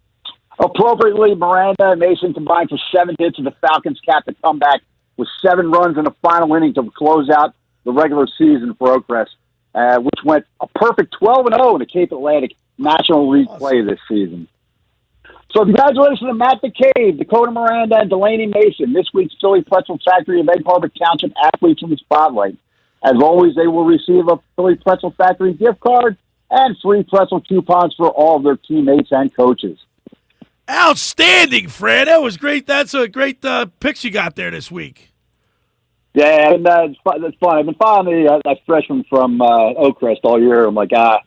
Appropriately, Miranda and Mason combined for 7 hits, and the Falcons capped a comeback with 7 runs in the final inning to close out the regular season for Oakcrest, which went a perfect 12-0 in the Cape Atlantic National League play this season. So congratulations to Matt Banta-Cain, Dakota Miranda, and Delaney Mason, this week's Philly Pretzel Factory of Egg Harbor Township athletes in the spotlight. As always, they will receive a Philly Pretzel Factory gift card and free pretzel coupons for all of their teammates and coaches. Outstanding, Fran. That was great. That's a great picks you got there this week. Yeah, and it's fun. I've been following that freshman from Oakcrest all year. I'm like, I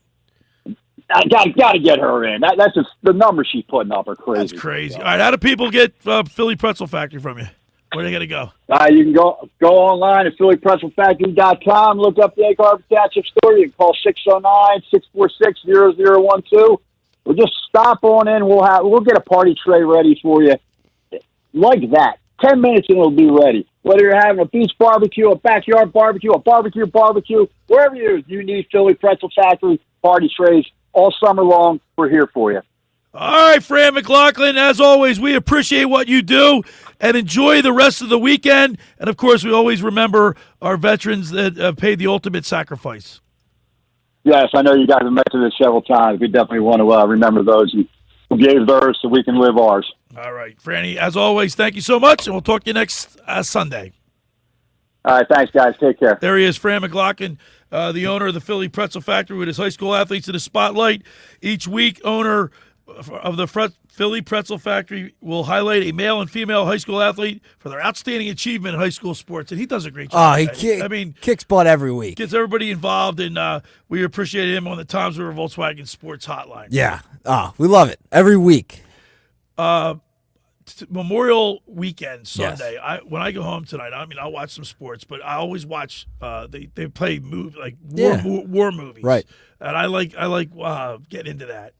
got to get her in. That's just the numbers she's putting up are crazy. That's crazy. All right, how do people get Philly Pretzel Factory from you? Where are they going to go? You can go online at PhillyPretzelFactory.com, look up the Egg Harbor Township store. You can call 609-646-0012. Or just stop on in. We'll get a party tray ready for you. Like that. 10 minutes and it'll be ready. Whether you're having a beach barbecue, a backyard barbecue, a barbecue, wherever you need Philly Pretzel Factory party trays all summer long. We're here for you. All right, Fran Mclaughlin, as always, we appreciate what you do and enjoy the rest of the weekend. And, of course, we always remember our veterans that have paid the ultimate sacrifice. Yes, I know you guys have mentioned this several times. We definitely want to remember those who gave theirs so we can live ours. All right, Franny, as always, thank you so much, and we'll talk to you next Sunday. All right, thanks, guys. Take care. There he is, Fran Mclaughlin, the owner of the Philly Pretzel Factory with his high school athletes in the spotlight. Each week, owner of the Philly Pretzel Factory will highlight a male and female high school athlete for their outstanding achievement in high school sports, and he does a great job. He kicks butt every week. Gets everybody involved, and we appreciate him on the Toms River Volkswagen Sports Hotline. Yeah, we love it every week. Memorial Weekend Sunday. Yes. When I go home tonight, I'll watch some sports, but I always watch. They play war movies, right? And I like getting into that.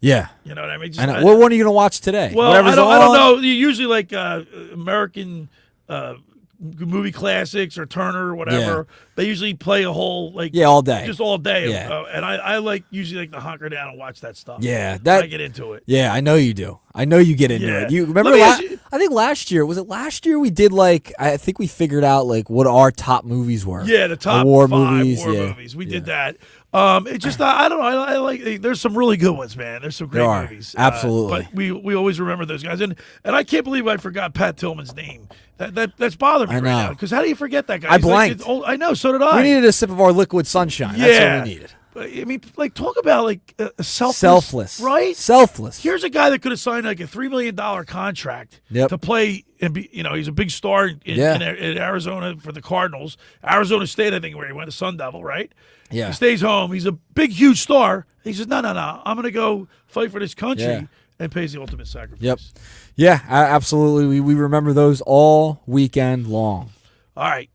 Yeah. You know what I mean? I know. What one are you going to watch today? Well, I don't know. Usually like American movie classics or Turner or whatever. Yeah. They usually play a whole all day. Just all day. Yeah. And I usually like to hunker down and watch that stuff. Yeah. I get into it. Yeah, I know you do. I know you get into it. You remember I think last year we did I think we figured out what our top movies were. Yeah, the top war 5 movies. Movies. We did that. It just I don't know. I like. There's some really good ones, man. There's some great movies. Absolutely. But we always remember those guys, and I can't believe I forgot Pat Tillman's name. That's bothering me right now. Because how do you forget that guy? I blanked. I know. So did I. We needed a sip of our liquid sunshine. Yeah. That's what we needed. I mean, talk about selfless, right? Selfless. Here's a guy that could have signed a $3 million contract to play and be. He's a big star in Arizona for the Cardinals, Arizona State, I think, where he went to Sun Devil, right? Yeah. He stays home. He's a big, huge star. He says, no. I'm going to go fight for this country and pays the ultimate sacrifice. Yep. Yeah, absolutely. We remember those all weekend long. All right.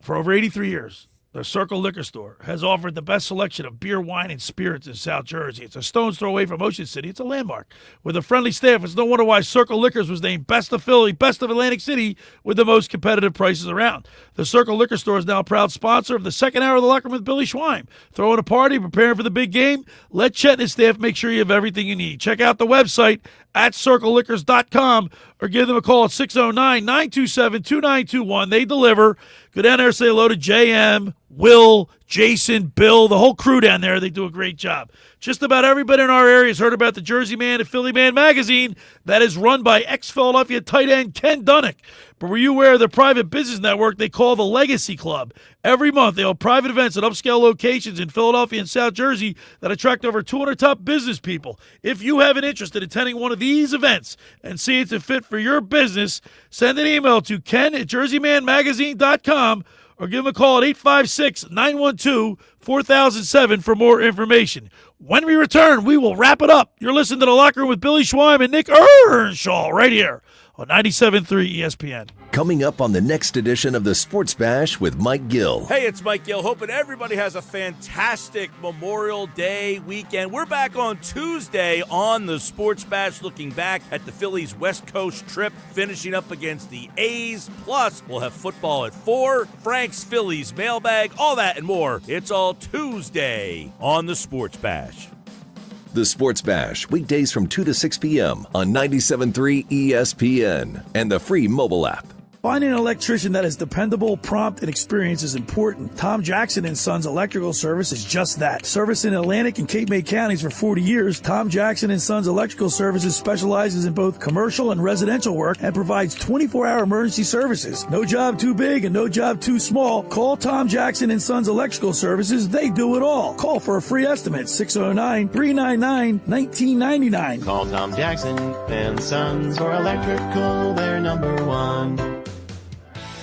For over 83 years, the Circle Liquor Store has offered the best selection of beer, wine, and spirits in South Jersey. It's a stone's throw away from Ocean City. It's a landmark. With a friendly staff, it's no wonder why Circle Liquors was named Best of Philly, Best of Atlantic City, with the most competitive prices around. The Circle Liquor Store is now a proud sponsor of the second hour of the Locker Room with Billy Schweim. Throwing a party, preparing for the big game? Let Chet and his staff make sure you have everything you need. Check out the website at circleliquors.com or give them a call at 609-927-2921. They deliver. Go down there and say hello to JM, Will, Jason, Bill, the whole crew down there, they do a great job. Just about everybody in our area has heard about the Jersey Man and Philly Man magazine that is run by ex-Philadelphia tight end Ken Dunnick. But were you aware of the private business network they call the Legacy Club? Every month, they hold private events at upscale locations in Philadelphia and South Jersey that attract over 200 top business people. If you have an interest in attending one of these events and see it's a fit for your business, send an email to ken@jerseymanmagazine.com or give him a call at 856-912-4007 for more information. When we return, we will wrap it up. You're listening to The Locker Room with Billy Schweim and Nick Earnshaw right here on 97.3 ESPN. Coming up on the next edition of the Sports Bash with Mike Gill. Hey, it's Mike Gill. Hoping everybody has a fantastic Memorial Day weekend. We're back on Tuesday on the Sports Bash, looking back at the Phillies West Coast trip, finishing up against the A's. Plus, we'll have football at 4, Frank's Phillies mailbag, all that and more. It's all Tuesday on the Sports Bash. The Sports Bash, weekdays from 2 to 6 p.m. on 97.3 ESPN and the free mobile app. Finding an electrician that is dependable, prompt, and experienced is important. Tom Jackson & Sons Electrical Service is just that. Service in Atlantic and Cape May counties for 40 years, Tom Jackson & Sons Electrical Services specializes in both commercial and residential work and provides 24-hour emergency services. No job too big and no job too small. Call Tom Jackson & Sons Electrical Services. They do it all. Call for a free estimate, 609-399-1999. Call Tom Jackson & Sons for electrical, they're number one.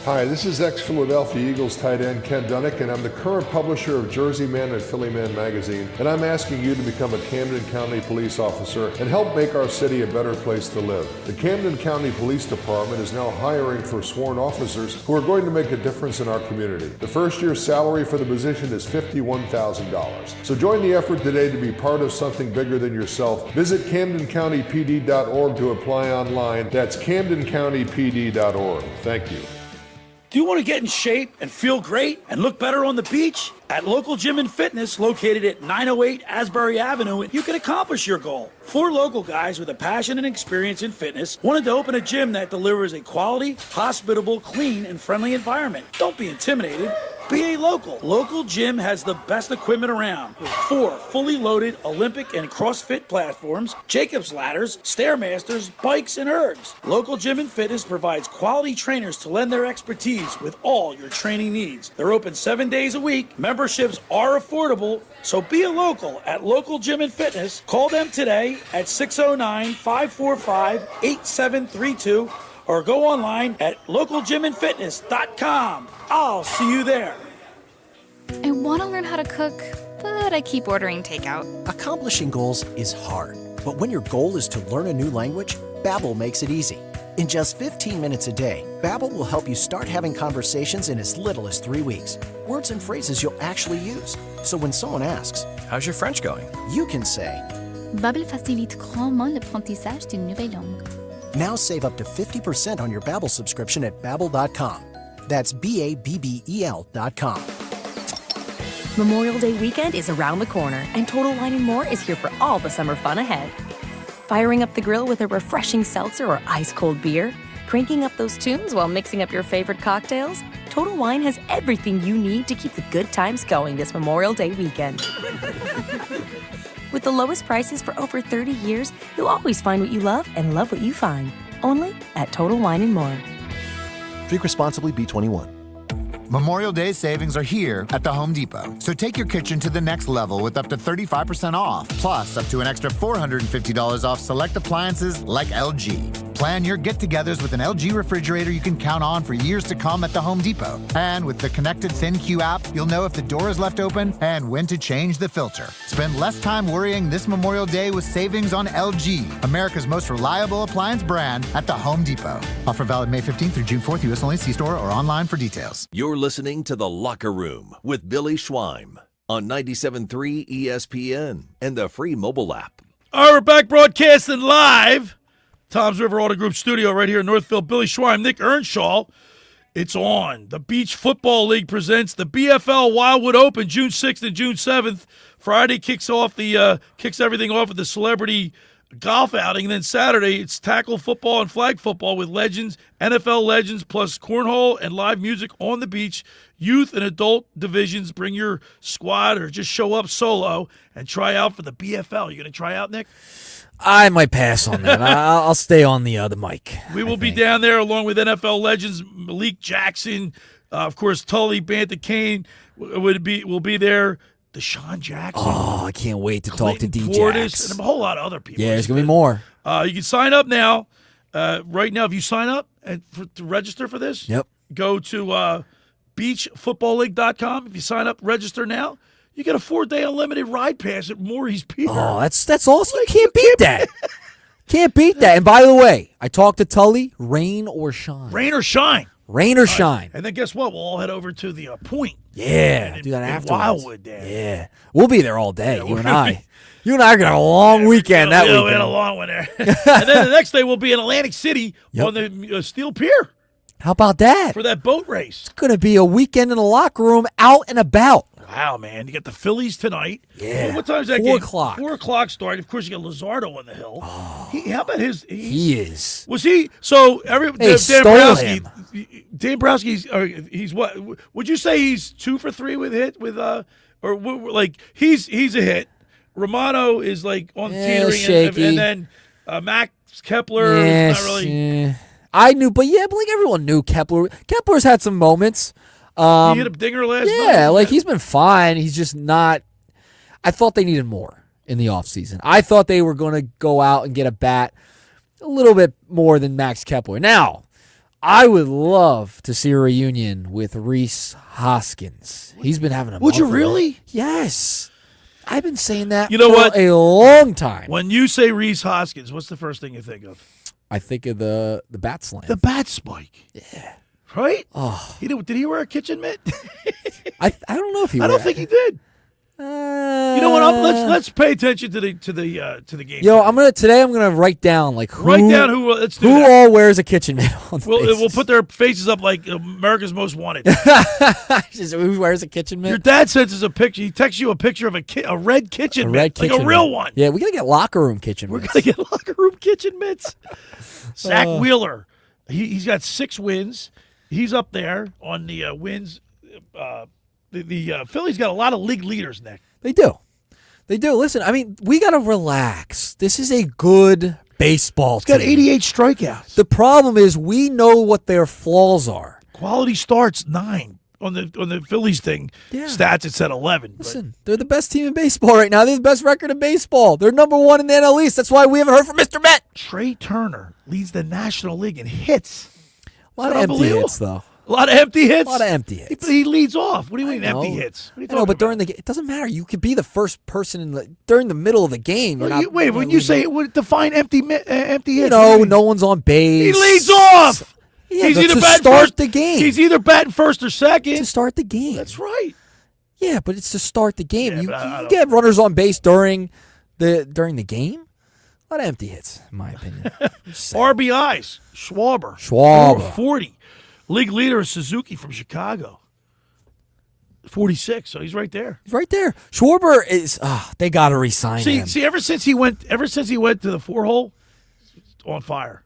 Hi, this is ex-Philadelphia Eagles tight end Ken Dunnick, and I'm the current publisher of Jersey Man and Philly Man magazine, and I'm asking you to become a Camden County police officer and help make our city a better place to live. The Camden County Police Department is now hiring for sworn officers who are going to make a difference in our community. The first year's salary for the position is $51,000. So join the effort today to be part of something bigger than yourself. Visit CamdenCountyPD.org to apply online. That's CamdenCountyPD.org. Thank you. Do you want to get in shape and feel great and look better on the beach? At Local Gym and Fitness, located at 908 Asbury Avenue, you can accomplish your goal. 4 local guys with a passion and experience in fitness wanted to open a gym that delivers a quality, hospitable, clean, and friendly environment. Don't be intimidated. Be a local. Local Gym has the best equipment around with 4 fully loaded Olympic and CrossFit platforms, Jacob's ladders, Stairmasters, bikes, and ergs. Local Gym and Fitness provides quality trainers to lend their expertise with all your training needs. They're open 7 days a week. Memberships are affordable, so be a local at Local Gym and Fitness. Call them today at 609-545-8732 or go online at localgymandfitness.com. I'll see you there. I want to learn how to cook, but I keep ordering takeout. Accomplishing goals is hard, but when your goal is to learn a new language, Babbel makes it easy. In just 15 minutes a day, Babbel will help you start having conversations in as little as 3 weeks. Words and phrases you'll actually use. So when someone asks, "How's your French going?" you can say, Babbel facilite grandement l'apprentissage d'une nouvelle langue. Now save up to 50% on your Babbel subscription at Babbel.com. That's Babbel.com. Memorial Day weekend is around the corner, and Total Wine & More is here for all the summer fun ahead. Firing up the grill with a refreshing seltzer or ice-cold beer, cranking up those tunes while mixing up your favorite cocktails, Total Wine has everything you need to keep the good times going this Memorial Day weekend. With the lowest prices for over 30 years, you'll always find what you love and love what you find. Only at Total Wine & More. Drink responsibly, B21. Memorial Day savings are here at the Home Depot. So take your kitchen to the next level with up to 35% off, plus up to an extra $450 off select appliances like LG. Plan your get-togethers with an LG refrigerator you can count on for years to come at the Home Depot. And with the connected ThinQ app, you'll know if the door is left open and when to change the filter. Spend less time worrying this Memorial Day with savings on LG, America's most reliable appliance brand at the Home Depot. Offer valid May 15th through June 4th, U.S. only. See store or online for details. You're listening to The Locker Room with Billy Schweim on 97.3 ESPN and the free mobile app. All right, we're back broadcasting live. Tom's River Auto Group studio right here in Northfield. Billy Schweim, Nick Earnshaw. It's on. The Beach Football League presents the BFL Wildwood Open June 6th and June 7th. Friday kicks everything off with the celebrity golf outing. And then Saturday, it's tackle football and flag football with legends, NFL legends, plus cornhole and live music on the beach. Youth and adult divisions. Bring your squad or just show up solo and try out for the BFL. You going to try out, Nick? I might pass on that. I'll stay on the mic. We will be down there along with NFL legends Malik Jackson, of course Tully, Banta-Cain will be there. Deshaun Jackson. Oh, I can't wait to talk to DJ. Portis, and a whole lot of other people. Yeah, there's gonna be more. You can sign up now. Right now, if you sign up to register for this, go to beachfootballleague.com. If you sign up, register now. You get a 4-day unlimited ride pass at Maury's Pier. Oh, that's awesome. You can't beat that. Can't beat that. And by the way, I talked to Tully. Rain or shine. Rain or shine. Rain or shine. And then guess what? We'll all head over to the Point. Yeah, do that afterwards. Wildwood there. Yeah, we'll be there all day. You and I. You and I are gonna have a long weekend that weekend. We had a long one there. And then the next day we'll be in Atlantic City on the Steel Pier. How about that? For that boat race. It's gonna be a weekend in the locker room, out and about. Wow, man. You got the Phillies tonight. Yeah. Well, what time is that 4 game? o'clock. 4 o'clock start. Of course, you got Luzardo on the hill. Oh, how about his? He is. Was he? So, Dan Browski, he's what? Would you say he's 2 for 3 with hit? Or like, he's a hit. Romano is like on teetering. Shaky. And then Max Kepler is not really. I knew, but like everyone knew Kepler. Kepler's had some moments. He hit a dinger last night. Yeah, like he's been fine. He's just not. I thought they needed more in the offseason. I thought they were going to go out and get a bat a little bit more than Max Kepler. Now, I would love to see a reunion with Rhys Hoskins. He's been having a. Would you month really? Yes. I've been saying that for a long time. When you say Rhys Hoskins, what's the first thing you think of? I think of the bat slam. The bat spike. Yeah. Right? Oh. Did he wear a kitchen mitt? I don't know if he. I don't think he did. You know what? Let's pay attention to the game. Today I'm gonna write down who all wears a kitchen mitt on the bases. We'll put their faces up like America's Most Wanted. Who wears a kitchen mitt? Your dad sends us a picture. He texts you a picture of a red kitchen mitt, like a real one. Yeah, we gotta get locker room kitchen mitts. We're gonna get locker room kitchen mitts. Zach Wheeler, he's got 6 wins. He's up there on the wins. The Phillies got a lot of league leaders, Nick. They do. Listen, I mean, we got to relax. This is a good baseball team. It's got 88 strikeouts. The problem is we know what their flaws are. Quality starts 9 on the Phillies thing. Yeah. Stats, it said 11. Listen, they're the best team in baseball right now. They're the best record in baseball. They're number 1 in the NL East. That's why we haven't heard from Mr. Met. Trey Turner leads the National League in hits. A lot of empty hits, though. A lot of empty hits? A lot of empty hits. He leads off. What do you mean empty hits? What are you talking but during it doesn't matter. You could be the first person during the middle of the game. When you say define empty hits. No one's on base. He leads off. Yeah, he's either batting start first, the game. He's either batting first or second. To start the game. That's right. Yeah, but it's to start the game. Yeah, you get runners on base during the game. A lot of empty hits, in my opinion. RBIs. Schwarber. 40. League leader is Suzuki from Chicago. 46, so he's right there. Schwarber is they gotta re-sign him. See, ever since he went to the 4-hole, on fire.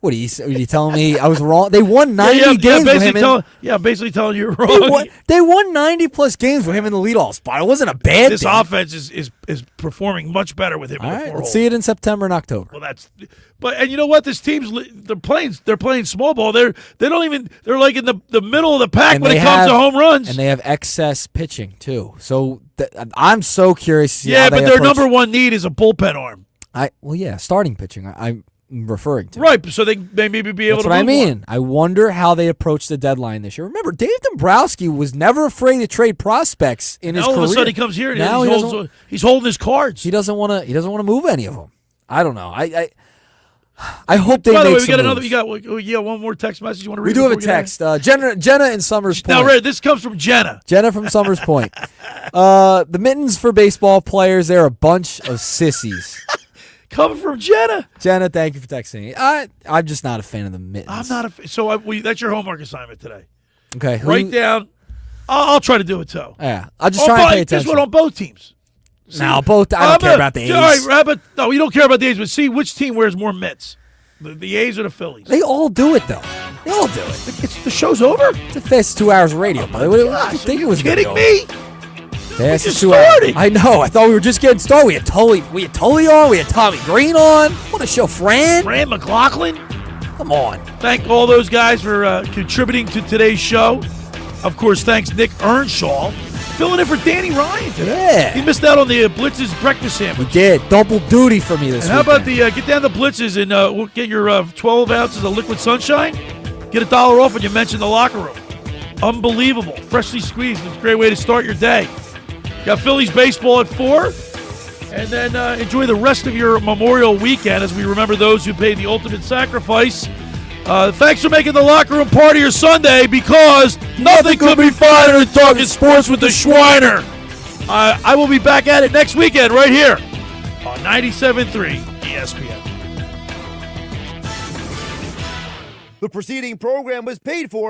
What are you telling me I was wrong? They won 90 games with him. Basically telling you you're wrong. They won 90-plus games with him in the leadoff spot. It wasn't a bad This thing. offense is performing much better with him in the 4-hole. Let's see it in September and October. Well, and you know what? This team's they're playing small ball. They're like in the middle of the pack when it comes to home runs. And they have excess pitching too. So I'm so curious. To see but their number 1 need is a bullpen arm. Starting pitching. I'm referring to. Right, so they maybe be able That's to what I move mean. on. I wonder how they approach the dedeadline this year. Remember, Dave Dombrowski was never afraid to trade prospects in his career. All of a sudden he comes here and he's holding his cards. He doesn't want to move any of them. I don't know. I hope they By the make way, we some got another. moves. You got one more text message you want to read? We do have a text. Jenna in Summers Point. Now, Red, this comes from Jenna. Jenna from Summers Point. The mittens for baseball players, they're a bunch of sissies. Coming from Jenna. Jenna, thank you for texting. I'm just not a fan of the mittens. I'm not a fan. So that's your homework assignment today. Okay. Write down. I'll try to do it too. Yeah. I'll just try and pay attention. This one on both teams. No, both. I don't care about the A's. All right, no, you don't care about the A's, but see which team wears more mitts, the A's or the Phillies. They all do it, though. They all do it. The show's over? It's the fastest 2 hours of radio, by the way. What do you think it was kidding gonna me? Fastest 2 hours. I know. I thought we were just getting started. We had Tully on. We had Tommy Greene on. What a show. Fran McLaughlin. Come on. Thank all those guys for contributing to today's show. Of course, thanks Nick Earnshaw. Filling in for Danny Ryan today. Yeah. He missed out on the Blitz's breakfast sandwich. We did. Double duty for me this week. And how about the get down the Blitz's and we'll get your 12 ounces of liquid sunshine? Get $1 off when you mention the locker room. Unbelievable. Freshly squeezed. It's a great way to start your day. Got Phillies baseball at 4. And then enjoy the rest of your Memorial weekend as we remember those who paid the ultimate sacrifice. Thanks for making the locker room part of your Sunday, because nothing could be finer than talking sports with the Schweiner. I will be back at it next weekend right here on 97.3 ESPN. The preceding program was paid for